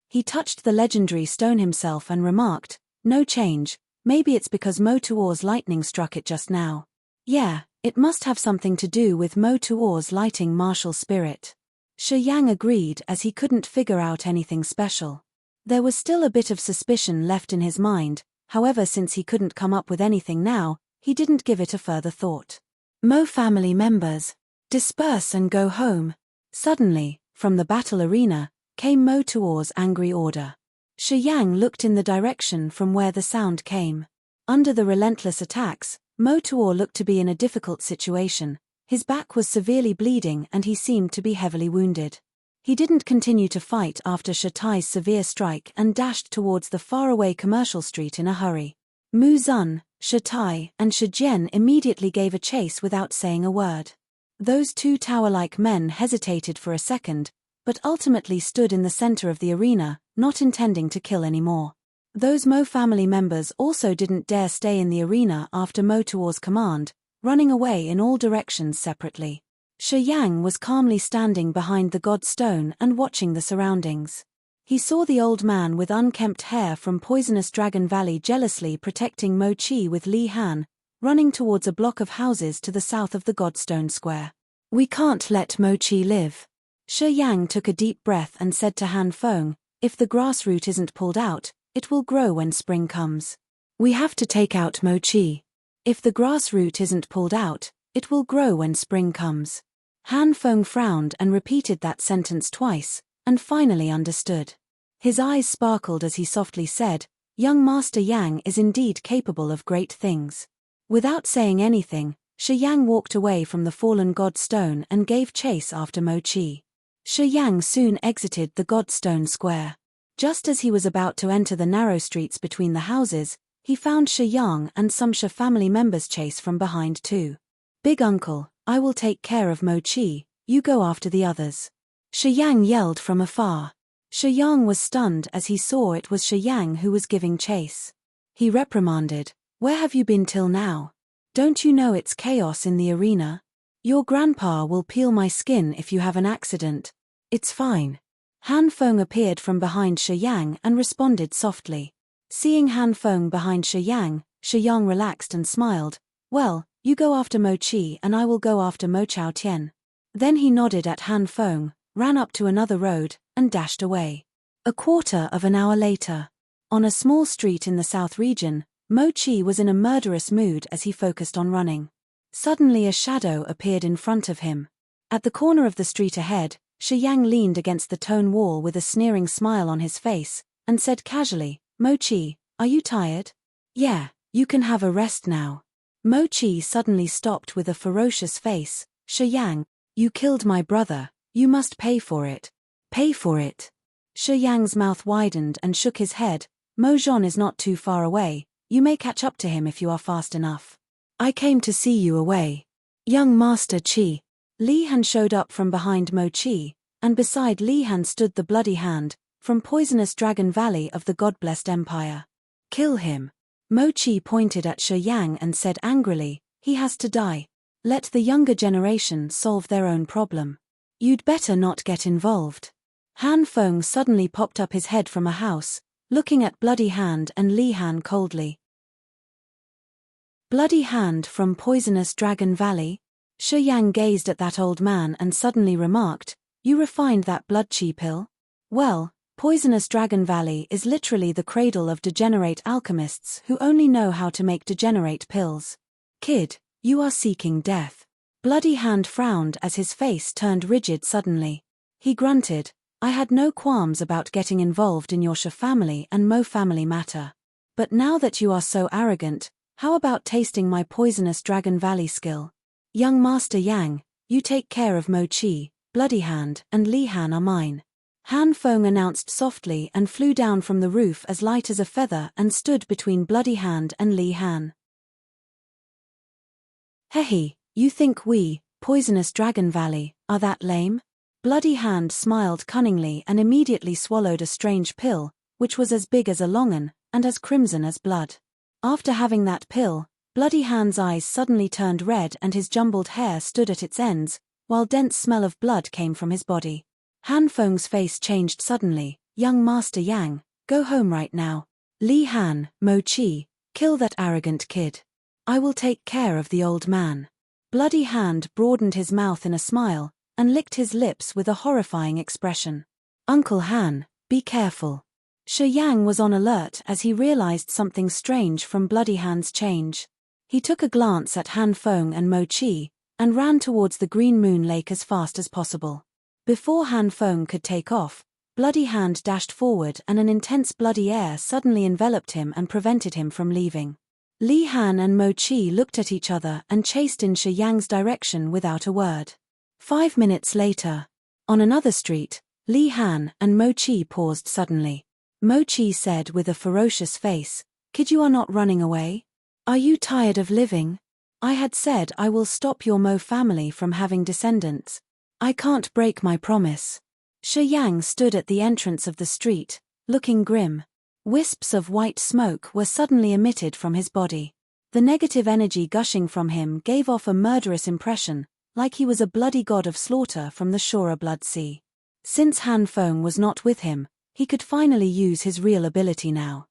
He touched the legendary stone himself and remarked, no change, maybe it's because Mo Tuor's lightning struck it just now. Yeah, it must have something to do with Mo Tuor's lighting martial spirit. Shi Yang agreed as he couldn't figure out anything special. There was still a bit of suspicion left in his mind, however since he couldn't come up with anything now, he didn't give it a further thought. Mo family members, disperse and go home. Suddenly, from the battle arena, came Mo Tuor's angry order. Shi Yang looked in the direction from where the sound came. Under the relentless attacks, Mo Tuor looked to be in a difficult situation. His back was severely bleeding and he seemed to be heavily wounded. He didn't continue to fight after Shi Tai's severe strike and dashed towards the faraway commercial street in a hurry. Mu Zun, Shi Tai, and Shi Jian immediately gave a chase without saying a word. Those two tower-like men hesitated for a second, but ultimately stood in the center of the arena, not intending to kill anymore. Those Mo family members also didn't dare stay in the arena after Mo Tuor's command, running away in all directions separately. Shi Yang was calmly standing behind the god stone and watching the surroundings. He saw the old man with unkempt hair from Poisonous Dragon Valley jealously protecting Mo Chi with Li Han, running towards a block of houses to the south of the Godstone Square. We can't let Mo Chi live. Shi Yang took a deep breath and said to Han Feng, if the grass root isn't pulled out, it will grow when spring comes. We have to take out Mo Chi. If the grass root isn't pulled out, it will grow when spring comes. Han Feng frowned and repeated that sentence twice, and finally understood. His eyes sparkled as he softly said, young Master Yang is indeed capable of great things. Without saying anything, Shi Yang walked away from the fallen god stone and gave chase after Mo Chi. Shi Yang soon exited the Godstone Square. Just as he was about to enter the narrow streets between the houses, he found Shi Yang and some Shi family members chase from behind too. Big uncle, I will take care of Mo Chi, you go after the others. Shi Yang yelled from afar. Shi Yang was stunned as he saw it was Shi Yang who was giving chase. He reprimanded, where have you been till now? Don't you know it's chaos in the arena? Your grandpa will peel my skin if you have an accident. It's fine. Han Feng appeared from behind Shi Yang and responded softly. Seeing Han Feng behind Shi Yang relaxed and smiled. Well, you go after Mo Chi and I will go after Mo Chao Tian. Then he nodded at Han Feng, ran up to another road, and dashed away. A quarter of an hour later. On a small street in the south region, Mo Chi was in a murderous mood as he focused on running. Suddenly a shadow appeared in front of him. At the corner of the street ahead, Shi Yang leaned against the stone wall with a sneering smile on his face, and said casually, Mo Chi, are you tired? Yeah, you can have a rest now. Mo Chi suddenly stopped with a ferocious face. Shi Yang, you killed my brother, you must pay for it. Pay for it. Shi Yang's mouth widened and shook his head. Mo Zhon is not too far away. You may catch up to him if you are fast enough. I came to see you away. Young Master Qi. Li Han showed up from behind Mo Qi, and beside Li Han stood the Bloody Hand, from poisonous Dragon Valley of the God-blessed Empire. Kill him. Mo Qi pointed at Shi Yang and said angrily, he has to die. Let the younger generation solve their own problem. You'd better not get involved. Han Feng suddenly popped up his head from a house, looking at Bloody Hand and Li Han coldly. Bloody Hand from poisonous Dragon Valley? Shi Yang gazed at that old man and suddenly remarked, you refined that blood qi pill? Well, poisonous Dragon Valley is literally the cradle of degenerate alchemists who only know how to make degenerate pills. Kid, you are seeking death. Bloody Hand frowned as his face turned rigid suddenly. He grunted, I had no qualms about getting involved in your Shi family and Mo family matter. But now that you are so arrogant, how about tasting my poisonous Dragon Valley skill? Young Master Yang, you take care of Mo Qi, Bloody Hand, and Li Han are mine. Han Feng announced softly and flew down from the roof as light as a feather and stood between Bloody Hand and Li Han. Hehe, you think we, poisonous Dragon Valley, are that lame? Bloody Hand smiled cunningly and immediately swallowed a strange pill, which was as big as a longan, and as crimson as blood. After having that pill, Bloody Hand's eyes suddenly turned red and his jumbled hair stood at its ends, while dense smell of blood came from his body. Han Feng's face changed suddenly. Young Master Yang, go home right now. Li Han, Mo Qi, kill that arrogant kid. I will take care of the old man. Bloody Hand broadened his mouth in a smile, and licked his lips with a horrifying expression. Uncle Han, be careful. Shi Yang was on alert as he realized something strange from Bloody Hand's change. He took a glance at Han Feng and Mo Qi, and ran towards the Green Moon Lake as fast as possible. Before Han Feng could take off, Bloody Hand dashed forward and an intense bloody air suddenly enveloped him and prevented him from leaving. Li Han and Mo Qi looked at each other and chased in Shi Yang's direction without a word. 5 minutes later, on another street, Li Han and Mo Qi paused suddenly. Mo Qi said with a ferocious face, Kid, you are not running away? Are you tired of living? I had said I will stop your Mo family from having descendants. I can't break my promise. Shi Yang stood at the entrance of the street, looking grim. Wisps of white smoke were suddenly emitted from his body. The negative energy gushing from him gave off a murderous impression, like he was a bloody god of slaughter from the Shura Blood Sea. Since Han Feng was not with him, he could finally use his real ability now.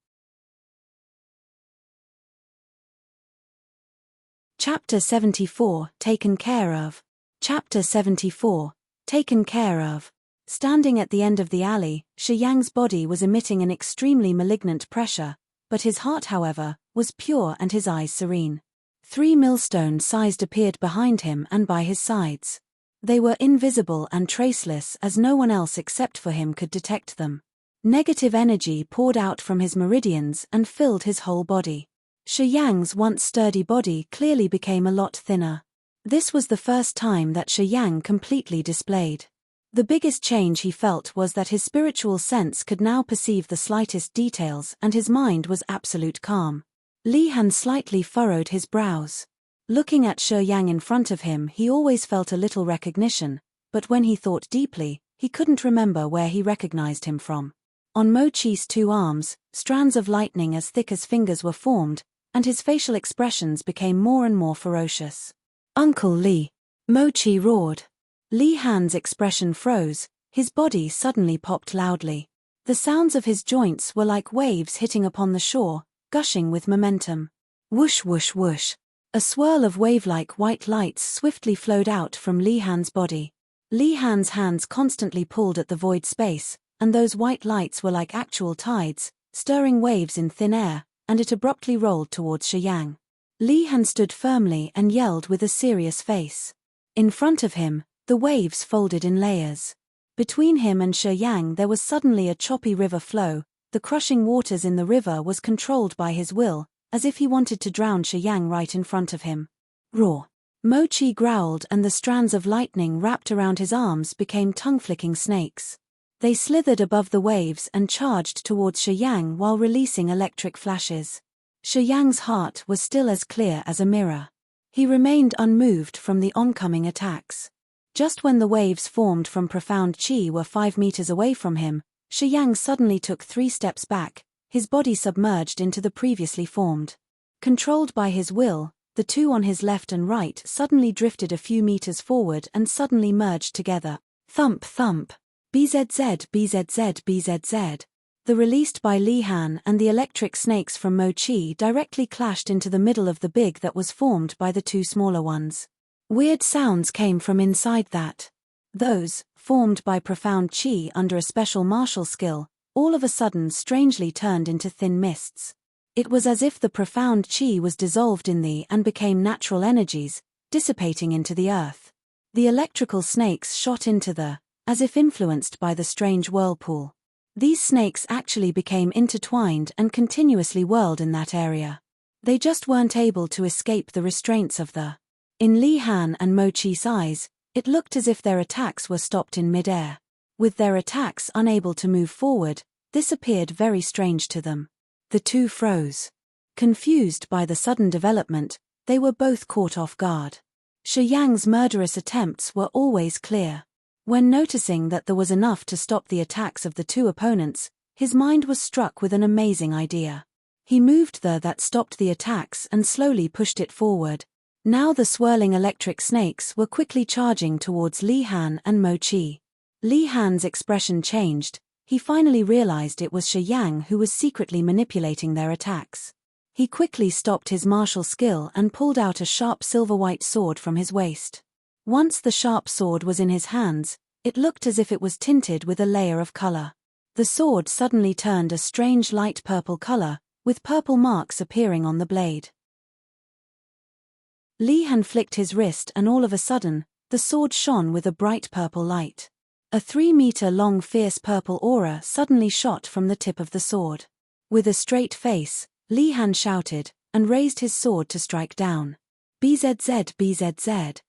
Chapter 74, Taken Care of. Chapter 74, Taken Care of. Standing at the end of the alley, Shi Yang's body was emitting an extremely malignant pressure, but his heart, however, was pure and his eyes serene. 3 millstone-sized appeared behind him and by his sides. They were invisible and traceless as no one else except for him could detect them. Negative energy poured out from his meridians and filled his whole body. Shi Yang's once sturdy body clearly became a lot thinner. This was the first time that Shi Yang completely displayed. The biggest change he felt was that his spiritual sense could now perceive the slightest details and his mind was absolute calm. Li Han slightly furrowed his brows. Looking at Shi Yang in front of him, he always felt a little recognition, but when he thought deeply, he couldn't remember where he recognized him from. On Mo Qi's 2 arms, strands of lightning as thick as fingers were formed, and his facial expressions became more and more ferocious. Uncle Li! Mo Qi roared. Li Han's expression froze, his body suddenly popped loudly. The sounds of his joints were like waves hitting upon the shore, gushing with momentum. Whoosh whoosh whoosh. A swirl of wave-like white lights swiftly flowed out from Li Han's body. Li Han's hands constantly pulled at the void space, and those white lights were like actual tides, stirring waves in thin air, and it abruptly rolled towards Shi Yang. Li Han stood firmly and yelled with a serious face. In front of him, the waves folded in layers. Between him and Shi Yang there was suddenly a choppy river flow. The crushing waters in the river was controlled by his will, as if he wanted to drown Shi Yang right in front of him. Roar! Mo Qi growled and the strands of lightning wrapped around his arms became tongue-flicking snakes. They slithered above the waves and charged towards Shi Yang while releasing electric flashes. Shi Yang's heart was still as clear as a mirror. He remained unmoved from the oncoming attacks. Just when the waves formed from profound qi were 5 meters away from him, Shi Yang suddenly took 3 steps back, his body submerged into the previously formed. Controlled by his will, the two on his left and right suddenly drifted a few meters forward and suddenly merged together. Thump thump. BZZ BZZ BZZ. The released by Li Han and the electric snakes from Mo Chi directly clashed into the middle of the big that was formed by the 2 smaller ones. Weird sounds came from inside that. Those, formed by profound qi under a special martial skill, all of a sudden strangely turned into thin mists. It was as if the profound qi was dissolved in the and became natural energies, dissipating into the earth. The electrical snakes shot into the, as if influenced by the strange whirlpool. These snakes actually became intertwined and continuously whirled in that area. They just weren't able to escape the restraints of the. In Li Han and Mo Chi's eyes, it looked as if their attacks were stopped in mid-air. With their attacks unable to move forward, this appeared very strange to them. The two froze. Confused by the sudden development, they were both caught off guard. Shi Yang's murderous attempts were always clear. When noticing that there was enough to stop the attacks of the two opponents, his mind was struck with an amazing idea. He moved the that stopped the attacks and slowly pushed it forward. Now the swirling electric snakes were quickly charging towards Li Han and Mo Chi. Li Han's expression changed. He finally realized it was Shi Yang who was secretly manipulating their attacks. He quickly stopped his martial skill and pulled out a sharp silver-white sword from his waist. Once the sharp sword was in his hands, it looked as if it was tinted with a layer of color. The sword suddenly turned a strange light purple color, with purple marks appearing on the blade. Li Han flicked his wrist and all of a sudden, the sword shone with a bright purple light. A 3-meter-long fierce purple aura suddenly shot from the tip of the sword. With a straight face, Li Han shouted, and raised his sword to strike down. BZZ BZZ.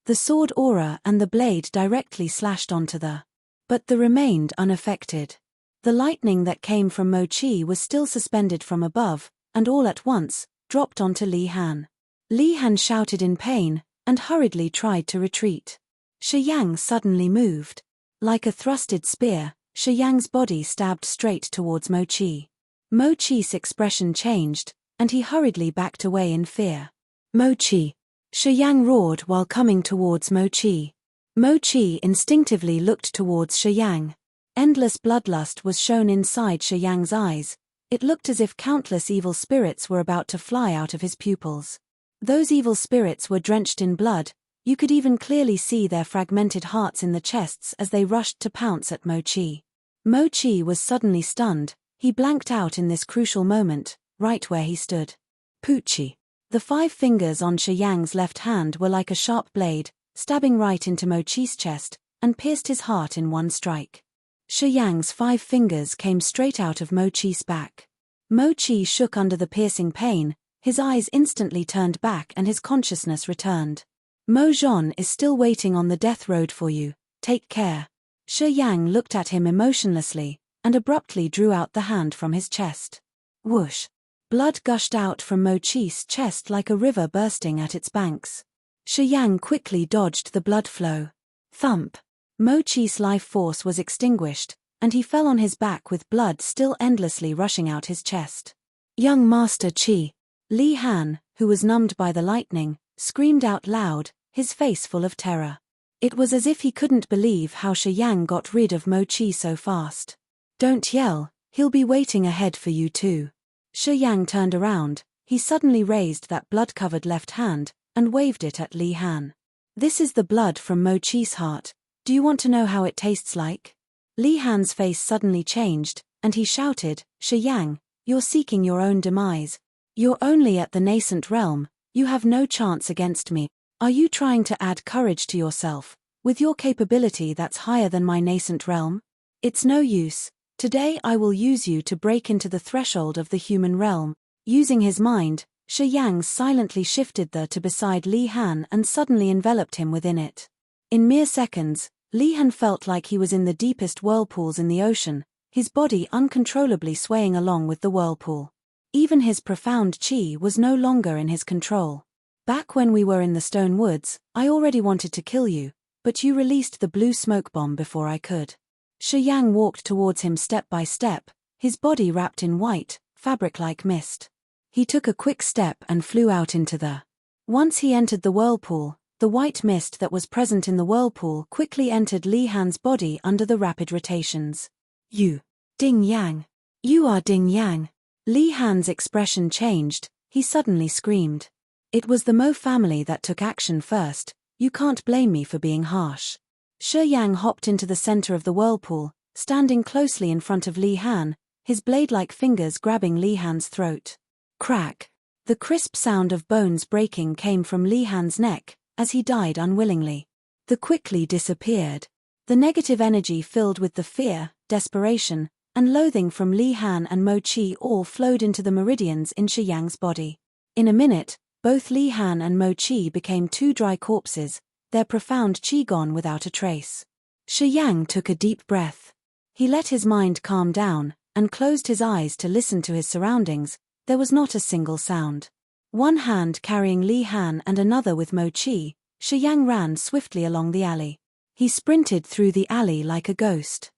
The sword aura and the blade directly slashed onto the. But the remained unaffected. The lightning that came from Mo Chi was still suspended from above, and all at once, dropped onto Li Han. Li Han shouted in pain, and hurriedly tried to retreat. Shi Yang suddenly moved. Like a thrusted spear, Shi Yang's body stabbed straight towards Mo Chi. Mo Chi's expression changed, and he hurriedly backed away in fear. Mo Chi! Shi Yang roared while coming towards Mo Chi. Mo Chi instinctively looked towards Shi Yang. Endless bloodlust was shown inside Shi Yang's eyes. It looked as if countless evil spirits were about to fly out of his pupils. Those evil spirits were drenched in blood. You could even clearly see their fragmented hearts in the chests as they rushed to pounce at Mo Chi. Mo Chi was suddenly stunned. He blanked out in this crucial moment, right where he stood. Poochie. The 5 fingers on Shi Yang's left hand were like a sharp blade, stabbing right into Mo Chi's chest, and pierced his heart in one strike. Shi Yang's 5 fingers came straight out of Mo Chi's back. Mo Chi shook under the piercing pain, his eyes instantly turned back and his consciousness returned. Mo Zhon is still waiting on the death road for you, take care. Shi Yang looked at him emotionlessly, and abruptly drew out the hand from his chest. Whoosh! Blood gushed out from Mo Chi's chest like a river bursting at its banks. Shi Yang quickly dodged the blood flow. Thump! Mo Chi's life force was extinguished, and he fell on his back with blood still endlessly rushing out his chest. Young Master Qi! Li Han, who was numbed by the lightning, screamed out loud, his face full of terror. It was as if he couldn't believe how Shi Yang got rid of Mo Chi so fast. Don't yell, he'll be waiting ahead for you too. Shi Yang turned around, he suddenly raised that blood-covered left hand, and waved it at Li Han. This is the blood from Mo Chi's heart, do you want to know how it tastes like? Li Han's face suddenly changed, and he shouted, Shi Yang, you're seeking your own demise. You're only at the nascent realm, you have no chance against me. Are you trying to add courage to yourself, with your capability that's higher than my nascent realm? It's no use. Today I will use you to break into the threshold of the human realm. Using his mind, Shi Yang silently shifted the to beside Li Han and suddenly enveloped him within it. In mere seconds, Li Han felt like he was in the deepest whirlpools in the ocean, his body uncontrollably swaying along with the whirlpool. Even his profound qi was no longer in his control. Back when we were in the stone woods, I already wanted to kill you, but you released the blue smoke bomb before I could. Shi Yang walked towards him step by step, his body wrapped in white, fabric-like mist. He took a quick step and flew out into the. Once he entered the whirlpool, the white mist that was present in the whirlpool quickly entered Li Han's body under the rapid rotations. You. Ding Yang. You are Ding Yang. Li Han's expression changed, he suddenly screamed. It was the Mo family that took action first, you can't blame me for being harsh. Shi Yang hopped into the center of the whirlpool, standing closely in front of Li Han, his blade-like fingers grabbing Li Han's throat. Crack. The crisp sound of bones breaking came from Li Han's neck, as he died unwillingly. The quickly disappeared. The negative energy filled with the fear, desperation, and loathing from Li Han and Mo Qi all flowed into the meridians in Shi Yang's body. In a minute, both Li Han and Mo Qi became two dry corpses, their profound qi gone without a trace. Shi Yang took a deep breath. He let his mind calm down, and closed his eyes to listen to his surroundings. There was not a single sound. One hand carrying Li Han and another with Mo Qi, Shi Yang ran swiftly along the alley. He sprinted through the alley like a ghost.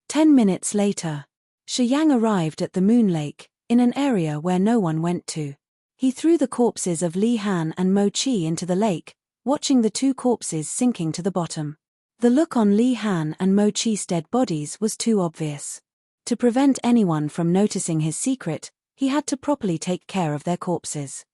10 minutes later, Shi Yang arrived at the Moon Lake, in an area where no one went to. He threw the corpses of Li Han and Mo Qi into the lake, watching the two corpses sinking to the bottom. The look on Li Han and Mo Qi's dead bodies was too obvious. To prevent anyone from noticing his secret, he had to properly take care of their corpses.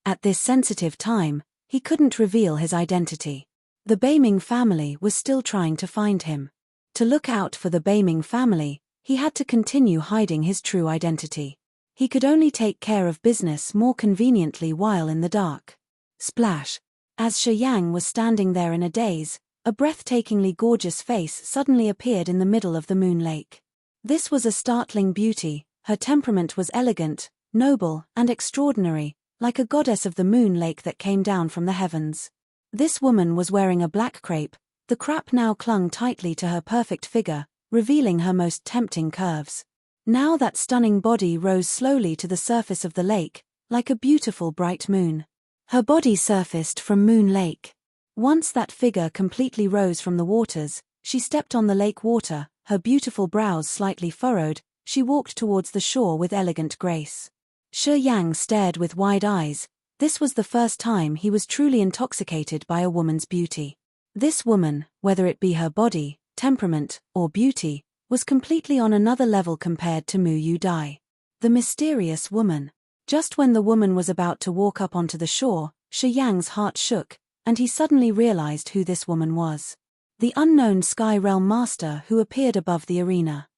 At this sensitive time, he couldn't reveal his identity. The Beiming family was still trying to find him. To look out for the Beiming family, he had to continue hiding his true identity. He could only take care of business more conveniently while in the dark. Splash! As Shi Yang was standing there in a daze, a breathtakingly gorgeous face suddenly appeared in the middle of the Moon Lake. This was a startling beauty, her temperament was elegant, noble, and extraordinary, like a goddess of the Moon Lake that came down from the heavens. This woman was wearing a black crepe, the crepe now clung tightly to her perfect figure, revealing her most tempting curves. Now that stunning body rose slowly to the surface of the lake, like a beautiful bright moon. Her body surfaced from Moon Lake. Once that figure completely rose from the waters, she stepped on the lake water, her beautiful brows slightly furrowed, she walked towards the shore with elegant grace. Shi Yang stared with wide eyes. This was the first time he was truly intoxicated by a woman's beauty. This woman, whether it be her body, temperament, or beauty, was completely on another level compared to Mu Yu Dai. The mysterious woman. Just when the woman was about to walk up onto the shore, Shi Yang's heart shook, and he suddenly realized who this woman was. The unknown Sky Realm Master who appeared above the arena.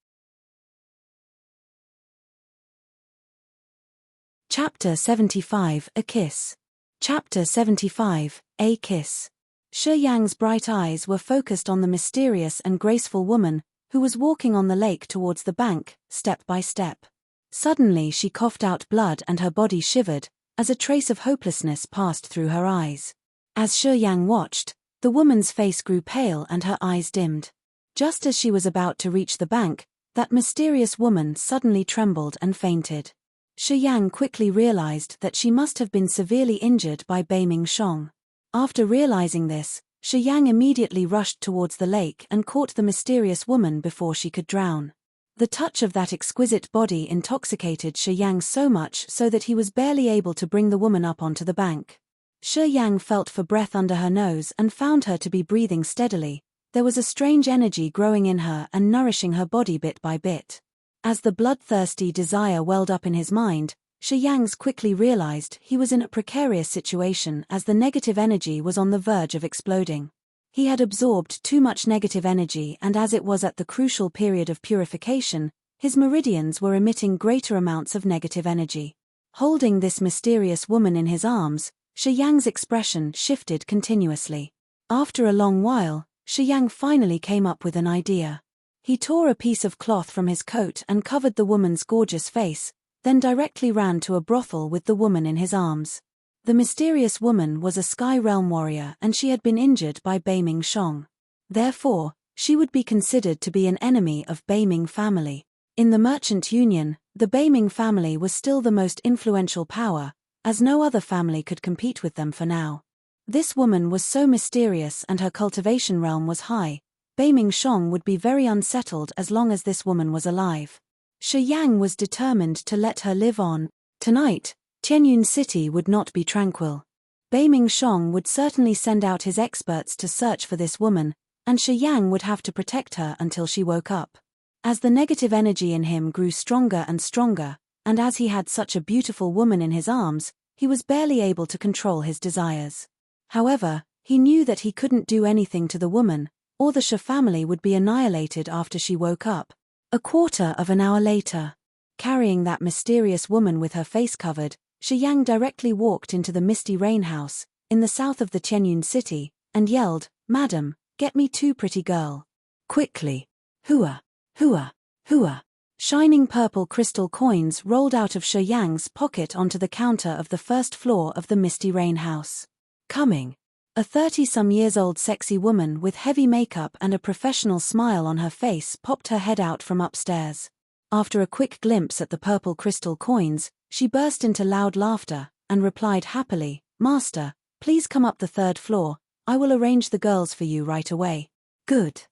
Chapter 75, A Kiss. Chapter 75, A Kiss. Shi Yang's bright eyes were focused on the mysterious and graceful woman, who was walking on the lake towards the bank, step by step. Suddenly she coughed out blood and her body shivered, as a trace of hopelessness passed through her eyes. As Shi Yang watched, the woman's face grew pale and her eyes dimmed. Just as she was about to reach the bank, that mysterious woman suddenly trembled and fainted. Shi Yang quickly realized that she must have been severely injured by Beiming Shong. After realizing this, Shi Yang immediately rushed towards the lake and caught the mysterious woman before she could drown. The touch of that exquisite body intoxicated Shi Yang so much so that he was barely able to bring the woman up onto the bank. Shi Yang felt for breath under her nose and found her to be breathing steadily. There was a strange energy growing in her and nourishing her body bit by bit. As the bloodthirsty desire welled up in his mind, Shi Yang quickly realized he was in a precarious situation as the negative energy was on the verge of exploding. He had absorbed too much negative energy, and as it was at the crucial period of purification, his meridians were emitting greater amounts of negative energy. Holding this mysterious woman in his arms, Shi Yang's expression shifted continuously. After a long while, Shi Yang finally came up with an idea. He tore a piece of cloth from his coat and covered the woman's gorgeous face, then directly ran to a brothel with the woman in his arms. The mysterious woman was a Sky Realm warrior and she had been injured by Beiming Shong. Therefore, she would be considered to be an enemy of Beiming family. In the Merchant Union, the Beiming family was still the most influential power, as no other family could compete with them for now. This woman was so mysterious and her cultivation realm was high. Beiming Shong would be very unsettled as long as this woman was alive. Shi Yang was determined to let her live on. Tonight, Tianyun City would not be tranquil. Beiming Shong would certainly send out his experts to search for this woman, and Shi Yang would have to protect her until she woke up. As the negative energy in him grew stronger and stronger, and as he had such a beautiful woman in his arms, he was barely able to control his desires. However, he knew that he couldn't do anything to the woman, or the Shi family would be annihilated after she woke up. A quarter of an hour later, carrying that mysterious woman with her face covered, Shi Yang directly walked into the misty rain house, in the south of the Tianyun city, and yelled, "Madam, get me 2 pretty girl. Quickly. Hua, hua, hua." Shining purple crystal coins rolled out of Shi Yang's pocket onto the counter of the first floor of the misty rain house. Coming. A 30-some-years-old sexy woman with heavy makeup and a professional smile on her face popped her head out from upstairs. After a quick glimpse at the purple crystal coins, she burst into loud laughter, and replied happily, "Master, please come up the 3rd floor, I will arrange the girls for you right away." "Good."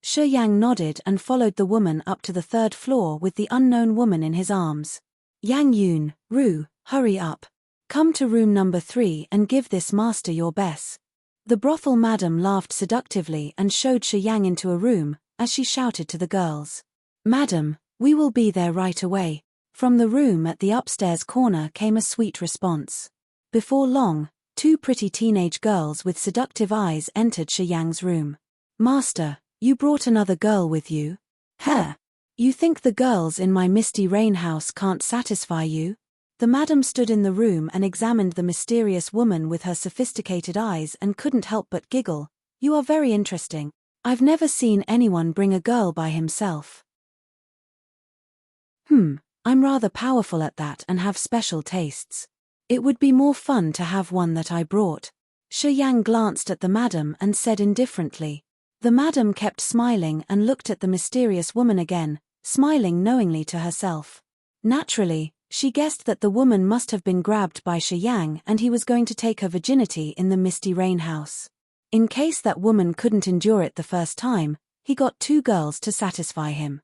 Shi Yang nodded and followed the woman up to the 3rd floor with the unknown woman in his arms. "Yang Yun, Ru, hurry up. Come to room number 3 and give this master your best." The brothel madam laughed seductively and showed Shi Yang into a room, as she shouted to the girls. "Madam, we will be there right away." From the room at the upstairs corner came a sweet response. Before long, 2 pretty teenage girls with seductive eyes entered Shi Yang's room. "Master, you brought another girl with you? Huh? You think the girls in my misty rain house can't satisfy you?" The madam stood in the room and examined the mysterious woman with her sophisticated eyes and couldn't help but giggle. "You are very interesting. I've never seen anyone bring a girl by himself." I'm rather powerful at that and have special tastes. It would be more fun to have one that I brought." Shi Yang glanced at the madam and said indifferently. The madam kept smiling and looked at the mysterious woman again, smiling knowingly to herself. Naturally, she guessed that the woman must have been grabbed by Shi Yang and he was going to take her virginity in the misty rain house. In case that woman couldn't endure it the first time, he got 2 girls to satisfy him.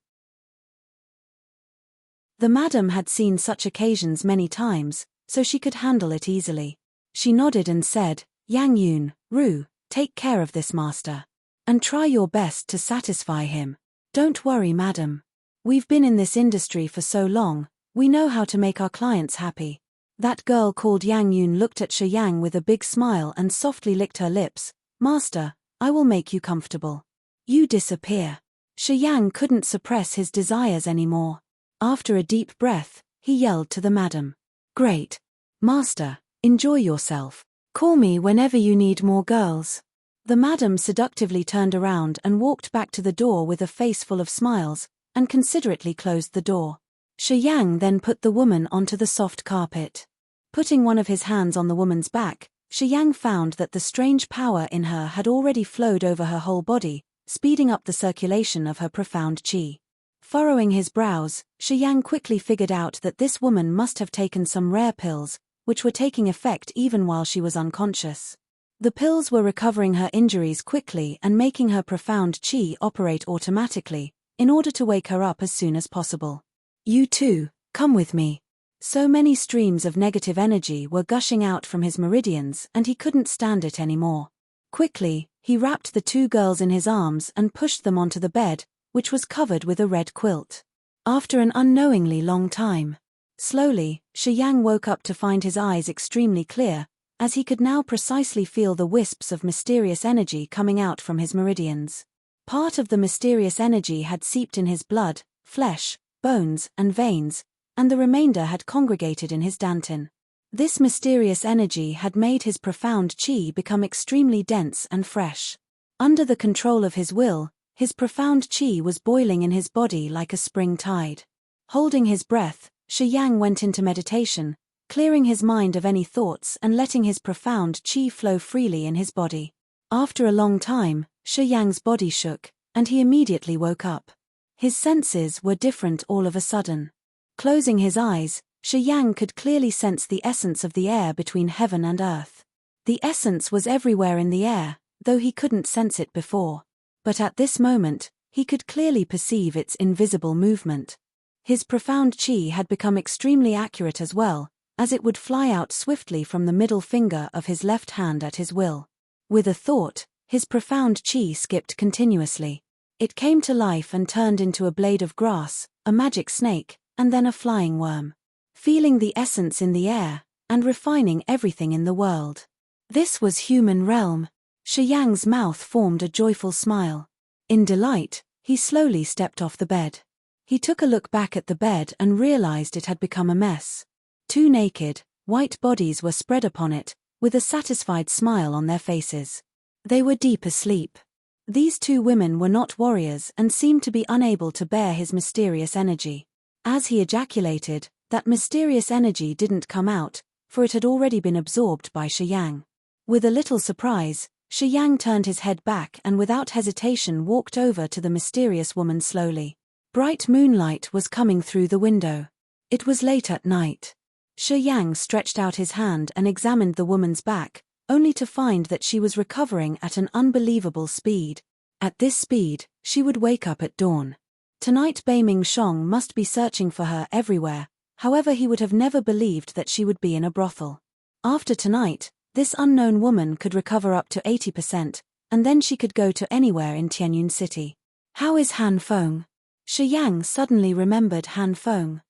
The madam had seen such occasions many times, so she could handle it easily. She nodded and said, "Yang Yun, Ru, take care of this master. And try your best to satisfy him. Don't worry, madam. We've been in this industry for so long, we know how to make our clients happy." That girl called Yang Yun looked at Shi Yang with a big smile and softly licked her lips. "Master, I will make you comfortable. You disappear." Shi Yang couldn't suppress his desires anymore. After a deep breath, he yelled to the madam. "Great. Master, enjoy yourself. Call me whenever you need more girls." The madam seductively turned around and walked back to the door with a face full of smiles, and considerately closed the door. Shi Yang then put the woman onto the soft carpet. Putting one of his hands on the woman's back, Shi Yang found that the strange power in her had already flowed over her whole body, speeding up the circulation of her profound qi. Furrowing his brows, Shi Yang quickly figured out that this woman must have taken some rare pills, which were taking effect even while she was unconscious. The pills were recovering her injuries quickly and making her profound qi operate automatically, in order to wake her up as soon as possible. "You too, come with me." So many streams of negative energy were gushing out from his meridians and he couldn't stand it anymore. Quickly, he wrapped the 2 girls in his arms and pushed them onto the bed, which was covered with a red quilt. After an unknowingly long time, slowly, Shi Yang woke up to find his eyes extremely clear, as he could now precisely feel the wisps of mysterious energy coming out from his meridians. Part of the mysterious energy had seeped in his blood, flesh, bones, and veins, and the remainder had congregated in his dantian. This mysterious energy had made his profound qi become extremely dense and fresh. Under the control of his will, his profound qi was boiling in his body like a spring tide. Holding his breath, Shi Yang went into meditation, clearing his mind of any thoughts and letting his profound qi flow freely in his body. After a long time, Shi Yang's body shook, and he immediately woke up. His senses were different all of a sudden. Closing his eyes, Shi Yang could clearly sense the essence of the air between heaven and earth. The essence was everywhere in the air, though he couldn't sense it before. But at this moment, he could clearly perceive its invisible movement. His profound qi had become extremely accurate as well, as it would fly out swiftly from the middle finger of his left hand at his will. With a thought, his profound qi skipped continuously. It came to life and turned into a blade of grass, a magic snake, and then a flying worm. Feeling the essence in the air, and refining everything in the world. This was human realm. Shi Yang's mouth formed a joyful smile. In delight, he slowly stepped off the bed. He took a look back at the bed and realized it had become a mess. Two naked, white bodies were spread upon it, with a satisfied smile on their faces. They were deep asleep. These two women were not warriors and seemed to be unable to bear his mysterious energy. As he ejaculated, that mysterious energy didn't come out, for it had already been absorbed by Shi Yang. With a little surprise, Shi Yang turned his head back and without hesitation walked over to the mysterious woman slowly. Bright moonlight was coming through the window. It was late at night. Shi Yang stretched out his hand and examined the woman's back, only to find that she was recovering at an unbelievable speed. At this speed, she would wake up at dawn. Tonight Beiming Shong must be searching for her everywhere, however he would have never believed that she would be in a brothel. After tonight, this unknown woman could recover up to 80%, and then she could go to anywhere in Tianyun City. How is Han Feng? Shi Yang suddenly remembered Han Feng.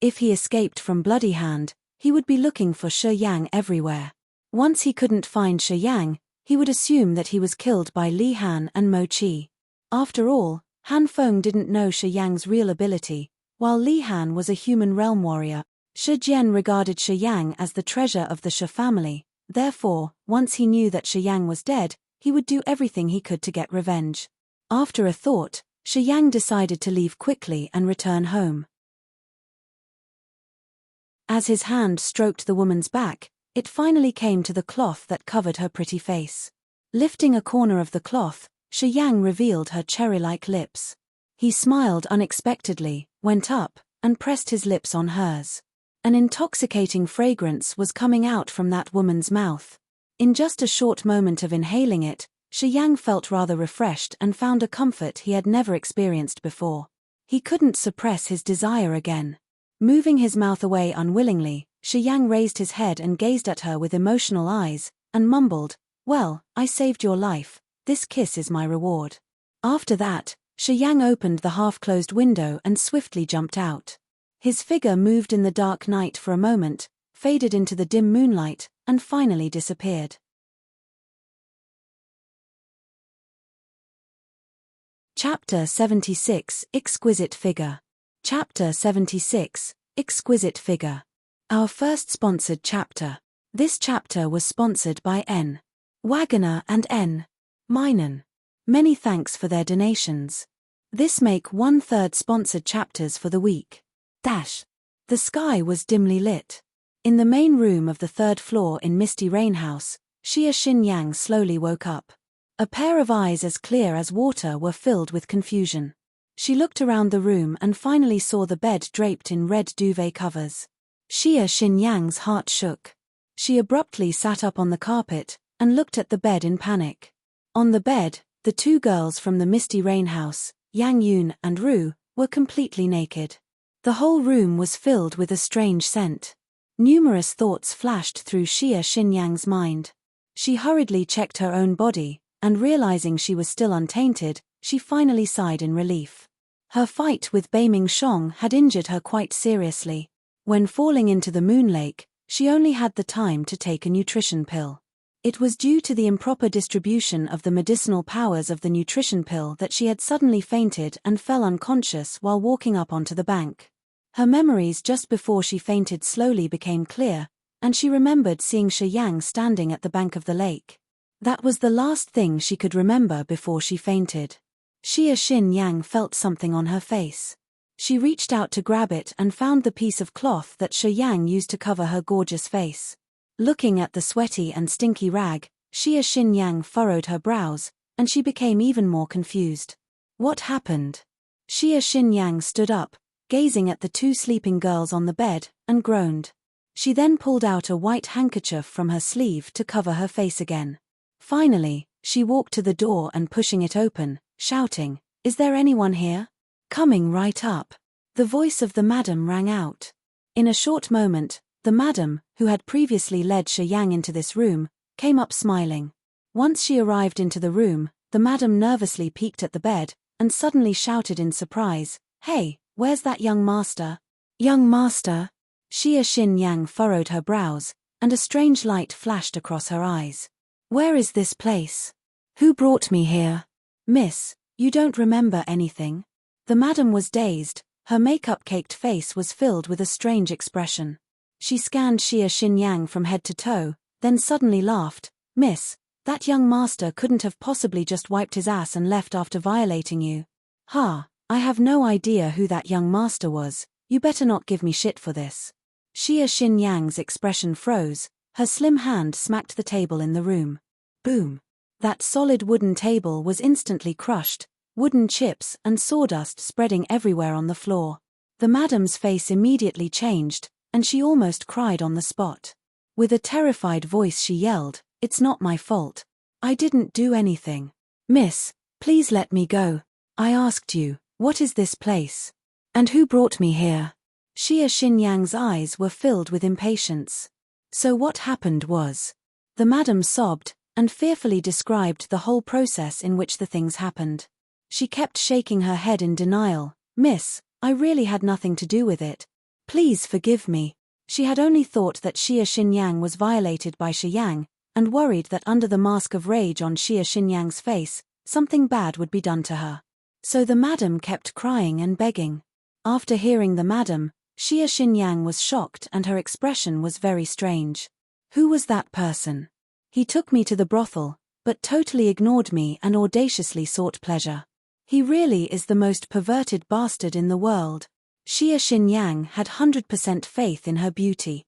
If he escaped from Bloody Hand, he would be looking for Shi Yang everywhere. Once he couldn't find Shi Yang, he would assume that he was killed by Li Han and Mo Qi. After all, Han Feng didn't know Shi Yang's real ability, while Li Han was a human realm warrior. Shi Jian regarded Shi Yang as the treasure of the Shi family, therefore, once he knew that Shi Yang was dead, he would do everything he could to get revenge. After a thought, Shi Yang decided to leave quickly and return home. As his hand stroked the woman's back, it finally came to the cloth that covered her pretty face. Lifting a corner of the cloth, Shi Yang revealed her cherry-like lips. He smiled unexpectedly, went up, and pressed his lips on hers. An intoxicating fragrance was coming out from that woman's mouth. In just a short moment of inhaling it, Shi Yang felt rather refreshed and found a comfort he had never experienced before. He couldn't suppress his desire again. Moving his mouth away unwillingly, Shi Yang raised his head and gazed at her with emotional eyes, and mumbled, "Well, I saved your life, this kiss is my reward." After that, Shi Yang opened the half-closed window and swiftly jumped out. His figure moved in the dark night for a moment, faded into the dim moonlight, and finally disappeared. Chapter 76, Exquisite Figure. Chapter 76, Exquisite Figure. Our first sponsored chapter. This chapter was sponsored by N. Wagoner and N. Minen. Many thanks for their donations. This make 1/3 sponsored chapters for the week. The sky was dimly lit. In the main room of the 3rd floor in Misty Rain House, Xia Xin Yang slowly woke up. A pair of eyes as clear as water were filled with confusion. She looked around the room and finally saw the bed draped in red duvet covers. Xia Xin Yang's heart shook. She abruptly sat up on the carpet and looked at the bed in panic. On the bed, the two girls from the Misty Rain House, Yang Yun and Ru, were completely naked. The whole room was filled with a strange scent. Numerous thoughts flashed through Xia Xin Yang's mind. She hurriedly checked her own body, and realizing she was still untainted, she finally sighed in relief. Her fight with Beiming Shong had injured her quite seriously. When falling into the moon lake, she only had the time to take a nutrition pill. It was due to the improper distribution of the medicinal powers of the nutrition pill that she had suddenly fainted and fell unconscious while walking up onto the bank. Her memories just before she fainted slowly became clear, and she remembered seeing Shi Yang standing at the bank of the lake. That was the last thing she could remember before she fainted. Xia Xin Yang felt something on her face. She reached out to grab it and found the piece of cloth that Shi Yang used to cover her gorgeous face. Looking at the sweaty and stinky rag, Xia Xinyang furrowed her brows, and she became even more confused. What happened? Xia Xinyang stood up, gazing at the two sleeping girls on the bed, and groaned. She then pulled out a white handkerchief from her sleeve to cover her face again. Finally, she walked to the door and pushing it open, shouting, "Is there anyone here?" Coming right up. The voice of the madam rang out. In a short moment, the madam, who had previously led Shi Yang into this room, came up smiling. Once she arrived into the room, the madam nervously peeked at the bed, and suddenly shouted in surprise, "Hey, where's that young master?" "Young master?" Xia Xinyang furrowed her brows, and a strange light flashed across her eyes. "Where is this place? Who brought me here?" "Miss, you don't remember anything?" The madam was dazed, her makeup-caked face was filled with a strange expression. She scanned Xia Xinyang from head to toe, then suddenly laughed. "Miss, that young master couldn't have possibly just wiped his ass and left after violating you." "Ha, I have no idea who that young master was, you better not give me shit for this." Xia Xinyang's expression froze, her slim hand smacked the table in the room. Boom! That solid wooden table was instantly crushed, wooden chips and sawdust spreading everywhere on the floor. The madam's face immediately changed, and she almost cried on the spot. With a terrified voice she yelled, "It's not my fault. I didn't do anything. Miss, please let me go. I asked you, what is this place? And who brought me here?" Xia Xinyang's eyes were filled with impatience. "So what happened was..." The madam sobbed, and fearfully described the whole process in which the things happened. She kept shaking her head in denial. "Miss, I really had nothing to do with it. Please forgive me." She had only thought that Xia Xinyang was violated by Shi Yang, and worried that under the mask of rage on Xia Xinyang's face, something bad would be done to her. So the madam kept crying and begging. After hearing the madam, Xia Xinyang was shocked and her expression was very strange. "Who was that person? He took me to the brothel, but totally ignored me and audaciously sought pleasure. He really is the most perverted bastard in the world." Xia Xinyang had 100% faith in her beauty.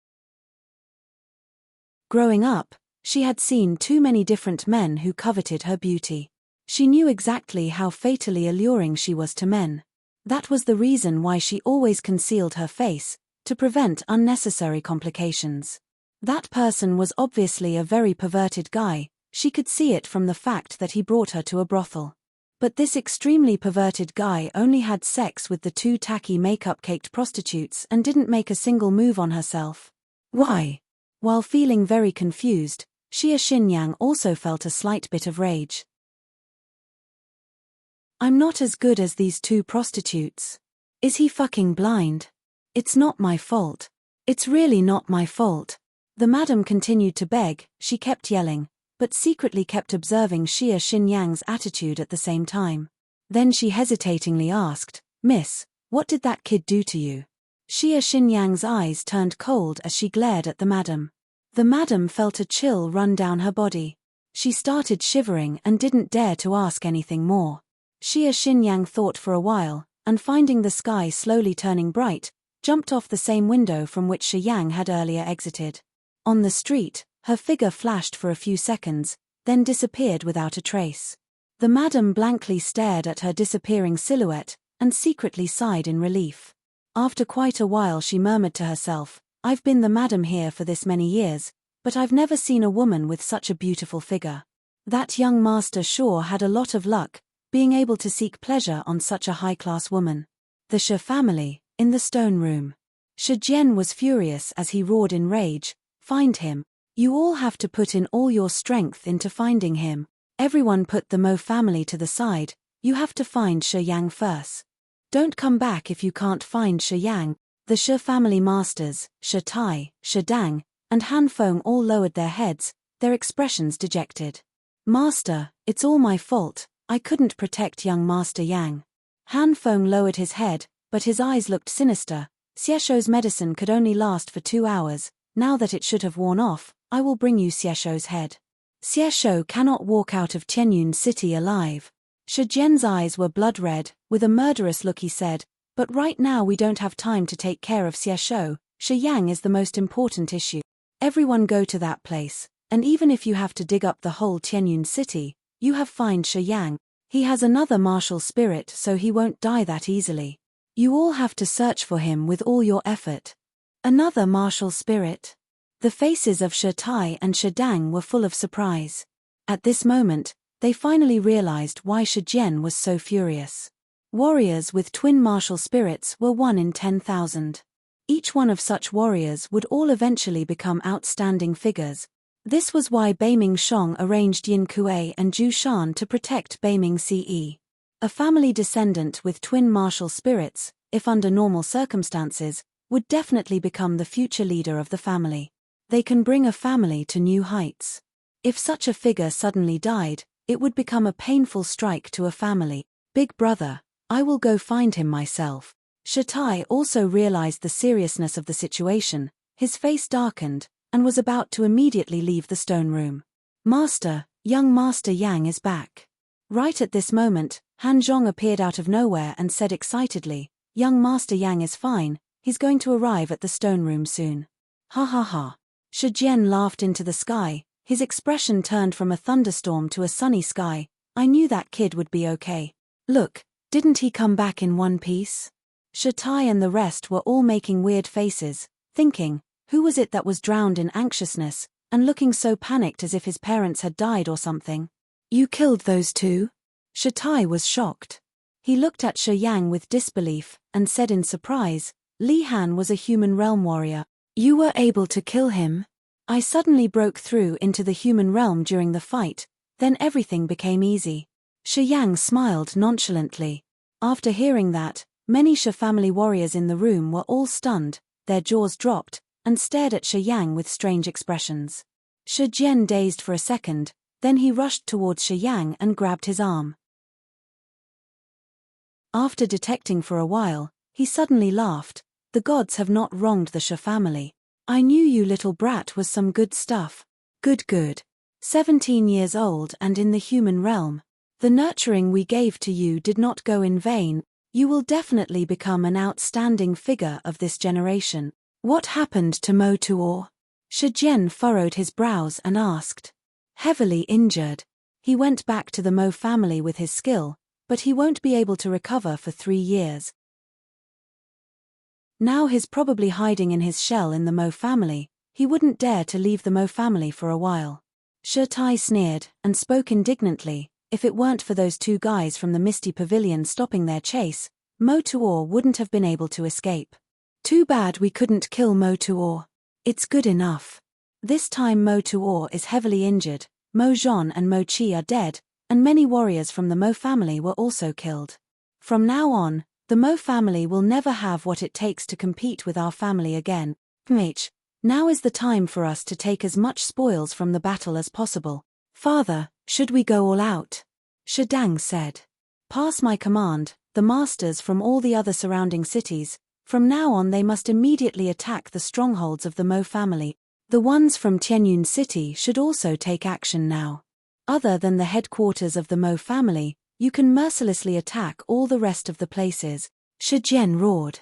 Growing up, she had seen too many different men who coveted her beauty. She knew exactly how fatally alluring she was to men. That was the reason why she always concealed her face, to prevent unnecessary complications. That person was obviously a very perverted guy, she could see it from the fact that he brought her to a brothel. But this extremely perverted guy only had sex with the two tacky makeup-caked prostitutes and didn't make a single move on herself. Why? While feeling very confused, Xia Xinyang also felt a slight bit of rage. "I'm not as good as these two prostitutes. Is he fucking blind? It's not my fault. It's really not my fault." The madam continued to beg, she kept yelling, but secretly kept observing Xia Xinyang's attitude at the same time. Then she hesitatingly asked, "Miss, what did that kid do to you?" Xia Xinyang's eyes turned cold as she glared at the madam. The madam felt a chill run down her body. She started shivering and didn't dare to ask anything more. Xia Xinyang thought for a while, and finding the sky slowly turning bright, jumped off the same window from which Shi Yang had earlier exited. On the street, her figure flashed for a few seconds, then disappeared without a trace. The madam blankly stared at her disappearing silhouette, and secretly sighed in relief. After quite a while she murmured to herself, "I've been the madam here for this many years, but I've never seen a woman with such a beautiful figure. That young master sure had a lot of luck, being able to seek pleasure on such a high-class woman." The Shi family, in the stone room. Shi Jian was furious as he roared in rage, "Find him. You all have to put in all your strength into finding him. Everyone put the Mo family to the side, you have to find Shi Yang first. Don't come back if you can't find Shi Yang." The Shi family masters, Shi Tai, Shi Dang, and Han Feng all lowered their heads, their expressions dejected. "Master, it's all my fault, I couldn't protect young Master Yang." Han Feng lowered his head, but his eyes looked sinister. "Xieshuo's medicine could only last for 2 hours, now that it should have worn off, I will bring you Xieshuo's head. Xieshuo cannot walk out of Tianyun City alive." Shi Jian's eyes were blood red, with a murderous look he said, But right now we don't have time to take care of Xieshou. Shiyang is the most important issue. Everyone go to that place, and even if you have to dig up the whole Tianyun city, you have find Shiyang. He has another martial spirit, so he won't die that easily. You all have to search for him with all your effort. Another martial spirit? The faces of Shitai and Shidang were full of surprise. At this moment, they finally realized why Shijian was so furious. Warriors with twin martial spirits were 1 in 10,000. Each one of such warriors would all eventually become outstanding figures. This was why Beiming Shong arranged Yin Kuei and Zhu Shan to protect Beiming Ce. A family descendant with twin martial spirits, if under normal circumstances, would definitely become the future leader of the family. They can bring a family to new heights. If such a figure suddenly died, it would become a painful strike to a family. Big brother, I will go find him myself. Shitai also realized the seriousness of the situation, his face darkened, and was about to immediately leave the stone room. Master, young Master Yang is back. Right at this moment, Han Zhong appeared out of nowhere and said excitedly, young Master Yang is fine, he's going to arrive at the stone room soon. Ha ha ha. Shijian laughed into the sky, his expression turned from a thunderstorm to a sunny sky. I knew that kid would be okay. Look, didn't he come back in one piece? Shitai and the rest were all making weird faces, thinking, who was it that was drowned in anxiousness, and looking so panicked as if his parents had died or something? You killed those two? Shitai was shocked. He looked at Shi Yang with disbelief, and said in surprise, Li Han was a human realm warrior. You were able to kill him? I suddenly broke through into the human realm during the fight, then everything became easy. Shi Yang smiled nonchalantly. After hearing that, many Shi family warriors in the room were all stunned, their jaws dropped, and stared at Shi Yang with strange expressions. Shi Jian dazed for a second, then he rushed towards Shi Yang and grabbed his arm. After detecting for a while, he suddenly laughed. The gods have not wronged the Shi family. I knew you little brat was some good stuff. Good. 17 years old and in the human realm. The nurturing we gave to you did not go in vain. You will definitely become an outstanding figure of this generation. What happened to Mo Tuor? Shi Jian furrowed his brows and asked. Heavily injured. He went back to the Mo family with his skill, but he won't be able to recover for 3 years. Now he's probably hiding in his shell in the Mo family. He wouldn't dare to leave the Mo family for a while. Shitai sneered and spoke indignantly. If it weren't for those 2 guys from the Misty Pavilion stopping their chase, Mo Tuor wouldn't have been able to escape. Too bad we couldn't kill Mo Tuor. It's good enough. This time Mo Tuor is heavily injured, Mo Zhon and Mo Qi are dead, and many warriors from the Mo family were also killed. From now on, the Mo family will never have what it takes to compete with our family again. Now is the time for us to take as much spoils from the battle as possible. Father, should we go all out? Shidang said. Pass my command, the masters from all the other surrounding cities. From now on they must immediately attack the strongholds of the Mo family. The ones from Tianyun City should also take action now. Other than the headquarters of the Mo family, you can mercilessly attack all the rest of the places. Shi Jian roared.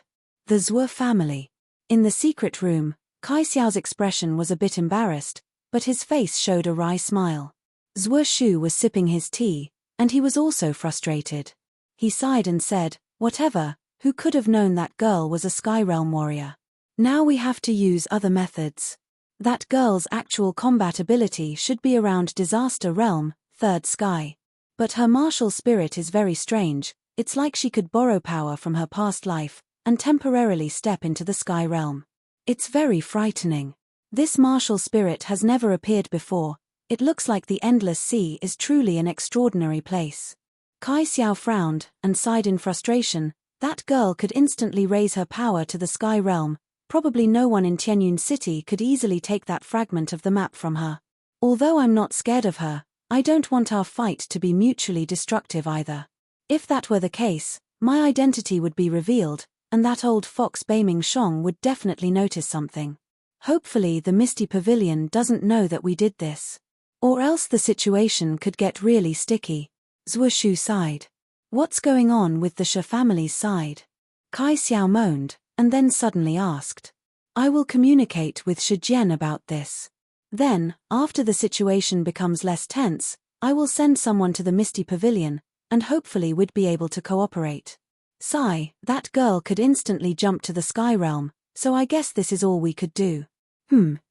The Zhuo family. In the secret room, Kai Xiao's expression was a bit embarrassed, but his face showed a wry smile. Zhuo Shu was sipping his tea, and he was also frustrated. He sighed and said, whatever, who could have known that girl was a Sky Realm warrior? Now we have to use other methods. That girl's actual combat ability should be around Disaster Realm, 3rd Sky. But her martial spirit is very strange. It's like she could borrow power from her past life, and temporarily step into the Sky Realm. It's very frightening. This martial spirit has never appeared before. It looks like the Endless Sea is truly an extraordinary place. Kai Xiao frowned, and sighed in frustration. That girl could instantly raise her power to the Sky Realm. Probably no one in Tianyun City could easily take that fragment of the map from her. Although I'm not scared of her, I don't want our fight to be mutually destructive either. If that were the case, my identity would be revealed, and that old fox Beiming Shong would definitely notice something. Hopefully the Misty Pavilion doesn't know that we did this. Or else the situation could get really sticky. Zhuo Shu sighed. What's going on with the Shi family's side? Kai Xiao moaned, and then suddenly asked. I will communicate with Shi Jian about this. Then, after the situation becomes less tense, I will send someone to the Misty Pavilion, and hopefully we'd be able to cooperate. Sigh, that girl could instantly jump to the Sky Realm, so I guess this is all we could do.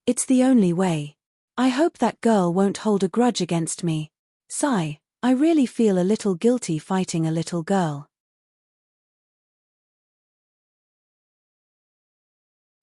It's the only way. I hope that girl won't hold a grudge against me. Sigh, I really feel a little guilty fighting a little girl.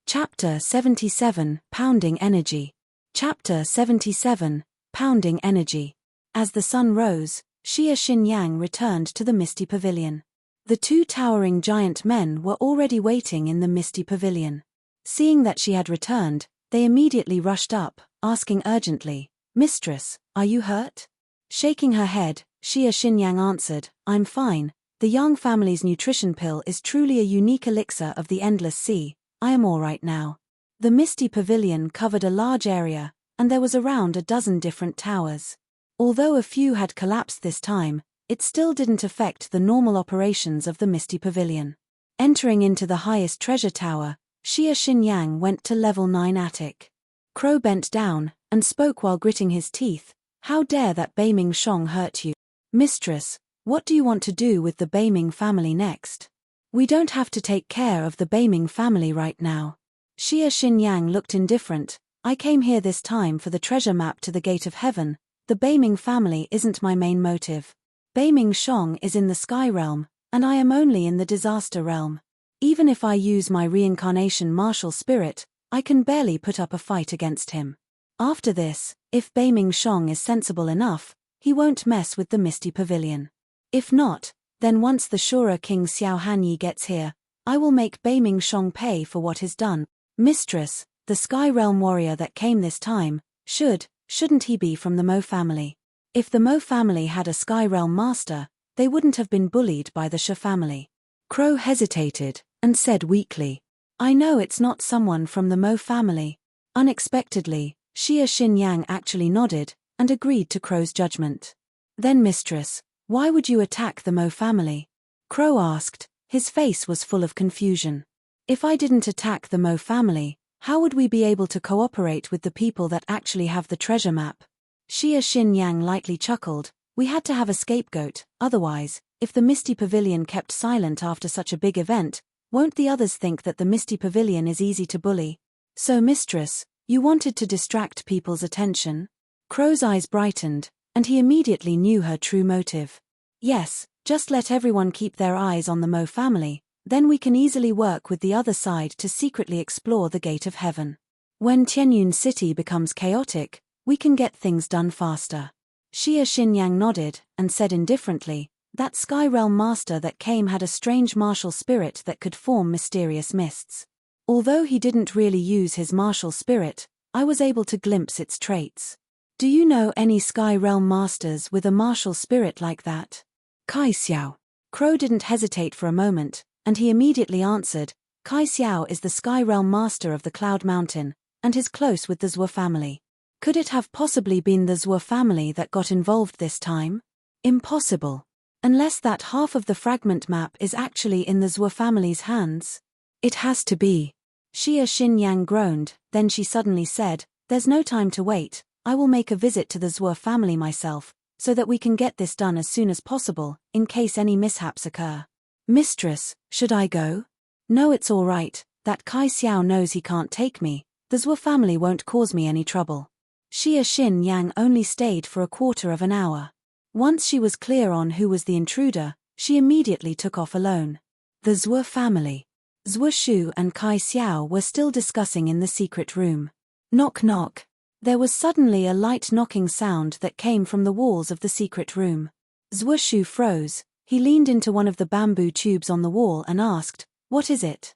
Chapter 77, Pounding Energy. Chapter 77, Pounding Energy. As the sun rose, Xia Xinyang returned to the Misty Pavilion. The two towering giant men were already waiting in the Misty Pavilion. Seeing that she had returned, they immediately rushed up, asking urgently, Mistress, are you hurt? Shaking her head, Xia Xinyang answered, I'm fine. The Yang family's nutrition pill is truly a unique elixir of the endless sea. I am all right now. The Misty Pavilion covered a large area, and there was around a dozen different towers. Although a few had collapsed this time, it still didn't affect the normal operations of the Misty Pavilion. Entering into the highest treasure tower, Xia Xinyang went to level 9 attic. Crow bent down, and spoke while gritting his teeth, How dare that Beiming Shong hurt you? Mistress, what do you want to do with the Beiming family next? We don't have to take care of the Beiming family right now. Xia Xinyang looked indifferent. I came here this time for the treasure map to the Gate of Heaven. The Beiming family isn't my main motive. Beiming Shong is in the Sky Realm, and I am only in the Disaster Realm. Even if I use my reincarnation martial spirit, I can barely put up a fight against him. After this, if Beiming Shong is sensible enough, he won't mess with the Misty Pavilion. If not, then once the Shura King Xiao Hanyi gets here, I will make Beiming Shong pay for what is done. Mistress, the Sky Realm warrior that came this time, shouldn't he be from the Mo family? If the Mo family had a Sky Realm master, they wouldn't have been bullied by the Shi family. Crow hesitated, and said weakly, I know it's not someone from the Mo family. Unexpectedly, Xia Xinyang actually nodded, and agreed to Crow's judgment. Then mistress, why would you attack the Mo family? Crow asked, his face was full of confusion. If I didn't attack the Mo family, how would we be able to cooperate with the people that actually have the treasure map? Xia Xinyang lightly chuckled, we had to have a scapegoat, otherwise, if the Misty Pavilion kept silent after such a big event, won't the others think that the Misty Pavilion is easy to bully? So mistress, you wanted to distract people's attention? Crow's eyes brightened, and he immediately knew her true motive. Yes, just let everyone keep their eyes on the Mo family, then we can easily work with the other side to secretly explore the Gate of Heaven. When Tianyun City becomes chaotic, we can get things done faster. Xia Xinyang nodded, and said indifferently, that Sky Realm master that came had a strange martial spirit that could form mysterious mists. Although he didn't really use his martial spirit, I was able to glimpse its traits. Do you know any Sky Realm masters with a martial spirit like that? Kai Xiao. Crow didn't hesitate for a moment, and he immediately answered, Kai Xiao is the Sky Realm master of the Cloud Mountain, and is close with the Zhuo family. Could it have possibly been the Zhuo family that got involved this time? Impossible. Unless that half of the fragment map is actually in the Zhuo family's hands. It has to be. Xia Xinyang groaned, then she suddenly said, there's no time to wait, I will make a visit to the Zhuo family myself, so that we can get this done as soon as possible, in case any mishaps occur. Mistress, should I go? No, it's all right, that Kai Xiao knows he can't take me, the Zhuo family won't cause me any trouble. Xia Xinyang only stayed for a quarter of an hour. Once she was clear on who was the intruder, she immediately took off alone. The Zhuo family. Zhuo Shu and Kai Xiao were still discussing in the secret room. Knock knock. There was suddenly a light knocking sound that came from the walls of the secret room. Zhuo Shu froze, he leaned into one of the bamboo tubes on the wall and asked, what is it?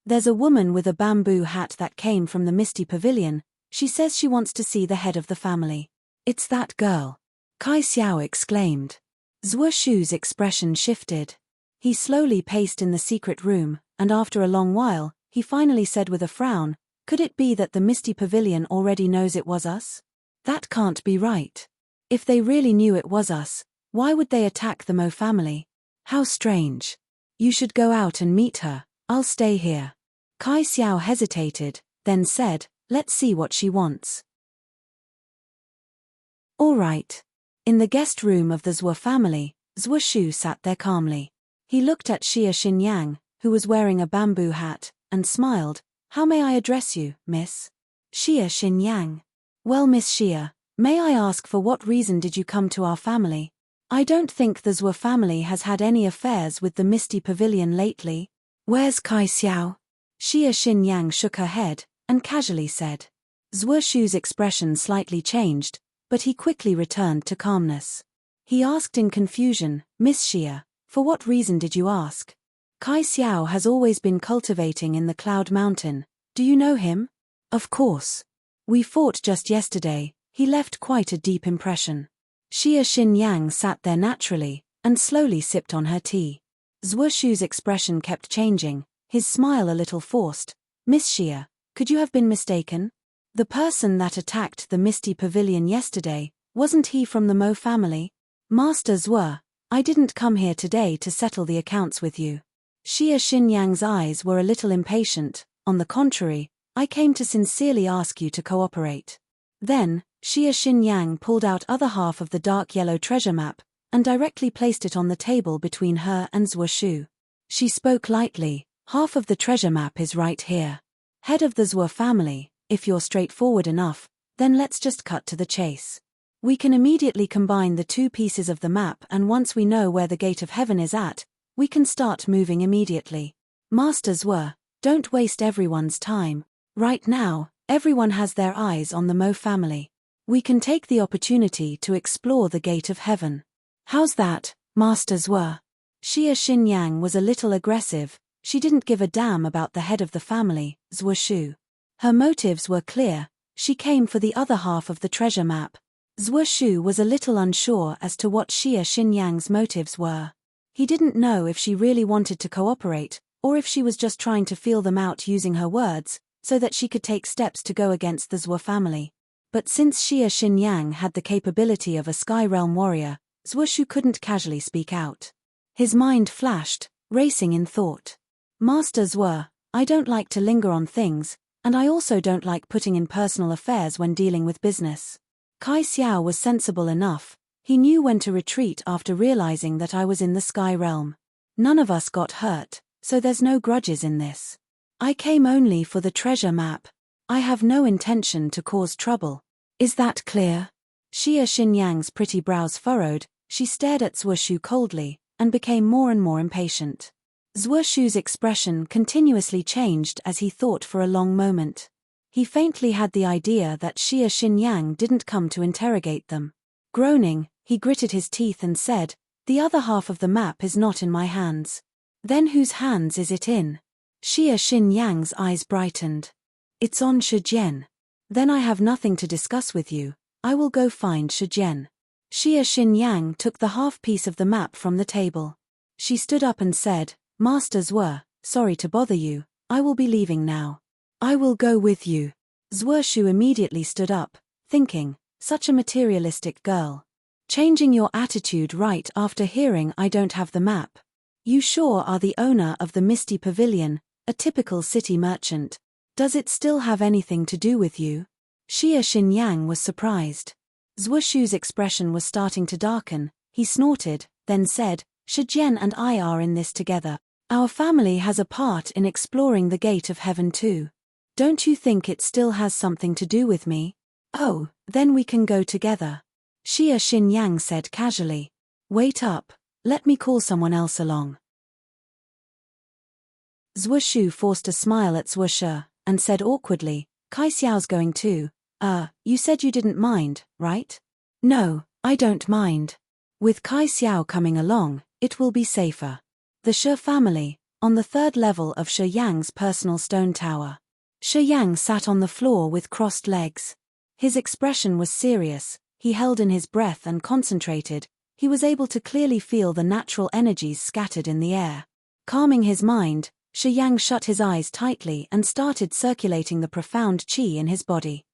There's a woman with a bamboo hat that came from the Misty Pavilion, she says she wants to see the head of the family. It's that girl. Kai Xiao exclaimed. Zhuo Shu's expression shifted. He slowly paced in the secret room, and after a long while, he finally said with a frown, could it be that the Misty Pavilion already knows it was us? That can't be right. If they really knew it was us, why would they attack the Mo family? How strange. You should go out and meet her, I'll stay here. Kai Xiao hesitated, then said, let's see what she wants. All right. In the guest room of the Zhuo family, Zhuo Shu sat there calmly. He looked at Xia Xinyang, who was wearing a bamboo hat, and smiled. How may I address you, miss? Xia Xinyang. Well, Miss Xia, may I ask for what reason did you come to our family? I don't think the Zhuo family has had any affairs with the Misty Pavilion lately. Where's Kai Xiao? Xia Xinyang shook her head, and casually said. Zhuo Shu's expression slightly changed, but he quickly returned to calmness. He asked in confusion, Miss Xia, for what reason did you ask? Kai Xiao has always been cultivating in the Cloud Mountain. Do you know him? Of course. We fought just yesterday. He left quite a deep impression. Xia Xinyang sat there naturally, and slowly sipped on her tea. Zhuo Shu's expression kept changing, his smile a little forced. Miss Xia, could you have been mistaken? The person that attacked the Misty Pavilion yesterday, wasn't he from the Mo family? Master Zhuo, I didn't come here today to settle the accounts with you. Xia Xinyang's eyes were a little impatient. On the contrary, I came to sincerely ask you to cooperate. Then, Xia Xinyang pulled out other half of the dark yellow treasure map, and directly placed it on the table between her and Zhuo Shu. She spoke lightly, half of the treasure map is right here. Head of the Zhuo family, if you're straightforward enough, then let's just cut to the chase. We can immediately combine the two pieces of the map, and once we know where the gate of heaven is at, we can start moving immediately. Master Zhuo, don't waste everyone's time. Right now, everyone has their eyes on the Mo family. We can take the opportunity to explore the gate of heaven. How's that, Master Zhuo? Xia Xinyang was a little aggressive. She didn't give a damn about the head of the family, Zhuo Shu. Her motives were clear. She came for the other half of the treasure map. Zhuo Shu was a little unsure as to what Xia Xinyang's motives were. He didn't know if she really wanted to cooperate, or if she was just trying to feel them out using her words, so that she could take steps to go against the Zhuo family. But since Xia Xinyang had the capability of a Sky Realm warrior, Zhuo Shu couldn't casually speak out. His mind flashed, racing in thought. Master Zhuo, I don't like to linger on things, and I also don't like putting in personal affairs when dealing with business. Kai Xiao was sensible enough. He knew when to retreat after realizing that I was in the Sky Realm. None of us got hurt, so there's no grudges in this. I came only for the treasure map. I have no intention to cause trouble. Is that clear? Xia Xinyang's pretty brows furrowed. She stared at Zhuo Shu coldly, and became more and more impatient. Zhuo Shu's expression continuously changed as he thought for a long moment. He faintly had the idea that Xia Xinyang didn't come to interrogate them. Groaning, he gritted his teeth and said, the other half of the map is not in my hands. Then whose hands is it in? Xia Xinyang's eyes brightened. It's on Shijian. Then I have nothing to discuss with you. I will go find Shijian. Xia Xinyang took the half piece of the map from the table. She stood up and said, Master Zhuo, sorry to bother you, I will be leaving now. I will go with you. Zhuo Shu immediately stood up, thinking, such a materialistic girl. Changing your attitude right after hearing I don't have the map. You sure are the owner of the Misty Pavilion, a typical city merchant. Does it still have anything to do with you? Xia Xinyang was surprised. Zhuo Shu's expression was starting to darken. He snorted, then said, Shijian and I are in this together. Our family has a part in exploring the gate of heaven too. Don't you think it still has something to do with me? Oh, then we can go together. Xia Xinyang said casually. Wait up, let me call someone else along. Zhuo Shu forced a smile at Zhuo Shi, and said awkwardly, Kai Xiao's going too. You said you didn't mind, right? No, I don't mind. With Kai Xiao coming along, it will be safer. The Shi family, on the third level of Shi Yang's personal stone tower. Shi Yang sat on the floor with crossed legs. His expression was serious, he held in his breath and concentrated. He was able to clearly feel the natural energies scattered in the air. Calming his mind, Shi Yang shut his eyes tightly and started circulating the profound qi in his body.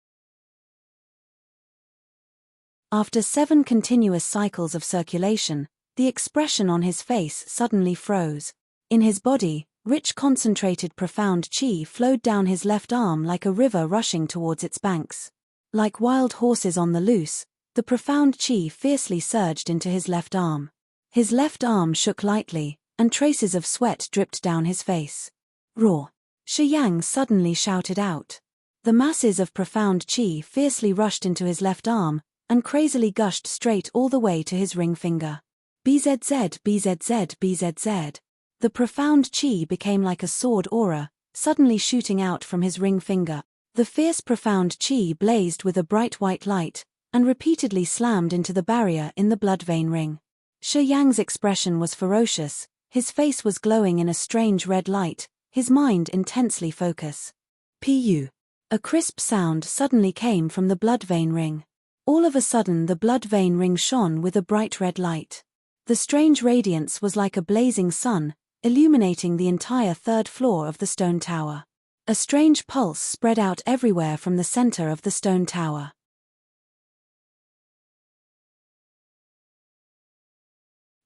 After 7 continuous cycles of circulation, the expression on his face suddenly froze. In his body, rich concentrated profound chi flowed down his left arm like a river rushing towards its banks. Like wild horses on the loose, the profound chi fiercely surged into his left arm. His left arm shook lightly, and traces of sweat dripped down his face. Roar! Shi Yang suddenly shouted out. The masses of profound chi fiercely rushed into his left arm, and crazily gushed straight all the way to his ring finger. BZZ, BZZ, BZZ. The profound chi became like a sword aura, suddenly shooting out from his ring finger. The fierce profound chi blazed with a bright white light, and repeatedly slammed into the barrier in the blood vein ring. Shi Yang's expression was ferocious, his face was glowing in a strange red light, his mind intensely focused. Pu. A crisp sound suddenly came from the blood vein ring. All of a sudden the blood vein ring shone with a bright red light. The strange radiance was like a blazing sun, illuminating the entire third floor of the stone tower. A strange pulse spread out everywhere from the center of the stone tower.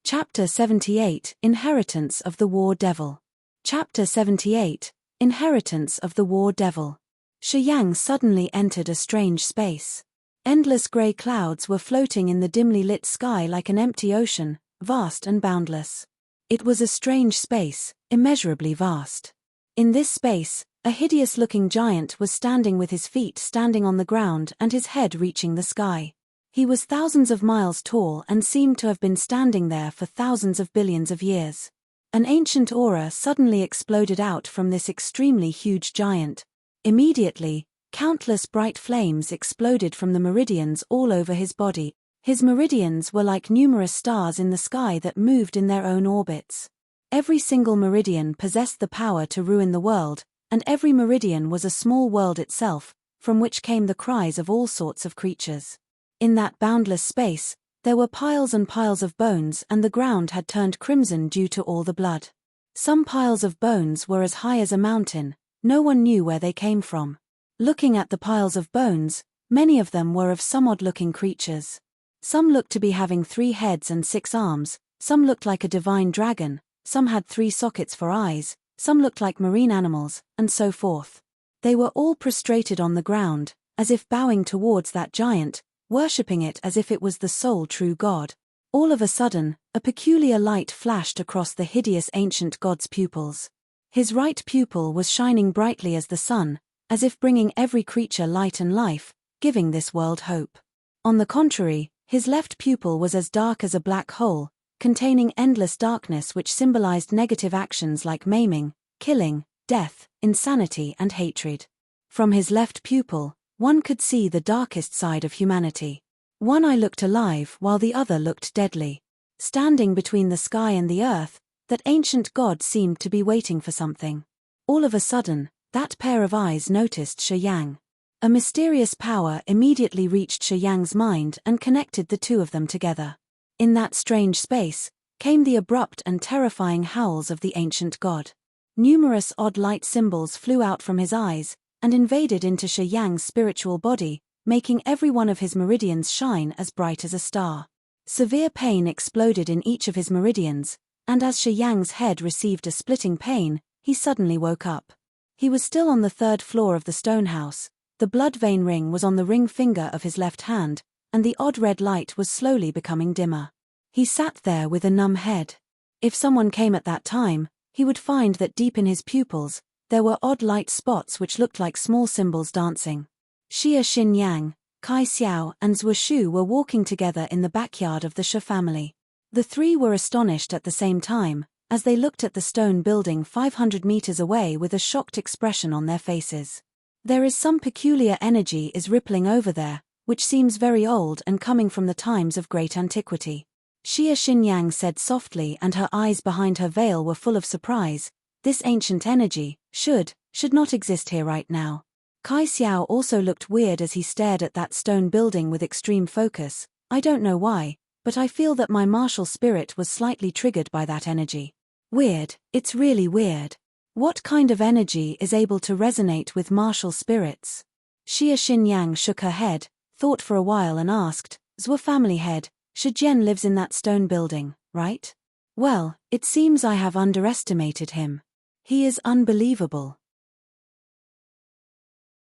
Chapter 78, Inheritance of the War Devil. Chapter 78, Inheritance of the War Devil. Shi Yang suddenly entered a strange space. Endless grey clouds were floating in the dimly lit sky like an empty ocean, vast and boundless. It was a strange space, immeasurably vast. In this space, a hideous-looking giant was standing with his feet standing on the ground and his head reaching the sky. He was thousands of miles tall and seemed to have been standing there for thousands of billions of years. An ancient aura suddenly exploded out from this extremely huge giant. Immediately, countless bright flames exploded from the meridians all over his body. His meridians were like numerous stars in the sky that moved in their own orbits. Every single meridian possessed the power to ruin the world, and every meridian was a small world itself, from which came the cries of all sorts of creatures. In that boundless space, there were piles and piles of bones, and the ground had turned crimson due to all the blood. Some piles of bones were as high as a mountain, no one knew where they came from. Looking at the piles of bones, many of them were of some odd-looking creatures. Some looked to be having 3 heads and 6 arms, some looked like a divine dragon, some had 3 sockets for eyes, some looked like marine animals, and so forth. They were all prostrated on the ground, as if bowing towards that giant, worshipping it as if it was the sole true god. All of a sudden, a peculiar light flashed across the hideous ancient god's pupils. His right pupil was shining brightly as the sun, as if bringing every creature light and life, giving this world hope. On the contrary, his left pupil was as dark as a black hole, containing endless darkness which symbolized negative actions like maiming, killing, death, insanity and hatred. From his left pupil, one could see the darkest side of humanity. One eye looked alive while the other looked deadly. Standing between the sky and the earth, that ancient god seemed to be waiting for something. All of a sudden, that pair of eyes noticed Shi Yang. A mysterious power immediately reached Shi Yang's mind and connected the two of them together. In that strange space, came the abrupt and terrifying howls of the ancient god. Numerous odd light symbols flew out from his eyes, and invaded into Shi Yang's spiritual body, making every one of his meridians shine as bright as a star. Severe pain exploded in each of his meridians, and as Shi Yang's head received a splitting pain, he suddenly woke up. He was still on the 3rd floor of the stone house, the blood vein ring was on the ring finger of his left hand, and the odd red light was slowly becoming dimmer. He sat there with a numb head. If someone came at that time, he would find that deep in his pupils, there were odd light spots which looked like small symbols dancing. Xia Xinyang, Kai Xiao and Zhuo Shu were walking together in the backyard of the Shi family. The 3 were astonished at the same time, as they looked at the stone building 500 meters away with a shocked expression on their faces. There is some peculiar energy is rippling over there, which seems very old and coming from the times of great antiquity. Xia Xinyang said softly, and her eyes behind her veil were full of surprise. This ancient energy should not exist here right now. Kai Xiao also looked weird as he stared at that stone building with extreme focus. I don't know why, but I feel that my martial spirit was slightly triggered by that energy. Weird, it's really weird. What kind of energy is able to resonate with martial spirits? Xia Xinyang shook her head, thought for a while and asked, Zhuo family head, Shi Jian lives in that stone building, right? Well, it seems I have underestimated him. He is unbelievable.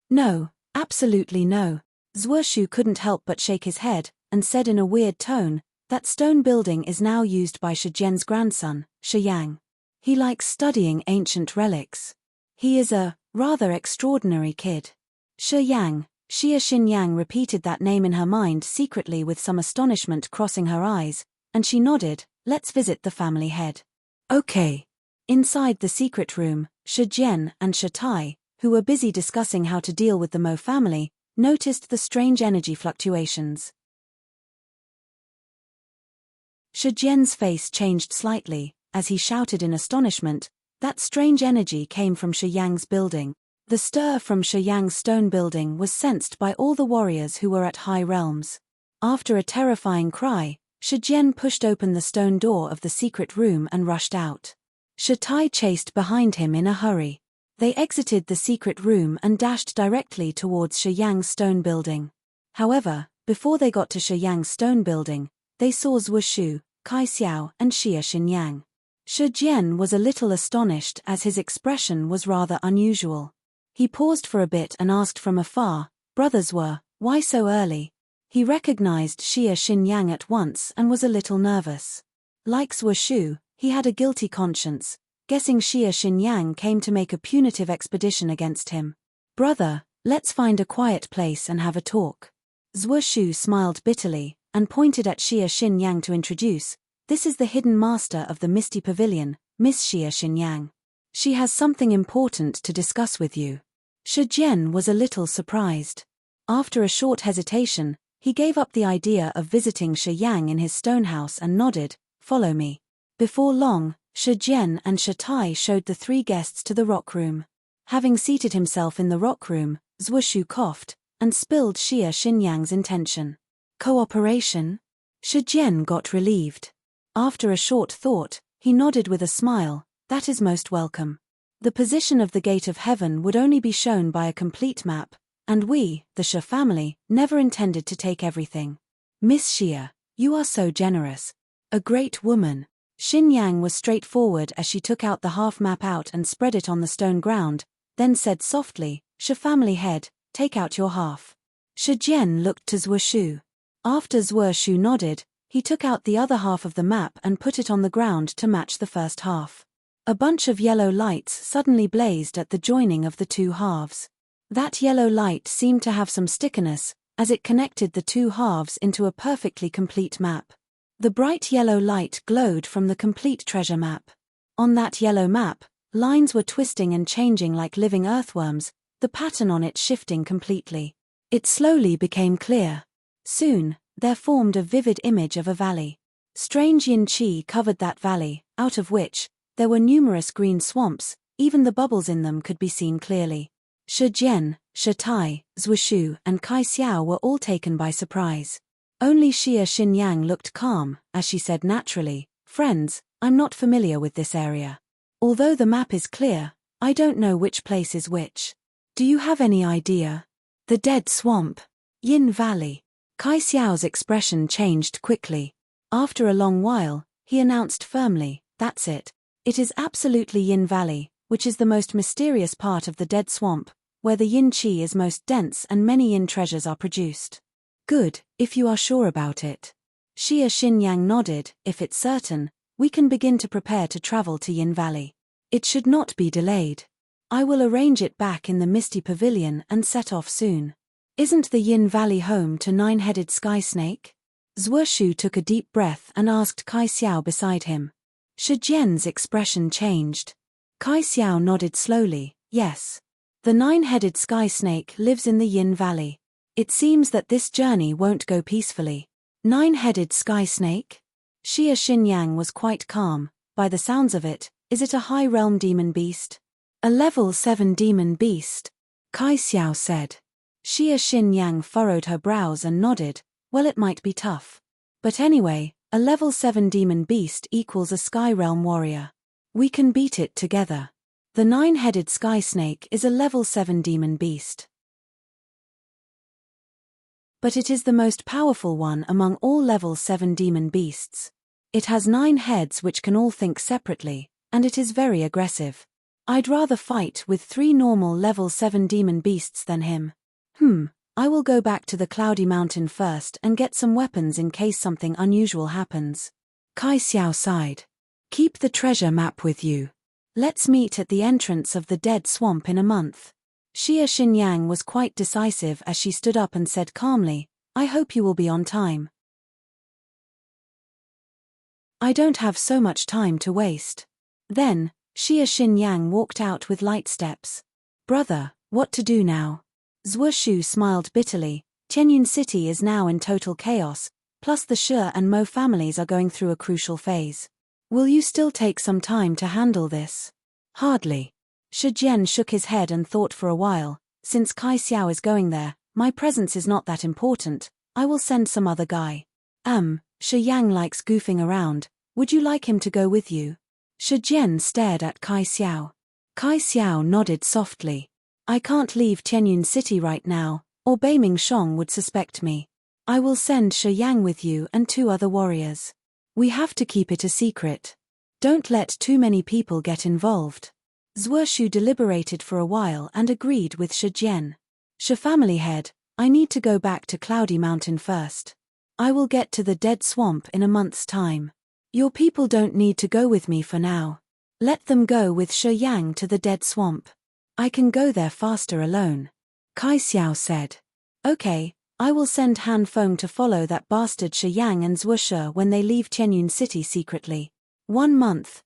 No, absolutely no. Zhuoshu couldn't help but shake his head, and said in a weird tone, that stone building is now used by Shijian's grandson, Shiyang. He likes studying ancient relics. He is a rather extraordinary kid. Shiyang, Xia Xinyang repeated that name in her mind secretly with some astonishment crossing her eyes, and she nodded. Let's visit the family head. Okay. Inside the secret room, Shijian and Shatai, who were busy discussing how to deal with the Mo family, noticed the strange energy fluctuations. Shijian's face changed slightly, as he shouted in astonishment. That strange energy came from Shiyang's building. The stir from Shiyang's stone building was sensed by all the warriors who were at high realms. After a terrifying cry, Shijian pushed open the stone door of the secret room and rushed out. Shatai chased behind him in a hurry. They exited the secret room and dashed directly towards Shiyang's stone building. However, before they got to Shiyang's stone building, they saw Zhuoshu, Kai Xiao and Xia Xinyang. Shijian was a little astonished as his expression was rather unusual. He paused for a bit and asked from afar, "Brothers were, why so early?" He recognized Xia Xinyang at once and was a little nervous. Like Zhuoshu, he had a guilty conscience, guessing Xia Xinyang came to make a punitive expedition against him. "Brother, let's find a quiet place and have a talk." Zhuoshu smiled bitterly, and pointed at Xia Xinyang to introduce, "This is the hidden master of the Misty Pavilion, Miss Xia Xinyang. She has something important to discuss with you." Shijian was a little surprised. After a short hesitation, he gave up the idea of visiting Shiyang in his stone house and nodded, "Follow me." Before long, Shijian and Shatai showed the three guests to the rock room. Having seated himself in the rock room, Zhuoshu coughed, and spilled Xia Xinyang's intention. "Cooperation?" Shijian got relieved. After a short thought, he nodded with a smile, "That is most welcome. The position of the Gate of Heaven would only be shown by a complete map, and we, the Xia family, never intended to take everything." "Miss Xia, you are so generous. A great woman." Xinyang was straightforward as she took out the half map out and spread it on the stone ground, then said softly, "Xia family head, take out your half." Shijian looked to Zhuoshu. After Zhuoshu nodded, he took out the other half of the map and put it on the ground to match the first half. A bunch of yellow lights suddenly blazed at the joining of the two halves. That yellow light seemed to have some stickiness, as it connected the two halves into a perfectly complete map. The bright yellow light glowed from the complete treasure map. On that yellow map, lines were twisting and changing like living earthworms, the pattern on it shifting completely. It slowly became clear. Soon, there formed a vivid image of a valley. Strange yin qi covered that valley, out of which there were numerous green swamps, even the bubbles in them could be seen clearly. Shijian, Shatai, Zhuoshu and Kai Xiao were all taken by surprise. Only Xia Xinyang looked calm, as she said naturally, "Friends, I'm not familiar with this area. Although the map is clear, I don't know which place is which. Do you have any idea?" "The Dead Swamp. Yin Valley." Kai Xiao's expression changed quickly. After a long while, he announced firmly, "That's it. It is absolutely Yin Valley, which is the most mysterious part of the Dead Swamp, where the yin qi is most dense and many yin treasures are produced." "Good, if you are sure about it." Xia Xinyang nodded. "If it's certain, we can begin to prepare to travel to Yin Valley. It should not be delayed. I will arrange it back in the Misty Pavilion and set off soon." "Isn't the Yin Valley home to Nine-Headed Sky Snake?" Zhuoshu took a deep breath and asked Kai Xiao beside him. Shijian's expression changed. Kai Xiao nodded slowly, "Yes. The Nine-Headed Sky Snake lives in the Yin Valley. It seems that this journey won't go peacefully." "Nine-Headed Sky Snake?" Xia Xinyang was quite calm. "By the sounds of it, is it a high-realm demon beast?" "A level 7 demon beast," Kai Xiao said. Xia Xinyang furrowed her brows and nodded. "Well, it might be tough. But anyway, a level 7 demon beast equals a sky realm warrior. We can beat it together. The Nine-Headed Sky Snake is a level 7 demon beast. But it is the most powerful one among all level 7 demon beasts. It has 9 heads which can all think separately, and it is very aggressive. I'd rather fight with 3 normal level 7 demon beasts than him. I will go back to the Cloudy Mountain first and get some weapons in case something unusual happens. Kai Xiao sighed. Keep the treasure map with you. Let's meet at the entrance of the Dead Swamp in a month. Xia Xinyang was quite decisive as she stood up and said calmly, I hope you will be on time. I don't have so much time to waste. Then, Xia Xinyang walked out with light steps. Brother, what to do now? Zhuo Shu smiled bitterly. Tianyun City is now in total chaos, plus the Shi and Mo families are going through a crucial phase. Will you still take some time to handle this? Hardly. Shi Jian shook his head and thought for a while. Since Kai Xiao is going there, my presence is not that important. I will send some other guy. Shi Yang likes goofing around. Would you like him to go with you? Shi Jian stared at Kai Xiao. Kai Xiao nodded softly. I can't leave Tianyun City right now, or Beiming Shong would suspect me. I will send Shi Yang with you and 2 other warriors. We have to keep it a secret. Don't let too many people get involved. Zhuo Shu deliberated for a while and agreed with Shi Jian. Shi family head, I need to go back to Cloudy Mountain first. I will get to the Dead Swamp in a month's time. Your people don't need to go with me for now. Let them go with Shi Yang to the Dead Swamp. I can go there faster alone. Kai Xiao said. Okay, I will send Han Feng to follow that bastard Shi Yang and Zhuo Shi when they leave Tianyun City secretly. 1 month,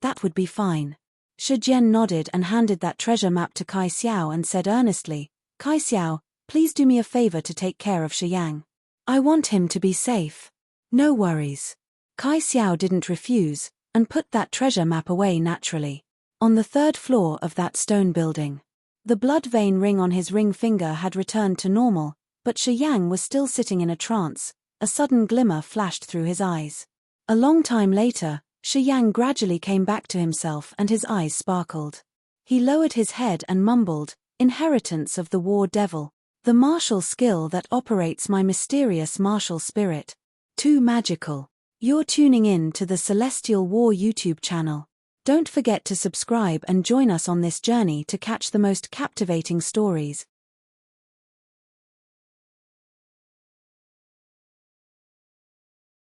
that would be fine. Shi Jian nodded and handed that treasure map to Kai Xiao and said earnestly, Kai Xiao, please do me a favor to take care of Shi Yang. I want him to be safe. No worries. Kai Xiao didn't refuse, and put that treasure map away naturally. On the 3rd floor of that stone building. The blood vein ring on his ring finger had returned to normal, but Shi Yang was still sitting in a trance. A sudden glimmer flashed through his eyes. A long time later, Shi Yang gradually came back to himself and his eyes sparkled. He lowered his head and mumbled, Inheritance of the War Devil. The martial skill that operates my mysterious martial spirit. Too magical. You're tuning in to the Celestial War YouTube channel. Don't forget to subscribe and join us on this journey to catch the most captivating stories.